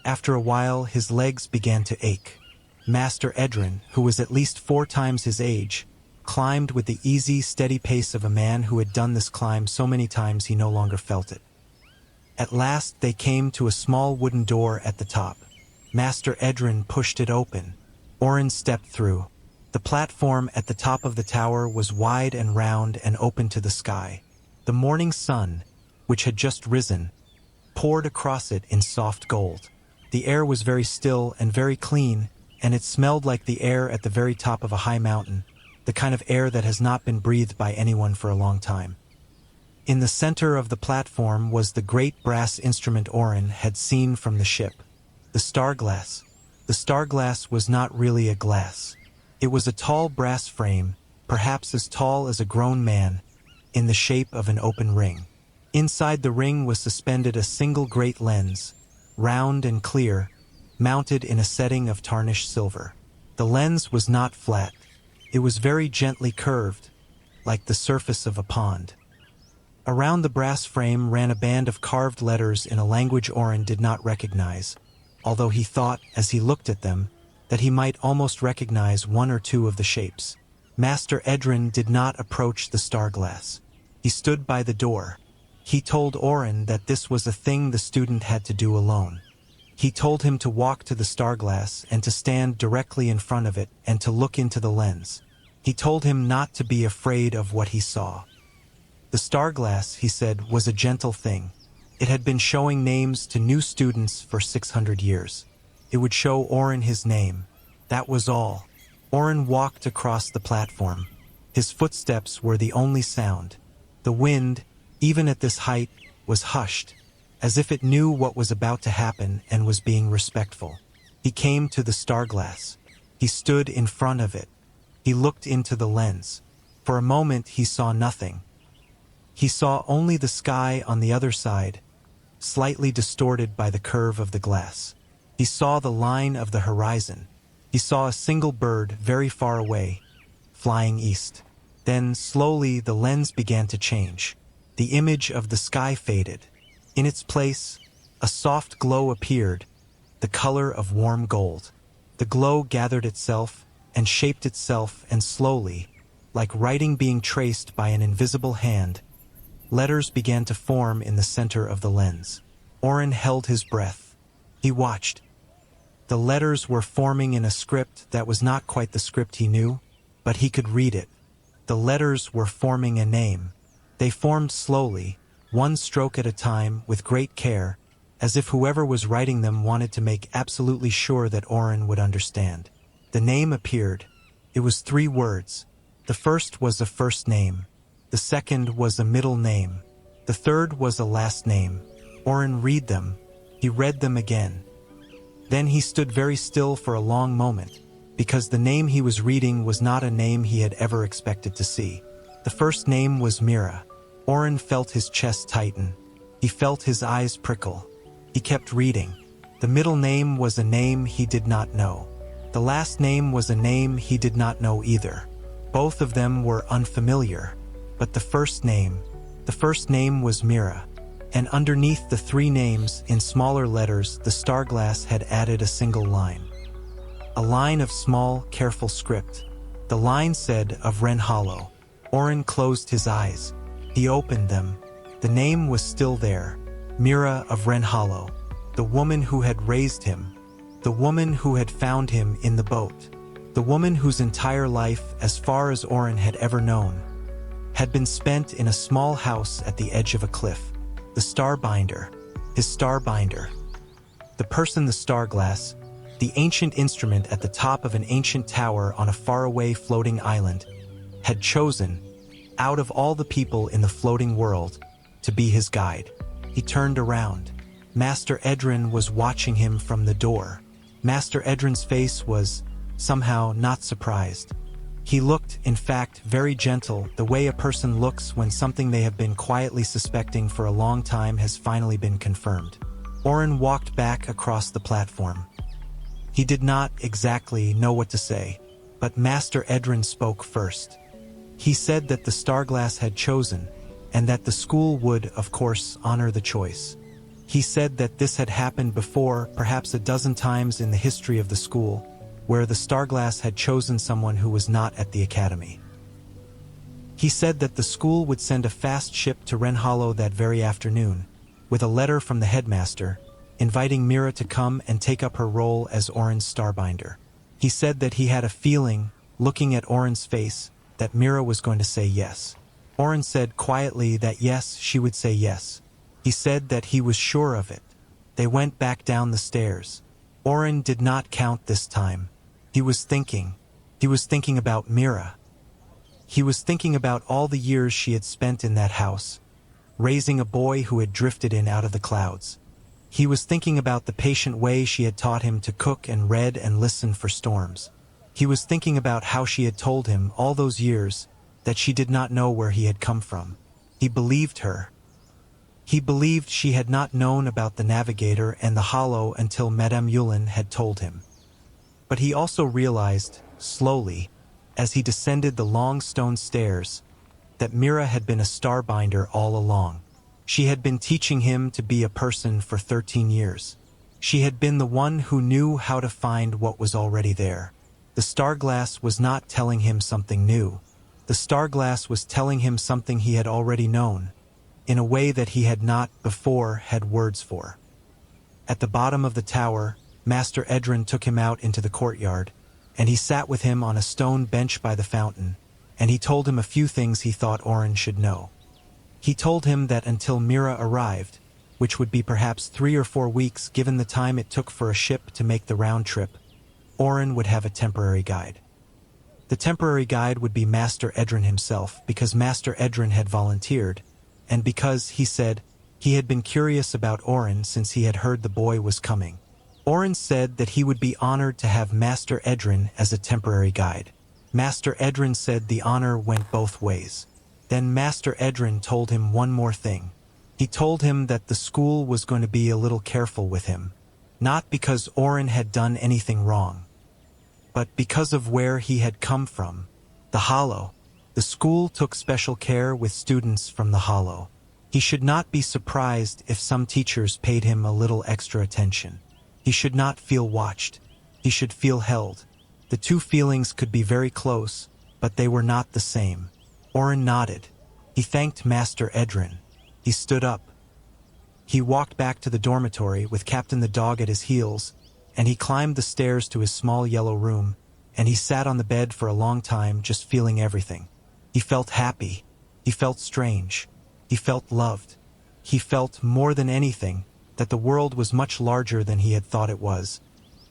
After a while his legs began to ache. Master Edrin, who was at least 4 times his age, climbed with the easy, steady pace of a man who had done this climb so many times he no longer felt it. At last they came to a small wooden door at the top. Master Edrin pushed it open. Oren stepped through. The platform at the top of the tower was wide and round and open to the sky. The morning sun, which had just risen, poured across it in soft gold. The air was very still and very clean, and it smelled like the air at the very top of a high mountain, the kind of air that has not been breathed by anyone for a long time. In the center of the platform was the great brass instrument Oren had seen from the ship, the star glass. The star glass was not really a glass. It was a tall brass frame, perhaps as tall as a grown man, in the shape of an open ring. Inside the ring was suspended a single great lens, round and clear, mounted in a setting of tarnished silver. The lens was not flat. It was very gently curved, like the surface of a pond. Around the brass frame ran a band of carved letters in a language Oren did not recognize, although he thought, as he looked at them, that he might almost recognize one or two of the shapes. Master Edrin did not approach the star glass. He stood by the door. He told Oren that this was a thing the student had to do alone. He told him to walk to the star glass and to stand directly in front of it and to look into the lens. He told him not to be afraid of what he saw. The star glass, he said, was a gentle thing. It had been showing names to new students for 600 years. It would show Oren his name. That was all. Oren walked across the platform. His footsteps were the only sound. The wind, even at this height, was hushed, as if it knew what was about to happen and was being respectful. He came to the star glass. He stood in front of it. He looked into the lens. For a moment he saw nothing. He saw only the sky on the other side, slightly distorted by the curve of the glass. He saw the line of the horizon. He saw a single bird very far away, flying east. Then, slowly, the lens began to change. The image of the sky faded. In its place, a soft glow appeared, the color of warm gold. The glow gathered itself and shaped itself, and slowly, like writing being traced by an invisible hand, letters began to form in the center of the lens. Oren held his breath. He watched. The letters were forming in a script that was not quite the script he knew, but he could read it. The letters were forming a name. They formed slowly, one stroke at a time, with great care, as if whoever was writing them wanted to make absolutely sure that Oren would understand. The name appeared. It was 3 words. The first was a first name. The second was a middle name. The third was a last name. Oren read them. He read them again. Then he stood very still for a long moment, because the name he was reading was not a name he had ever expected to see. The first name was Mira. Oren felt his chest tighten. He felt his eyes prickle. He kept reading. The middle name was a name he did not know. The last name was a name he did not know either. Both of them were unfamiliar. But the first name was Mira. And underneath the 3 names, in smaller letters, the star glass had added a single line. A line of small, careful script. The line said, "Of Wren Hollow." Oren closed his eyes. He opened them. The name was still there. Mira of Wren Hollow. The woman who had raised him. The woman who had found him in the boat. The woman whose entire life, as far as Oren had ever known, had been spent in a small house at the edge of a cliff. The starbinder. His starbinder. The person the star glass, the ancient instrument at the top of an ancient tower on a faraway floating island, had chosen, out of all the people in the floating world, to be his guide. He turned around. Master Edrin was watching him from the door. Master Edrin's face was, somehow, not surprised. He looked, in fact, very gentle, the way a person looks when something they have been quietly suspecting for a long time has finally been confirmed. Oren walked back across the platform. He did not exactly know what to say, but Master Edrin spoke first. He said that the Starglass had chosen, and that the school would, of course, honor the choice. He said that this had happened before, perhaps a dozen times in the history of the school, where the Starglass had chosen someone who was not at the academy. He said that the school would send a fast ship to Wren Hollow that very afternoon, with a letter from the headmaster, inviting Mira to come and take up her role as Oren's starbinder. He said that he had a feeling, looking at Oren's face, that Mira was going to say yes. Oren said quietly that yes, she would say yes. He said that he was sure of it. They went back down the stairs. Oren did not count this time. He was thinking. He was thinking about Mira. He was thinking about all the years she had spent in that house, raising a boy who had drifted in out of the clouds. He was thinking about the patient way she had taught him to cook and read and listen for storms. He was thinking about how she had told him all those years that she did not know where he had come from. He believed her. He believed she had not known about the navigator and the hollow until Madame Yulin had told him. But he also realized, slowly, as he descended the long stone stairs, that Mira had been a starbinder all along. She had been teaching him to be a person for 13 years. She had been the one who knew how to find what was already there. The star-glass was not telling him something new. The star-glass was telling him something he had already known, in a way that he had not before had words for. At the bottom of the tower, Master Edrin took him out into the courtyard, and he sat with him on a stone bench by the fountain, and he told him a few things he thought Oren should know. He told him that until Mira arrived, which would be perhaps 3 or 4 weeks given the time it took for a ship to make the round trip, Oren would have a temporary guide. The temporary guide would be Master Edrin himself, because Master Edrin had volunteered, and because, he said, he had been curious about Oren since he had heard the boy was coming. Oren said that he would be honored to have Master Edrin as a temporary guide. Master Edrin said the honor went both ways. Then Master Edrin told him one more thing. He told him that the school was going to be a little careful with him, not because Oren had done anything wrong, but because of where he had come from, the Hollow. The school took special care with students from the Hollow. He should not be surprised if some teachers paid him a little extra attention. He should not feel watched. He should feel held. The two feelings could be very close, but they were not the same. Oren nodded. He thanked Master Edrin. He stood up. He walked back to the dormitory with Captain the dog at his heels, and he climbed the stairs to his small yellow room, and he sat on the bed for a long time just feeling everything. He felt happy. He felt strange. He felt loved. He felt, more than anything, that the world was much larger than he had thought it was,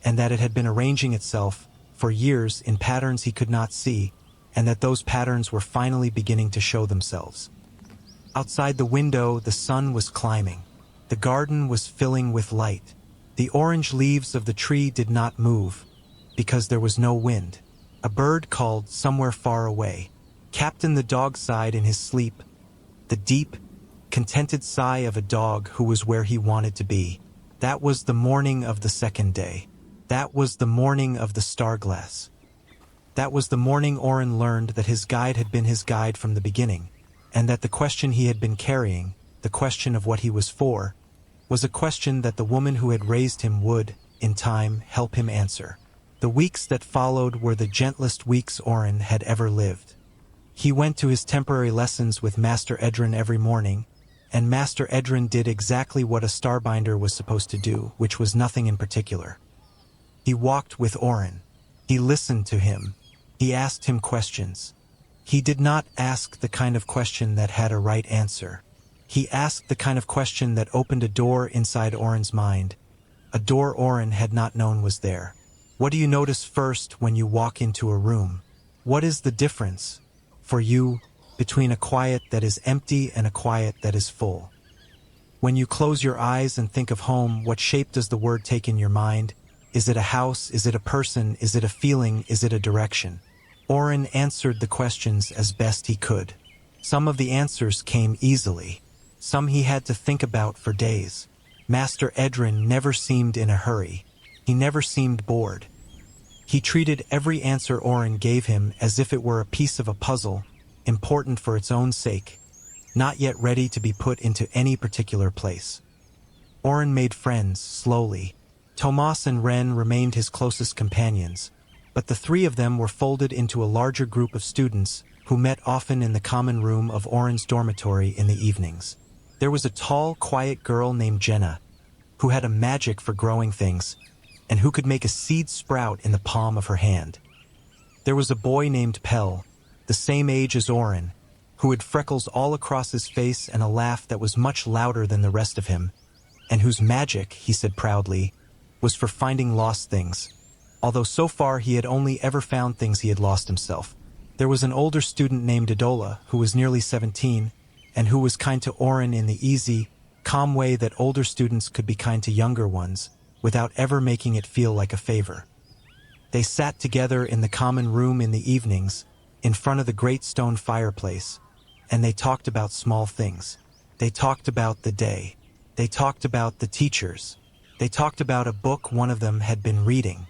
and that it had been arranging itself for years in patterns he could not see, and that those patterns were finally beginning to show themselves. Outside the window, the sun was climbing. The garden was filling with light. The orange leaves of the tree did not move, because there was no wind. A bird called somewhere far away. Captain the dog sighed in his sleep, the deep, contented sigh of a dog who was where he wanted to be. That was the morning of the second day. That was the morning of the star-glass. That was the morning Oren learned that his guide had been his guide from the beginning, and that the question he had been carrying, the question of what he was for, was a question that the woman who had raised him would, in time, help him answer. The weeks that followed were the gentlest weeks Oren had ever lived. He went to his temporary lessons with Master Edrin every morning, and Master Edrin did exactly what a starbinder was supposed to do, which was nothing in particular. He walked with Oren. He listened to him. He asked him questions. He did not ask the kind of question that had a right answer. He asked the kind of question that opened a door inside Oren's mind, a door Oren had not known was there. What do you notice first when you walk into a room? What is the difference, for you, between a quiet that is empty and a quiet that is full? When you close your eyes and think of home, what shape does the word take in your mind? Is it a house? Is it a person? Is it a feeling? Is it a direction? Oren answered the questions as best he could. Some of the answers came easily. Some he had to think about for days. Master Edrin never seemed in a hurry. He never seemed bored. He treated every answer Oren gave him as if it were a piece of a puzzle, important for its own sake, not yet ready to be put into any particular place. Oren made friends, slowly. Tomas and Ren remained his closest companions, but the three of them were folded into a larger group of students who met often in the common room of Oren's dormitory in the evenings. There was a tall, quiet girl named Jenna, who had a magic for growing things, and who could make a seed sprout in the palm of her hand. There was a boy named Pell, the same age as Oren, who had freckles all across his face and a laugh that was much louder than the rest of him, and whose magic, he said proudly, was for finding lost things, although so far he had only ever found things he had lost himself. There was an older student named Adola, who was nearly 17, and who was kind to Oren in the easy, calm way that older students could be kind to younger ones, without ever making it feel like a favor. They sat together in the common room in the evenings, in front of the great stone fireplace, and they talked about small things. They talked about the day. They talked about the teachers. They talked about a book one of them had been reading.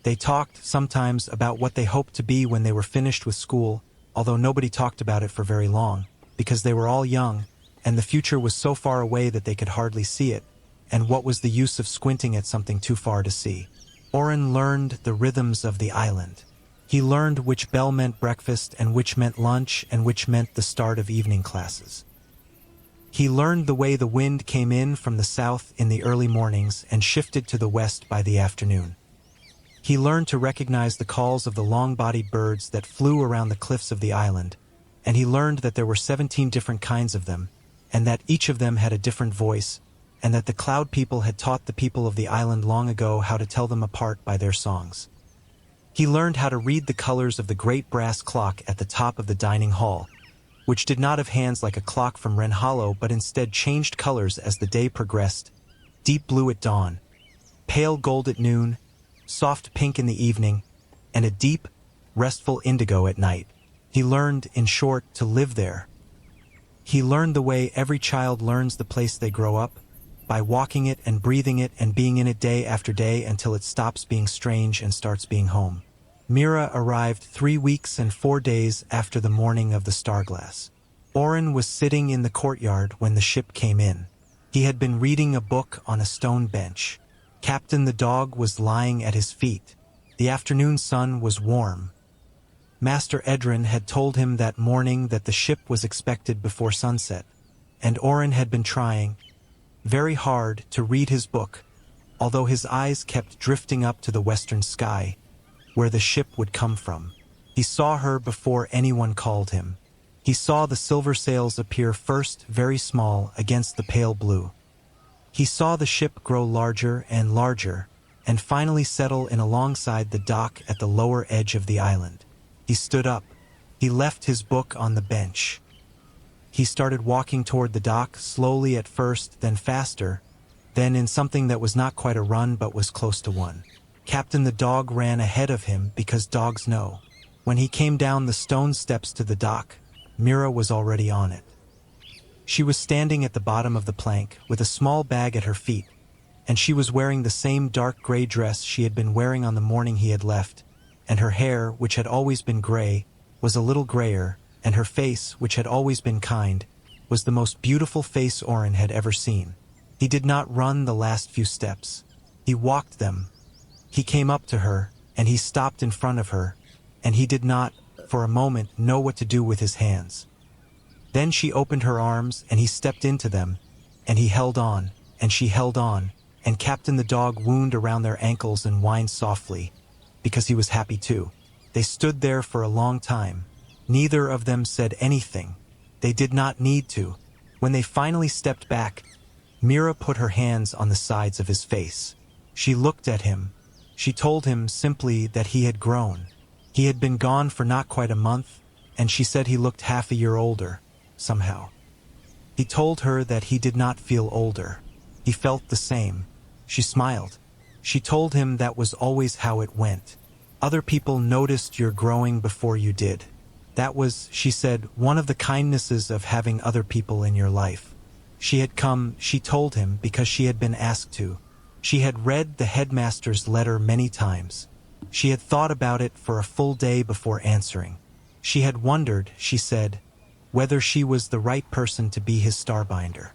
They talked sometimes about what they hoped to be when they were finished with school, although nobody talked about it for very long, because they were all young, and the future was so far away that they could hardly see it, and what was the use of squinting at something too far to see? Oren learned the rhythms of the island. He learned which bell meant breakfast and which meant lunch and which meant the start of evening classes. He learned the way the wind came in from the south in the early mornings and shifted to the west by the afternoon. He learned to recognize the calls of the long-bodied birds that flew around the cliffs of the island, and he learned that there were 17 different kinds of them, and that each of them had a different voice, and that the cloud people had taught the people of the island long ago how to tell them apart by their songs. He learned how to read the colors of the great brass clock at the top of the dining hall, which did not have hands like a clock from Wren Hollow but instead changed colors as the day progressed: deep blue at dawn, pale gold at noon, soft pink in the evening, and a deep, restful indigo at night. He learned, in short, to live there. He learned the way every child learns the place they grow up, by walking it and breathing it and being in it day after day until it stops being strange and starts being home. Mira arrived 3 weeks and 4 days after the morning of the Starglass. Oren was sitting in the courtyard when the ship came in. He had been reading a book on a stone bench. Captain the dog was lying at his feet. The afternoon sun was warm. Master Edrin had told him that morning that the ship was expected before sunset, and Oren had been trying very hard to read his book, although his eyes kept drifting up to the western sky, where the ship would come from. He saw her before anyone called him. He saw the silver sails appear first very small against the pale blue. He saw the ship grow larger and larger, and finally settle in alongside the dock at the lower edge of the island. He stood up. He left his book on the bench. He started walking toward the dock, slowly at first, then faster, then in something that was not quite a run but was close to one. Captain the dog ran ahead of him because dogs know. When he came down the stone steps to the dock, Mira was already on it. She was standing at the bottom of the plank with a small bag at her feet, and she was wearing the same dark gray dress she had been wearing on the morning he had left, and her hair, which had always been gray, was a little grayer, and her face, which had always been kind, was the most beautiful face Oren had ever seen. He did not run the last few steps. He walked them. He came up to her, and he stopped in front of her, and he did not, for a moment, know what to do with his hands. Then she opened her arms, and he stepped into them, and he held on, and she held on, and Captain the dog wound around their ankles and whined softly, because he was happy too. They stood there for a long time. Neither of them said anything. They did not need to. When they finally stepped back, Mira put her hands on the sides of his face. She looked at him. She told him simply that he had grown. He had been gone for not quite a month, and she said he looked half a year older, somehow. He told her that he did not feel older. He felt the same. She smiled. She told him that was always how it went. Other people noticed your growing before you did. That was, she said, one of the kindnesses of having other people in your life. She had come, she told him, because she had been asked to. She had read the headmaster's letter many times. She had thought about it for a full day before answering. She had wondered, she said, whether she was the right person to be his starbinder.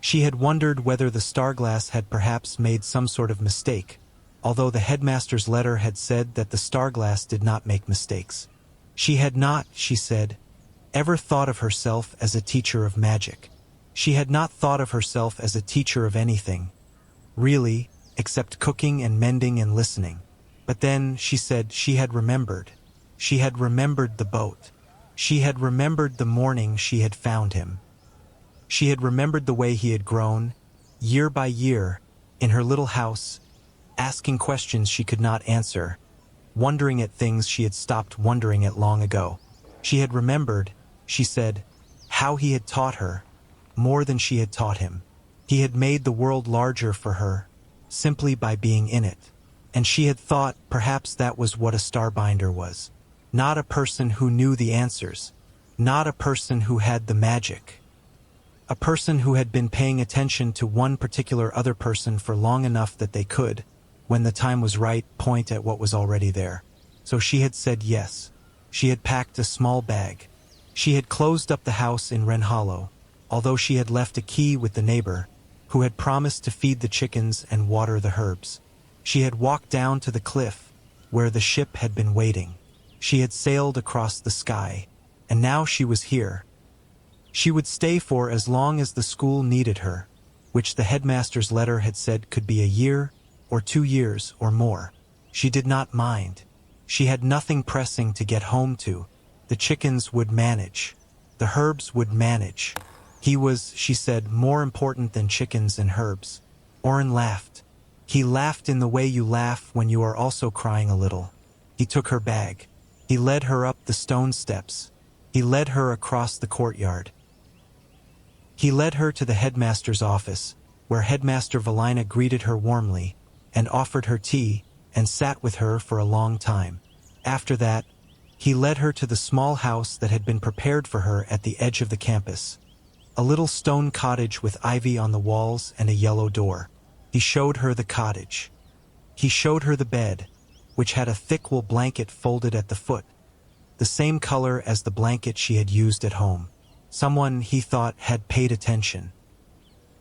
She had wondered whether the Starglass had perhaps made some sort of mistake, although the headmaster's letter had said that the Starglass did not make mistakes. She had not, she said, ever thought of herself as a teacher of magic. She had not thought of herself as a teacher of anything, really, except cooking and mending and listening. But then, she said, she had remembered. She had remembered the boat. She had remembered the morning she had found him. She had remembered the way he had grown, year by year, in her little house, asking questions she could not answer, wondering at things she had stopped wondering at long ago. She had remembered, she said, how he had taught her, more than she had taught him. He had made the world larger for her, simply by being in it. And she had thought perhaps that was what a starbinder was. Not a person who knew the answers, not a person who had the magic. A person who had been paying attention to one particular other person for long enough that they could, when the time was right, point at what was already there. So she had said yes. She had packed a small bag. She had closed up the house in Wren Hollow, although she had left a key with the neighbor, who had promised to feed the chickens and water the herbs. She had walked down to the cliff, where the ship had been waiting. She had sailed across the sky, and now she was here. She would stay for as long as the school needed her, which the headmaster's letter had said could be a year, or 2 years, or more. She did not mind. She had nothing pressing to get home to. The chickens would manage. The herbs would manage. He was, she said, more important than chickens and herbs. Oren laughed. He laughed in the way you laugh when you are also crying a little. He took her bag. He led her up the stone steps. He led her across the courtyard. He led her to the headmaster's office, where Headmaster Valina greeted her warmly, and offered her tea, and sat with her for a long time. After that, he led her to the small house that had been prepared for her at the edge of the campus. A little stone cottage with ivy on the walls and a yellow door. He showed her the cottage. He showed her the bed, which had a thick wool blanket folded at the foot, the same color as the blanket she had used at home. Someone, he thought, had paid attention.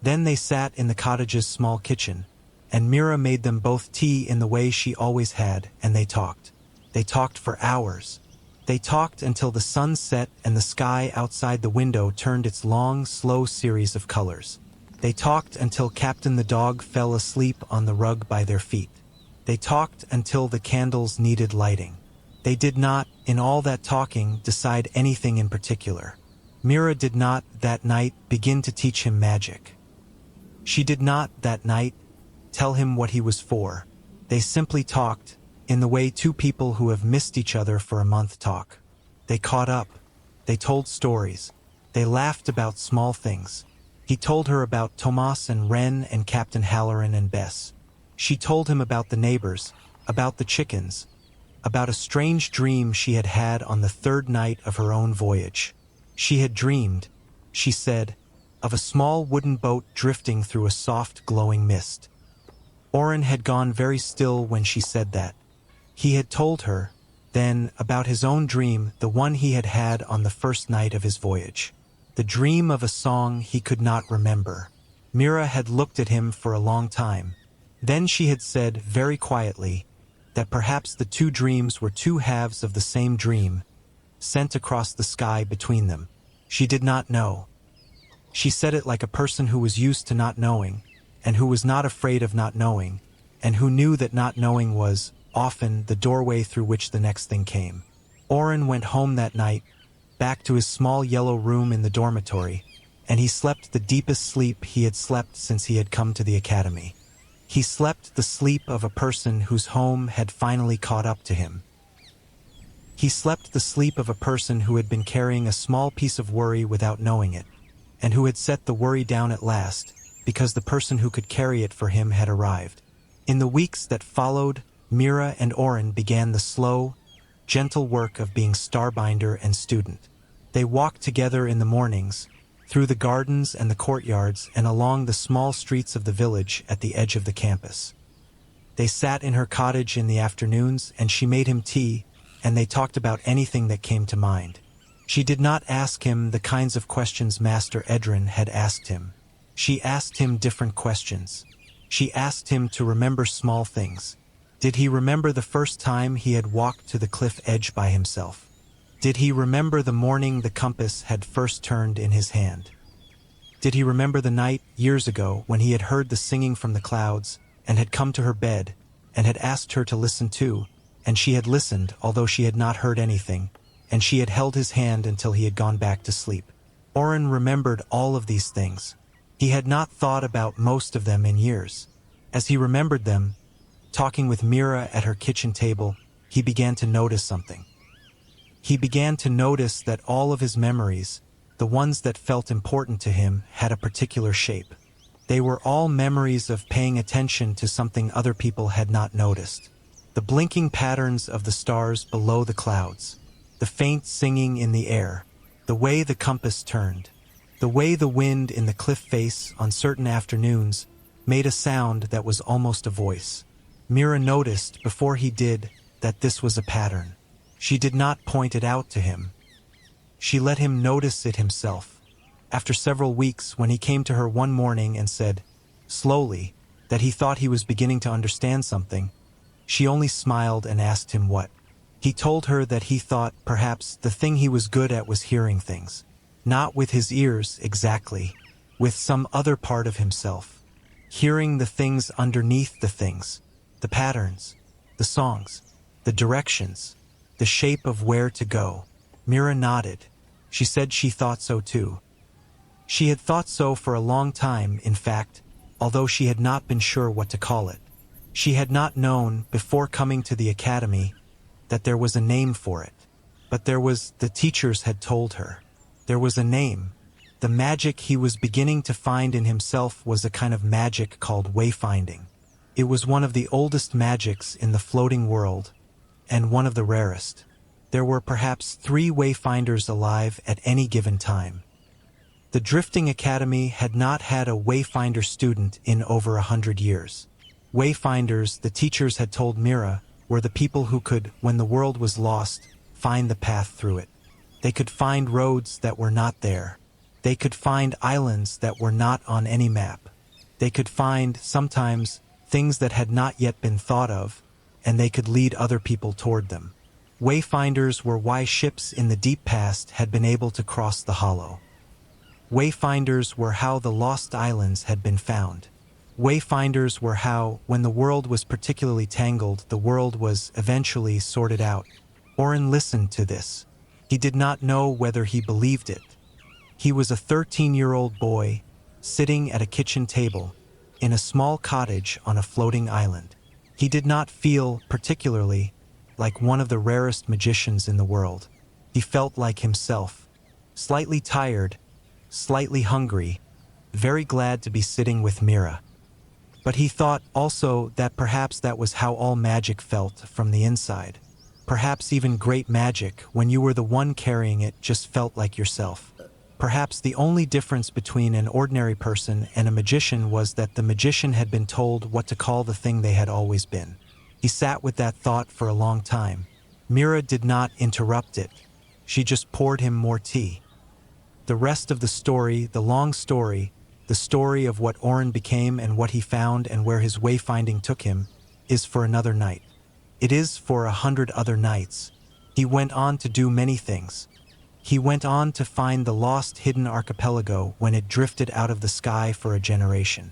Then they sat in the cottage's small kitchen, and Mira made them both tea in the way she always had, and they talked. They talked for hours. They talked until the sun set and the sky outside the window turned its long, slow series of colors. They talked until Captain the dog fell asleep on the rug by their feet. They talked until the candles needed lighting. They did not, in all that talking, decide anything in particular. Mira did not, that night, begin to teach him magic. She did not, that night, tell him what he was for. They simply talked, in the way two people who have missed each other for a month talk. They caught up. They told stories. They laughed about small things. He told her about Tomas and Ren and Captain Halloran and Bess. She told him about the neighbors, about the chickens, about a strange dream she had had on the 3rd night of her own voyage. She had dreamed, she said, of a small wooden boat drifting through a soft, glowing mist. Oren had gone very still when she said that. He had told her, then, about his own dream, the one he had had on the 1st night of his voyage. The dream of a song he could not remember. Mira had looked at him for a long time. Then she had said, very quietly, that perhaps the 2 dreams were 2 halves of the same dream, sent across the sky between them. She did not know. She said it like a person who was used to not knowing, and who was not afraid of not knowing, and who knew that not knowing was, often, the doorway through which the next thing came. Oren went home that night, back to his small yellow room in the dormitory, and he slept the deepest sleep he had slept since he had come to the academy. He slept the sleep of a person whose home had finally caught up to him. He slept the sleep of a person who had been carrying a small piece of worry without knowing it, and who had set the worry down at last, because the person who could carry it for him had arrived. In the weeks that followed, Mira and Oren began the slow, gentle work of being starbinder and student. They walked together in the mornings, through the gardens and the courtyards and along the small streets of the village at the edge of the campus. They sat in her cottage in the afternoons, and she made him tea, and they talked about anything that came to mind. She did not ask him the kinds of questions Master Edrin had asked him. She asked him different questions. She asked him to remember small things. Did he remember the first time he had walked to the cliff edge by himself? Did he remember the morning the compass had first turned in his hand? Did he remember the night, years ago, when he had heard the singing from the clouds, and had come to her bed, and had asked her to listen too, and she had listened, although she had not heard anything, and she had held his hand until he had gone back to sleep? Oren remembered all of these things. He had not thought about most of them in years. As he remembered them, talking with Mira at her kitchen table, he began to notice something. He began to notice that all of his memories, the ones that felt important to him, had a particular shape. They were all memories of paying attention to something other people had not noticed. The blinking patterns of the stars below the clouds, the faint singing in the air, the way the compass turned, the way the wind in the cliff face on certain afternoons made a sound that was almost a voice. Mira noticed, before he did, that this was a pattern. She did not point it out to him. She let him notice it himself. After several weeks, when he came to her one morning and said, slowly, that he thought he was beginning to understand something. She only smiled and asked him what. He told her that he thought perhaps the thing he was good at was hearing things. Not with his ears, exactly. With some other part of himself. Hearing the things underneath the things. The patterns. The songs. The directions. The shape of where to go. Mira nodded. She said she thought so too. She had thought so for a long time, in fact, although she had not been sure what to call it. She had not known, before coming to the academy, that there was a name for it. But the teachers had told her. There was a name. The magic he was beginning to find in himself was a kind of magic called wayfinding. It was one of the oldest magics in the floating world, and one of the rarest. There were perhaps 3 wayfinders alive at any given time. The Drifting Academy had not had a wayfinder student in over 100 years. Wayfinders, the teachers had told Mira, were the people who could, when the world was lost, find the path through it. They could find roads that were not there. They could find islands that were not on any map. They could find, sometimes, things that had not yet been thought of, and they could lead other people toward them. Wayfinders were why ships in the deep past had been able to cross the hollow. Wayfinders were how the lost islands had been found. Wayfinders were how, when the world was particularly tangled, the world was eventually sorted out. Oren listened to this. He did not know whether he believed it. He was a 13-year-old boy, sitting at a kitchen table, in a small cottage on a floating island. He did not feel, particularly, like one of the rarest magicians in the world. He felt like himself, slightly tired, slightly hungry, very glad to be sitting with Mira. But he thought also that perhaps that was how all magic felt from the inside. Perhaps even great magic, when you were the one carrying it, just felt like yourself. Perhaps the only difference between an ordinary person and a magician was that the magician had been told what to call the thing they had always been. He sat with that thought for a long time. Mira did not interrupt it. She just poured him more tea. The rest of the story, the long story, the story of what Oren became and what he found and where his wayfinding took him, is for another night. It is for 100 other nights. He went on to do many things. He went on to find the lost hidden archipelago when it drifted out of the sky for a generation.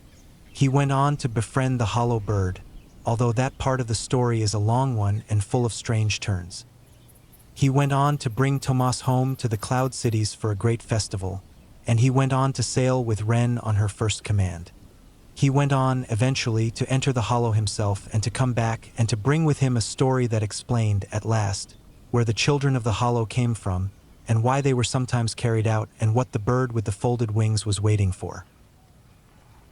He went on to befriend the hollow bird, although that part of the story is a long one and full of strange turns. He went on to bring Tomas home to the Cloud Cities for a great festival, and he went on to sail with Ren on her first command. He went on, eventually, to enter the hollow himself and to come back and to bring with him a story that explained, at last, where the children of the hollow came from, and why they were sometimes carried out, and what the bird with the folded wings was waiting for.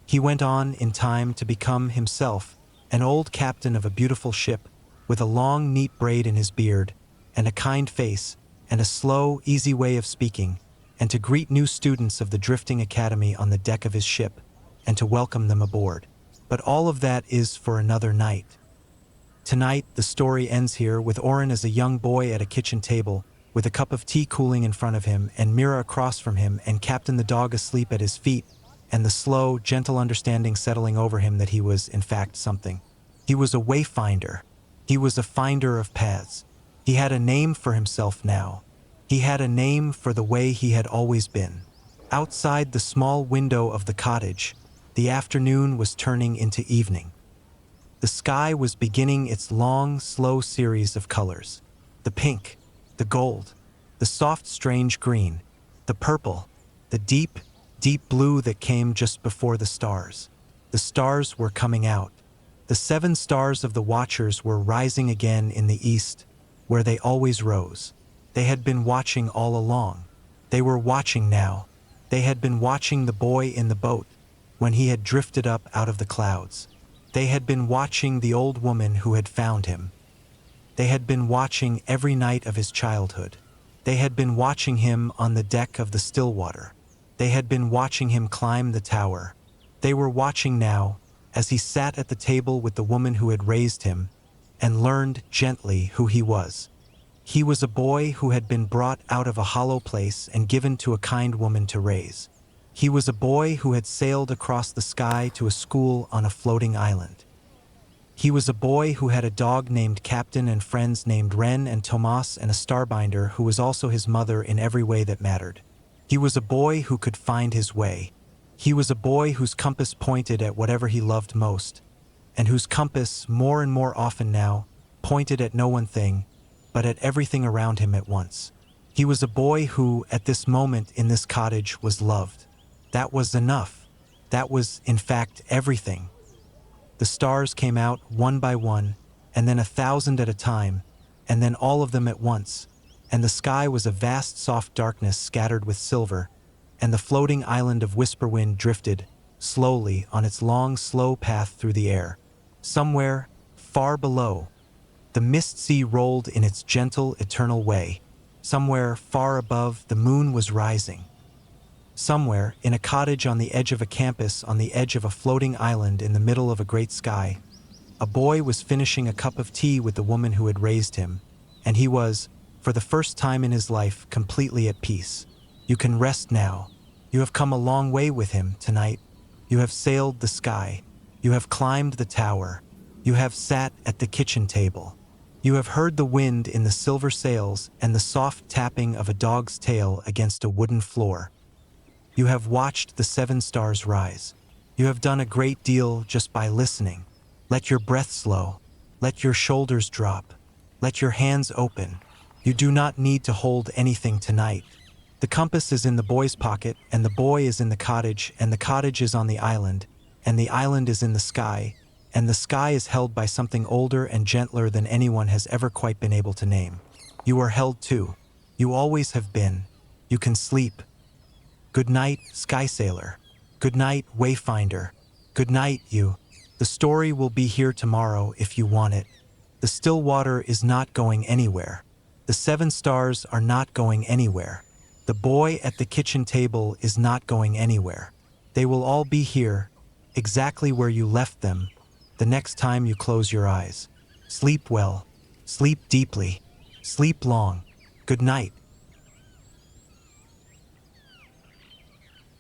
He went on, in time, to become, himself, an old captain of a beautiful ship, with a long, neat braid in his beard, and a kind face, and a slow, easy way of speaking, and to greet new students of the Drifting Academy on the deck of his ship, and to welcome them aboard. But all of that is for another night. Tonight, the story ends here with Oren as a young boy at a kitchen table, with a cup of tea cooling in front of him, and Mira across from him, and Captain the dog asleep at his feet, and the slow, gentle understanding settling over him that he was, in fact, something. He was a wayfinder. He was a finder of paths. He had a name for himself now. He had a name for the way he had always been. Outside the small window of the cottage, the afternoon was turning into evening. The sky was beginning its long, slow series of colors. The pink, the gold, the soft, strange green, the purple, the deep, deep blue that came just before the stars. The stars were coming out. The 7 stars of the Watchers were rising again in the east, where they always rose. They had been watching all along. They were watching now. They had been watching the boy in the boat, when he had drifted up out of the clouds. They had been watching the old woman who had found him. They had been watching every night of his childhood. They had been watching him on the deck of the Stillwater. They had been watching him climb the tower. They were watching now, as he sat at the table with the woman who had raised him, and learned gently who he was. He was a boy who had been brought out of a hollow place and given to a kind woman to raise. He was a boy who had sailed across the sky to a school on a floating island. He was a boy who had a dog named Captain and friends named Ren and Tomas and a starbinder who was also his mother in every way that mattered. He was a boy who could find his way. He was a boy whose compass pointed at whatever he loved most, and whose compass, more and more often now, pointed at no one thing, but at everything around him at once. He was a boy who, at this moment in this cottage, was loved. That was enough. That was, in fact, everything. The stars came out one by one, and then 1,000 at a time, and then all of them at once, and the sky was a vast soft darkness scattered with silver, and the floating island of Whisperwind drifted, slowly, on its long, slow path through the air. Somewhere, far below, the mist sea rolled in its gentle, eternal way. Somewhere, far above, the moon was rising. Somewhere, in a cottage on the edge of a campus on the edge of a floating island in the middle of a great sky, a boy was finishing a cup of tea with the woman who had raised him, and he was, for the first time in his life, completely at peace. You can rest now. You have come a long way with him tonight. You have sailed the sky. You have climbed the tower. You have sat at the kitchen table. You have heard the wind in the silver sails and the soft tapping of a dog's tail against a wooden floor. You have watched the 7 stars rise. You have done a great deal just by listening. Let your breath slow. Let your shoulders drop. Let your hands open. You do not need to hold anything tonight. The compass is in the boy's pocket, and the boy is in the cottage, and the cottage is on the island, and the island is in the sky, and the sky is held by something older and gentler than anyone has ever quite been able to name. You are held too. You always have been. You can sleep. Good night, Sky Sailor. Good night, Wayfinder. Good night, you. The story will be here tomorrow if you want it. The still water is not going anywhere. The 7 stars are not going anywhere. The boy at the kitchen table is not going anywhere. They will all be here, exactly where you left them, the next time you close your eyes. Sleep well. Sleep deeply. Sleep long. Good night.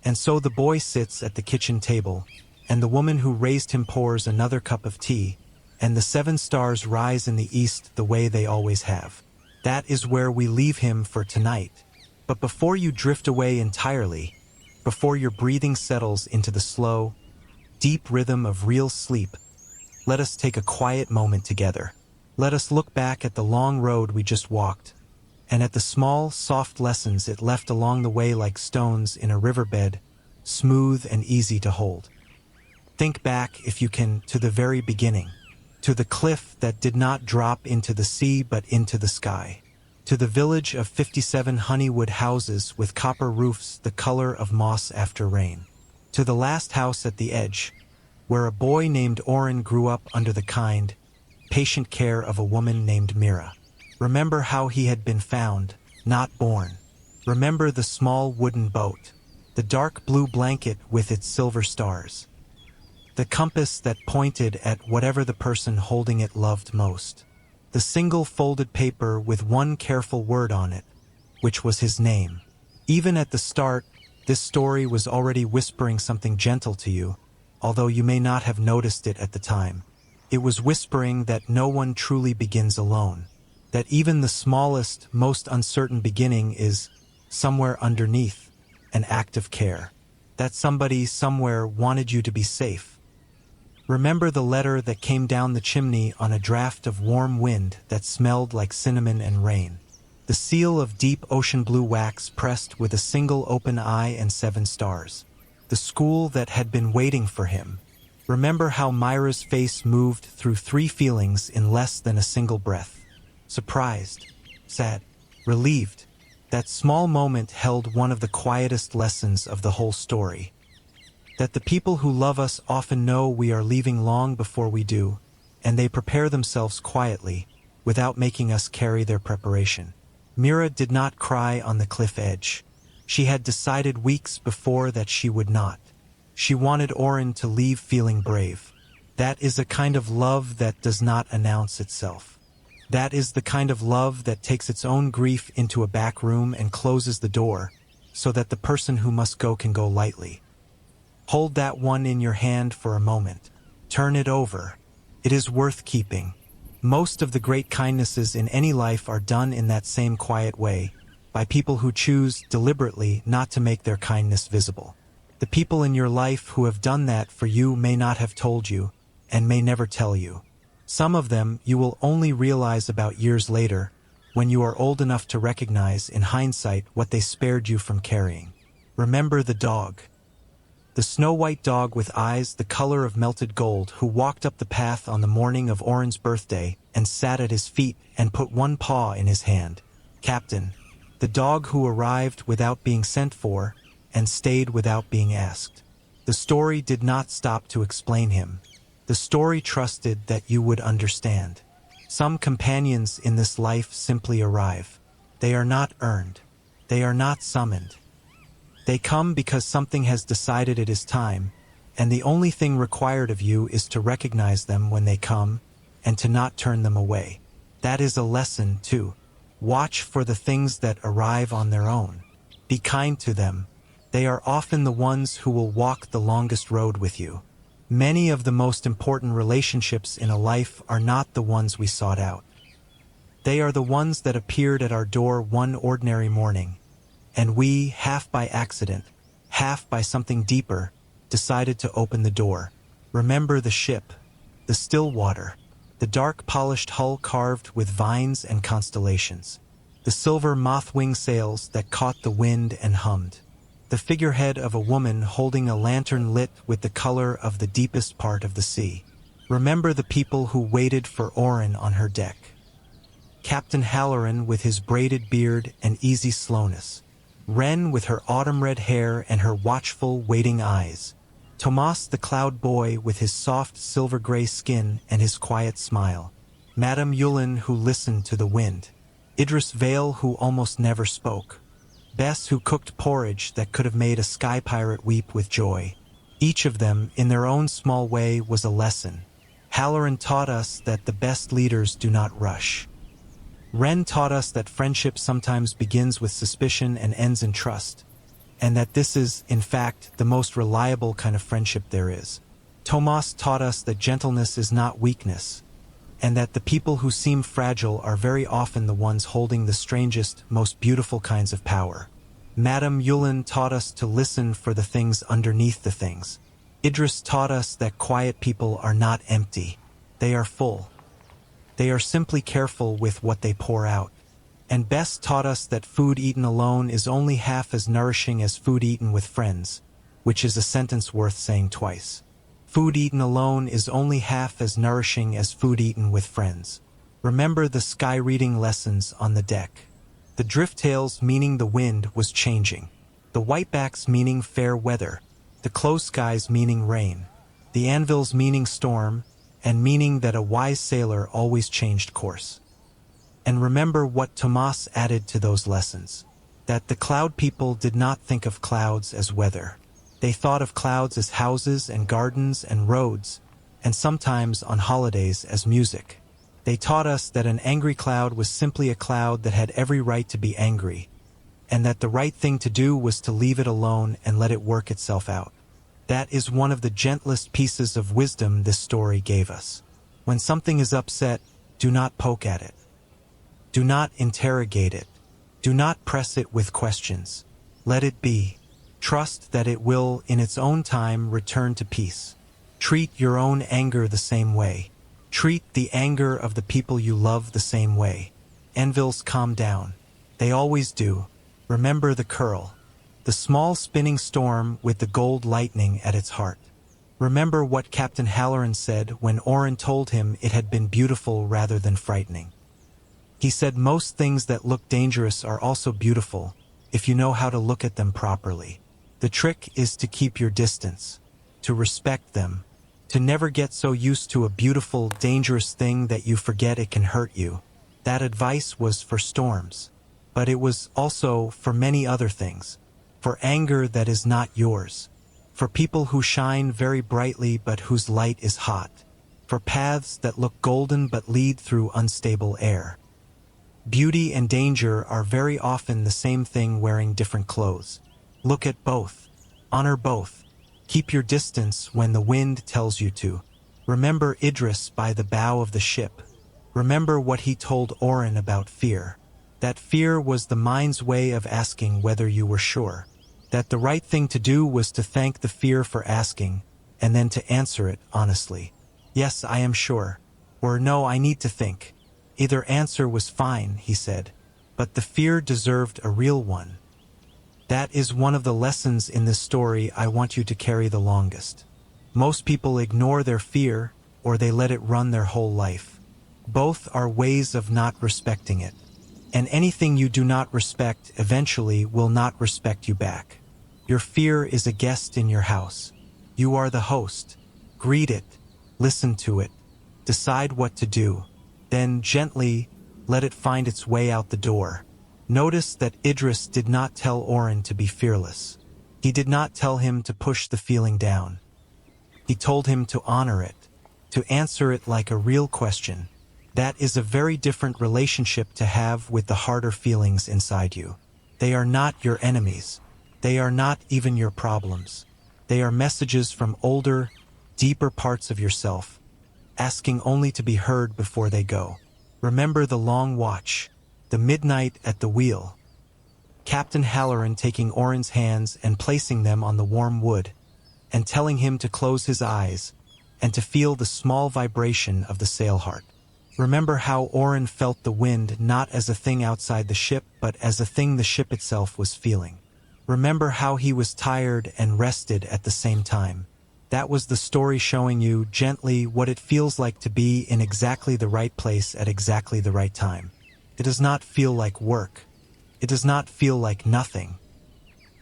And so the boy sits at the kitchen table, and the woman who raised him pours another cup of tea, and the 7 stars rise in the east the way they always have. That is where we leave him for tonight. But before you drift away entirely, before your breathing settles into the slow, deep rhythm of real sleep, let us take a quiet moment together. Let us look back at the long road we just walked, and at the small, soft lessons it left along the way like stones in a riverbed, smooth and easy to hold. Think back, if you can, to the very beginning, to the cliff that did not drop into the sea but into the sky, to the village of 57 honeywood houses with copper roofs the color of moss after rain, to the last house at the edge, where a boy named Oren grew up under the kind, patient care of a woman named Mira. Remember how he had been found, not born. Remember the small wooden boat, the dark blue blanket with its silver stars, the compass that pointed at whatever the person holding it loved most, the single folded paper with one careful word on it, which was his name. Even at the start, this story was already whispering something gentle to you, although you may not have noticed it at the time. It was whispering that no one truly begins alone, that even the smallest, most uncertain beginning is, somewhere underneath, an act of care, that somebody somewhere wanted you to be safe. Remember the letter that came down the chimney on a draft of warm wind that smelled like cinnamon and rain, the seal of deep ocean blue wax pressed with a single open eye and 7 stars, the school that had been waiting for him. Remember how Myra's face moved through 3 feelings in less than a single breath. Surprised, sad, relieved. That small moment held one of the quietest lessons of the whole story. That the people who love us often know we are leaving long before we do, and they prepare themselves quietly, without making us carry their preparation. Mira did not cry on the cliff edge. She had decided weeks before that she would not. She wanted Oren to leave feeling brave. That is a kind of love that does not announce itself. That is the kind of love that takes its own grief into a back room and closes the door, so that the person who must go can go lightly. Hold that one in your hand for a moment. Turn it over. It is worth keeping. Most of the great kindnesses in any life are done in that same quiet way, by people who choose deliberately not to make their kindness visible. The people in your life who have done that for you may not have told you, and may never tell you. Some of them you will only realize about years later, when you are old enough to recognize in hindsight what they spared you from carrying. Remember the dog. The snow-white dog with eyes the color of melted gold who walked up the path on the morning of Oren's birthday and sat at his feet and put one paw in his hand. Captain. The dog who arrived without being sent for and stayed without being asked. The story did not stop to explain him. The story trusted that you would understand. Some companions in this life simply arrive. They are not earned. They are not summoned. They come because something has decided it is time, and the only thing required of you is to recognize them when they come, and to not turn them away. That is a lesson, too. Watch for the things that arrive on their own. Be kind to them. They are often the ones who will walk the longest road with you. Many of the most important relationships in a life are not the ones we sought out. They are the ones that appeared at our door one ordinary morning, and we, half by accident, half by something deeper, decided to open the door. Remember the ship, the still water, the dark polished hull carved with vines and constellations, the silver moth-wing sails that caught the wind and hummed, the figurehead of a woman holding a lantern lit with the color of the deepest part of the sea. Remember the people who waited for Oren on her deck. Captain Halloran with his braided beard and easy slowness. Wren with her autumn-red hair and her watchful, waiting eyes. Tomas the cloud boy with his soft silver-gray skin and his quiet smile. Madame Yulin who listened to the wind. Idris Vale who almost never spoke. Bess who cooked porridge that could have made a sky pirate weep with joy. Each of them, in their own small way, was a lesson. Halloran taught us that the best leaders do not rush. Wren taught us that friendship sometimes begins with suspicion and ends in trust, and that this is, in fact, the most reliable kind of friendship there is. Tomas taught us that gentleness is not weakness, and that the people who seem fragile are very often the ones holding the strangest, most beautiful kinds of power. Madame Yulin taught us to listen for the things underneath the things. Idris taught us that quiet people are not empty. They are full. They are simply careful with what they pour out. And Bess taught us that food eaten alone is only half as nourishing as food eaten with friends, which is a sentence worth saying twice. Food eaten alone is only half as nourishing as food eaten with friends. Remember the sky reading lessons on the deck. The drifttails meaning the wind was changing. The whitebacks meaning fair weather. The close skies meaning rain. The anvils meaning storm, and meaning that a wise sailor always changed course. And remember what Tomas added to those lessons. That the cloud people did not think of clouds as weather. They thought of clouds as houses and gardens and roads, and sometimes on holidays as music. They taught us that an angry cloud was simply a cloud that had every right to be angry, and that the right thing to do was to leave it alone and let it work itself out. That is one of the gentlest pieces of wisdom this story gave us. When something is upset, do not poke at it. Do not interrogate it. Do not press it with questions. Let it be. Trust that it will, in its own time, return to peace. Treat your own anger the same way. Treat the anger of the people you love the same way. Anvils calm down. They always do. Remember the curl. The small spinning storm with the gold lightning at its heart. Remember what Captain Halloran said when Oren told him it had been beautiful rather than frightening. He said most things that look dangerous are also beautiful, if you know how to look at them properly. The trick is to keep your distance, to respect them, to never get so used to a beautiful, dangerous thing that you forget it can hurt you. That advice was for storms, but it was also for many other things. For anger that is not yours. For people who shine very brightly but whose light is hot. For paths that look golden but lead through unstable air. Beauty and danger are very often the same thing wearing different clothes. Look at both. Honor both. Keep your distance when the wind tells you to. Remember Idris by the bow of the ship. Remember what he told Oren about fear. That fear was the mind's way of asking whether you were sure. That the right thing to do was to thank the fear for asking, and then to answer it honestly. Yes, I am sure. Or no, I need to think. Either answer was fine, he said. But the fear deserved a real one. That is one of the lessons in this story I want you to carry the longest. Most people ignore their fear, or they let it run their whole life. Both are ways of not respecting it. And anything you do not respect eventually will not respect you back. Your fear is a guest in your house. You are the host. Greet it. Listen to it. Decide what to do. Then gently let it find its way out the door. Notice that Idris did not tell Oren to be fearless. He did not tell him to push the feeling down. He told him to honor it, to answer it like a real question. That is a very different relationship to have with the harder feelings inside you. They are not your enemies. They are not even your problems. They are messages from older, deeper parts of yourself, asking only to be heard before they go. Remember the long watch, the midnight at the wheel. Captain Halloran taking Oren's hands and placing them on the warm wood, and telling him to close his eyes, and to feel the small vibration of the sail heart. Remember how Oren felt the wind not as a thing outside the ship, but as a thing the ship itself was feeling. Remember how he was tired and rested at the same time. That was the story showing you gently what it feels like to be in exactly the right place at exactly the right time. It does not feel like work. It does not feel like nothing.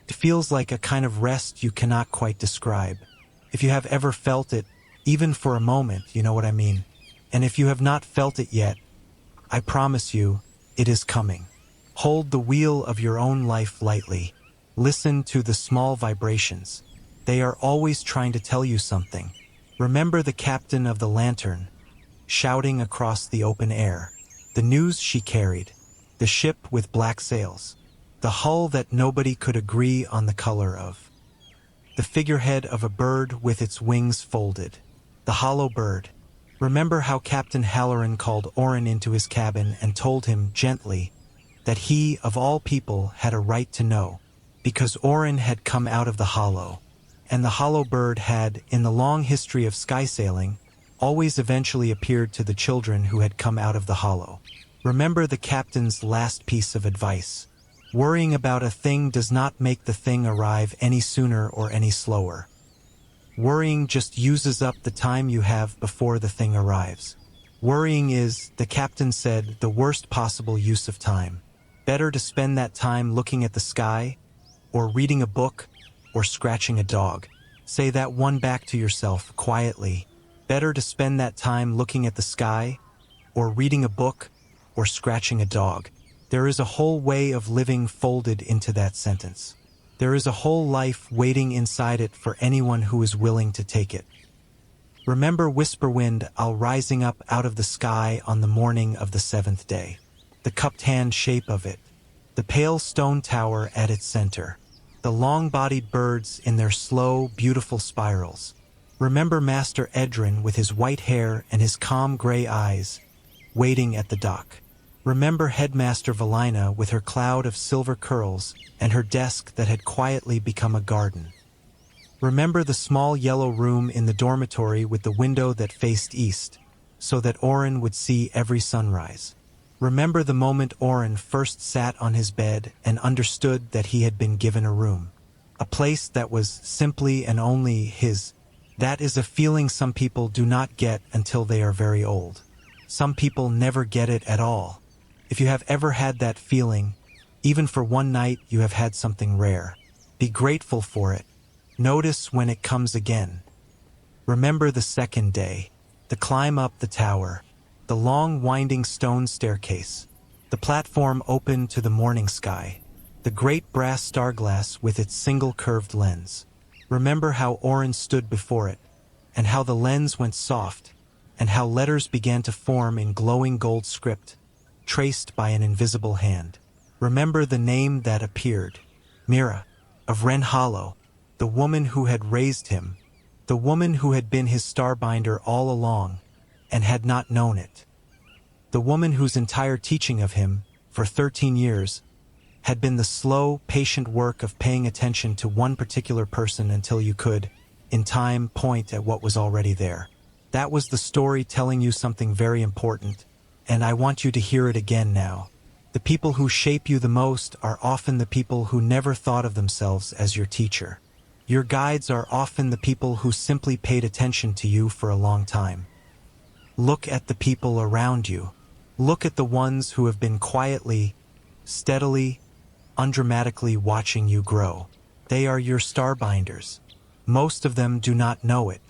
It feels like a kind of rest you cannot quite describe. If you have ever felt it, even for a moment, you know what I mean. And if you have not felt it yet, I promise you, it is coming. Hold the wheel of your own life lightly. Listen to the small vibrations. They are always trying to tell you something. Remember the captain of the lantern, shouting across the open air. The news she carried, the ship with black sails, the hull that nobody could agree on the color of, the figurehead of a bird with its wings folded, the hollow bird. Remember how Captain Halloran called Oren into his cabin and told him gently that he, of all people, had a right to know, because Oren had come out of the hollow, and the hollow bird had, in the long history of sky sailing, always eventually appeared to the children who had come out of the hollow. Remember the captain's last piece of advice. Worrying about a thing does not make the thing arrive any sooner or any slower. Worrying just uses up the time you have before the thing arrives. Worrying is, the captain said, the worst possible use of time. Better to spend that time looking at the sky, or reading a book, or scratching a dog. Say that one back to yourself quietly. Better to spend that time looking at the sky, or reading a book, or scratching a dog. There is a whole way of living folded into that sentence. There is a whole life waiting inside it for anyone who is willing to take it. Remember Whisperwind I'll rising up out of the sky on the morning of the seventh day. The cupped hand shape of it. The pale stone tower at its center. The long-bodied birds in their slow, beautiful spirals. Remember Master Edrin with his white hair and his calm gray eyes, waiting at the dock. Remember Headmaster Valina with her cloud of silver curls and her desk that had quietly become a garden. Remember the small yellow room in the dormitory with the window that faced east, so that Oren would see every sunrise. Remember the moment Oren first sat on his bed and understood that he had been given a room. A place that was simply and only his. That is a feeling some people do not get until they are very old. Some people never get it at all. If you have ever had that feeling, even for one night you have had something rare. Be grateful for it. Notice when it comes again. Remember the second day, the climb up the tower, the long winding stone staircase, the platform open to the morning sky, the great brass starglass with its single curved lens. Remember how Oren stood before it, and how the lens went soft, and how letters began to form in glowing gold script, traced by an invisible hand. Remember the name that appeared, Mira. of Wren Hollow, the woman who had raised him, the woman who had been his starbinder all along, and had not known it. The woman whose entire teaching of him, for 13 years, had been the slow, patient work of paying attention to one particular person until you could, in time, point at what was already there. That was the story telling you something very important, and I want you to hear it again now. The people who shape you the most are often the people who never thought of themselves as your teacher. Your guides are often the people who simply paid attention to you for a long time. Look at the people around you. Look at the ones who have been quietly, steadily, undramatically watching you grow. They are your starbinders. Most of them do not know it.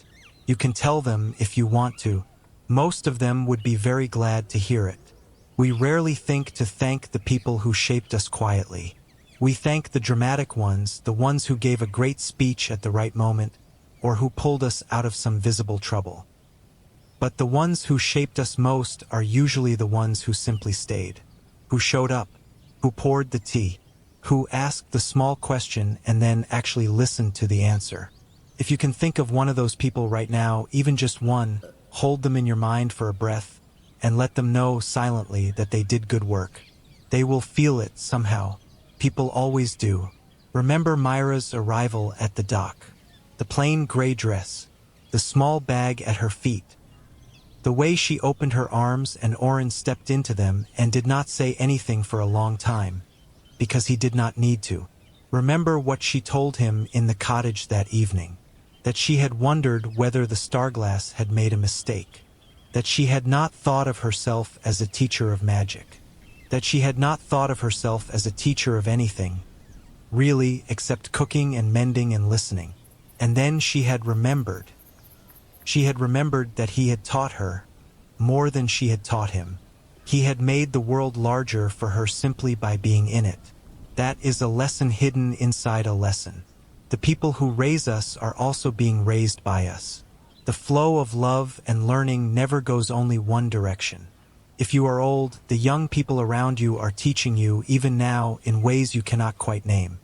You can tell them if you want to. Most of them would be very glad to hear it. We rarely think to thank the people who shaped us quietly. We thank the dramatic ones, the ones who gave a great speech at the right moment, or who pulled us out of some visible trouble. But the ones who shaped us most are usually the ones who simply stayed, who showed up, who poured the tea, who asked the small question and then actually listened to the answer. If you can think of one of those people right now, even just one, hold them in your mind for a breath, and let them know silently that they did good work. They will feel it somehow. People always do. Remember Myra's arrival at the dock. The plain gray dress, the small bag at her feet. The way she opened her arms and Oren stepped into them and did not say anything for a long time, because he did not need to. Remember what she told him in the cottage that evening. That she had wondered whether the starglass had made a mistake. That she had not thought of herself as a teacher of magic. That she had not thought of herself as a teacher of anything, really, except cooking and mending and listening. And then she had remembered. She had remembered that he had taught her more than she had taught him. He had made the world larger for her simply by being in it. That is a lesson hidden inside a lesson. The people who raise us are also being raised by us. The flow of love and learning never goes only one direction. If you are old, the young people around you are teaching you even now in ways you cannot quite name.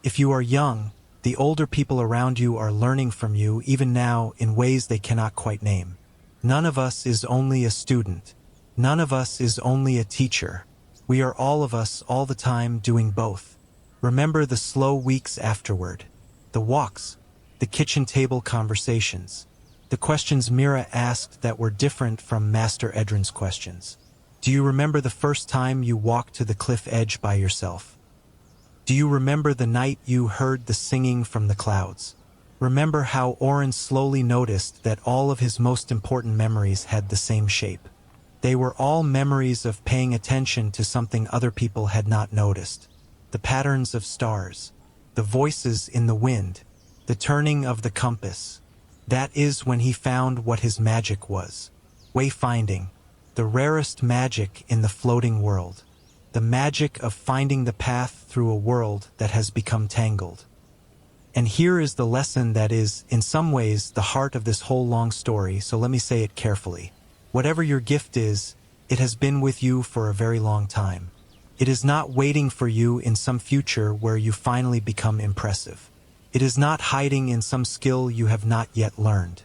If you are young, the older people around you are learning from you even now in ways they cannot quite name. None of us is only a student. None of us is only a teacher. We are all of us all the time doing both. Remember the slow weeks afterward, the walks, the kitchen table conversations, the questions Mira asked that were different from Master Edrin's questions. Do you remember the first time you walked to the cliff edge by yourself? Do you remember the night you heard the singing from the clouds? Remember how Oren slowly noticed that all of his most important memories had the same shape. They were all memories of paying attention to something other people had not noticed. The patterns of stars, the voices in the wind, the turning of the compass. That is when he found what his magic was. Wayfinding, the rarest magic in the floating world. The magic of finding the path through a world that has become tangled. And here is the lesson that is, in some ways, the heart of this whole long story, so let me say it carefully. Whatever your gift is, it has been with you for a very long time. It is not waiting for you in some future where you finally become impressive. It is not hiding in some skill you have not yet learned.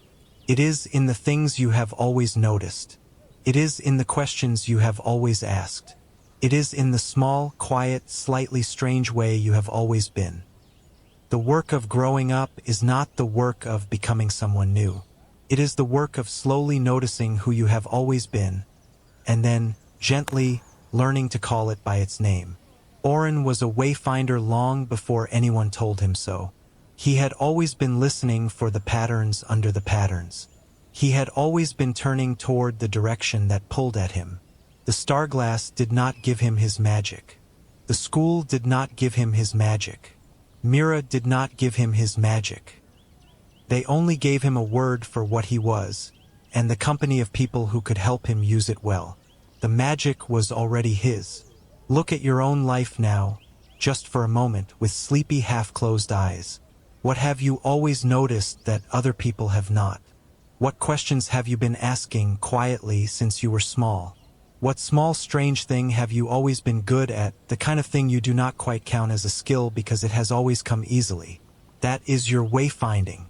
It is in the things you have always noticed. It is in the questions you have always asked. It is in the small, quiet, slightly strange way you have always been. The work of growing up is not the work of becoming someone new. It is the work of slowly noticing who you have always been, and then, gently, learning to call it by its name. Oren was a wayfinder long before anyone told him so. He had always been listening for the patterns under the patterns. He had always been turning toward the direction that pulled at him. The starglass did not give him his magic. The school did not give him his magic. Mira did not give him his magic. They only gave him a word for what he was, and the company of people who could help him use it well. The magic was already his. Look at your own life now, just for a moment, with sleepy half-closed eyes. What have you always noticed that other people have not? What questions have you been asking quietly since you were small? What small strange thing have you always been good at, the kind of thing you do not quite count as a skill because it has always come easily? That is your wayfinding.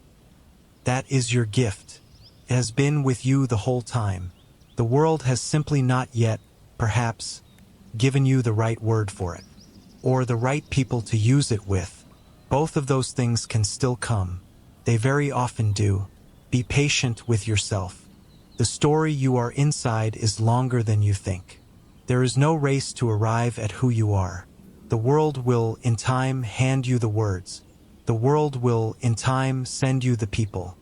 That is your gift. It has been with you the whole time. The world has simply not yet, perhaps, given you the right word for it, or the right people to use it with. Both of those things can still come. They very often do. Be patient with yourself. The story you are inside is longer than you think. There is no race to arrive at who you are. The world will, in time, hand you the words. The world will, in time, send you the people.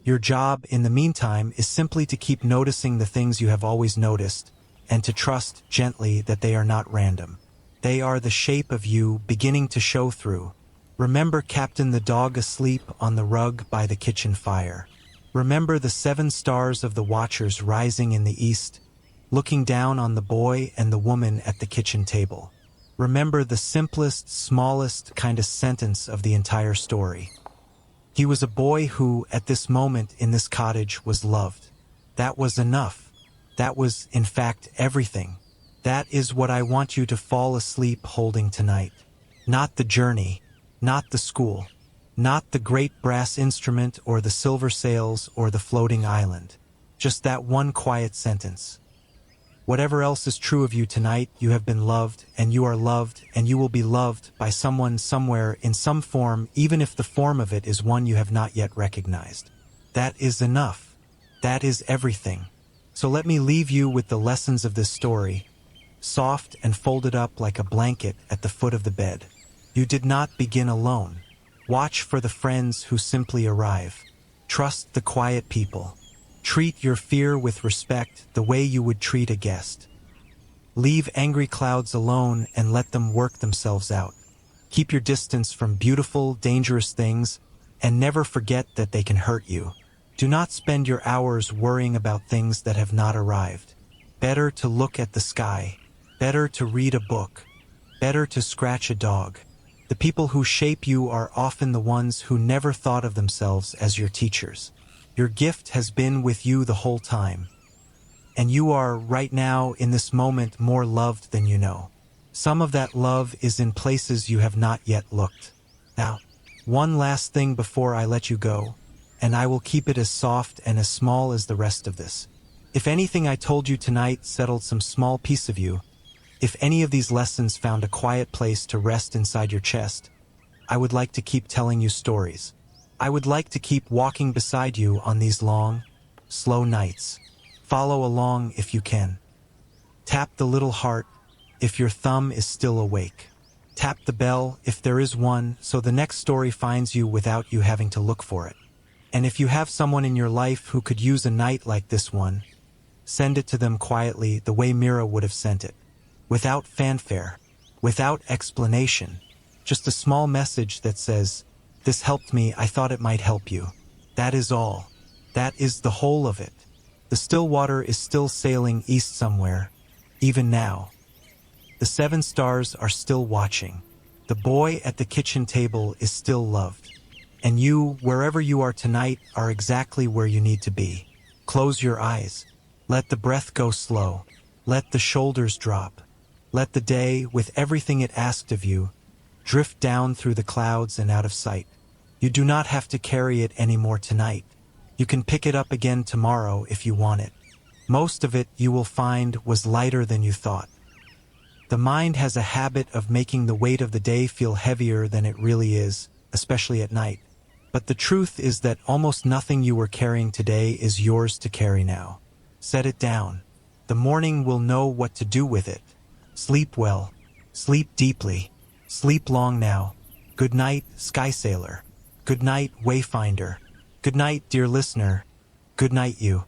Your job, in the meantime, is simply to keep noticing the things you have always noticed, and to trust gently that they are not random. They are the shape of you beginning to show through. Remember Captain the dog asleep on the rug by the kitchen fire. Remember the 7 stars of the watchers rising in the east, looking down on the boy and the woman at the kitchen table. Remember the simplest, smallest kind of sentence of the entire story. He was a boy who, at this moment in this cottage, was loved. That was enough. That was, in fact, everything. That is what I want you to fall asleep holding tonight. Not the journey, not the school, not the great brass instrument or the silver sails or the floating island. Just that one quiet sentence. Whatever else is true of you tonight, you have been loved, and you are loved, and you will be loved by someone somewhere in some form, even if the form of it is one you have not yet recognized. That is enough. That is everything. So let me leave you with the lessons of this story, soft and folded up like a blanket at the foot of the bed. You did not begin alone. Watch for the friends who simply arrive. Trust the quiet people. Treat your fear with respect, the way you would treat a guest. Leave angry clouds alone and let them work themselves out. Keep your distance from beautiful, dangerous things, and never forget that they can hurt you. Do not spend your hours worrying about things that have not arrived. Better to look at the sky. Better to read a book. Better to scratch a dog. The people who shape you are often the ones who never thought of themselves as your teachers. Your gift has been with you the whole time. And you are, right now, in this moment, more loved than you know. Some of that love is in places you have not yet looked. Now, one last thing before I let you go, and I will keep it as soft and as small as the rest of this. If anything I told you tonight settled some small piece of you, if any of these lessons found a quiet place to rest inside your chest, I would like to keep telling you stories. I would like to keep walking beside you on these long, slow nights. Follow along if you can. Tap the little heart if your thumb is still awake. Tap the bell if there is one, so the next story finds you without you having to look for it. And if you have someone in your life who could use a night like this one, send it to them quietly the way Mira would have sent it. Without fanfare, without explanation, just a small message that says, "This helped me, I thought it might help you." That is all. That is the whole of it. The still water is still sailing east somewhere, even now. The 7 stars are still watching. The boy at the kitchen table is still loved. And you, wherever you are tonight, are exactly where you need to be. Close your eyes. Let the breath go slow. Let the shoulders drop. Let the day, with everything it asked of you, drift down through the clouds and out of sight. You do not have to carry it anymore tonight. You can pick it up again tomorrow if you want it. Most of it, you will find, was lighter than you thought. The mind has a habit of making the weight of the day feel heavier than it really is, especially at night. But the truth is that almost nothing you were carrying today is yours to carry now. Set it down. The morning will know what to do with it. Sleep well. Sleep deeply. Sleep long now. Good night, Sky Sailor. Good night, Wayfinder. Good night, dear listener. Good night, you.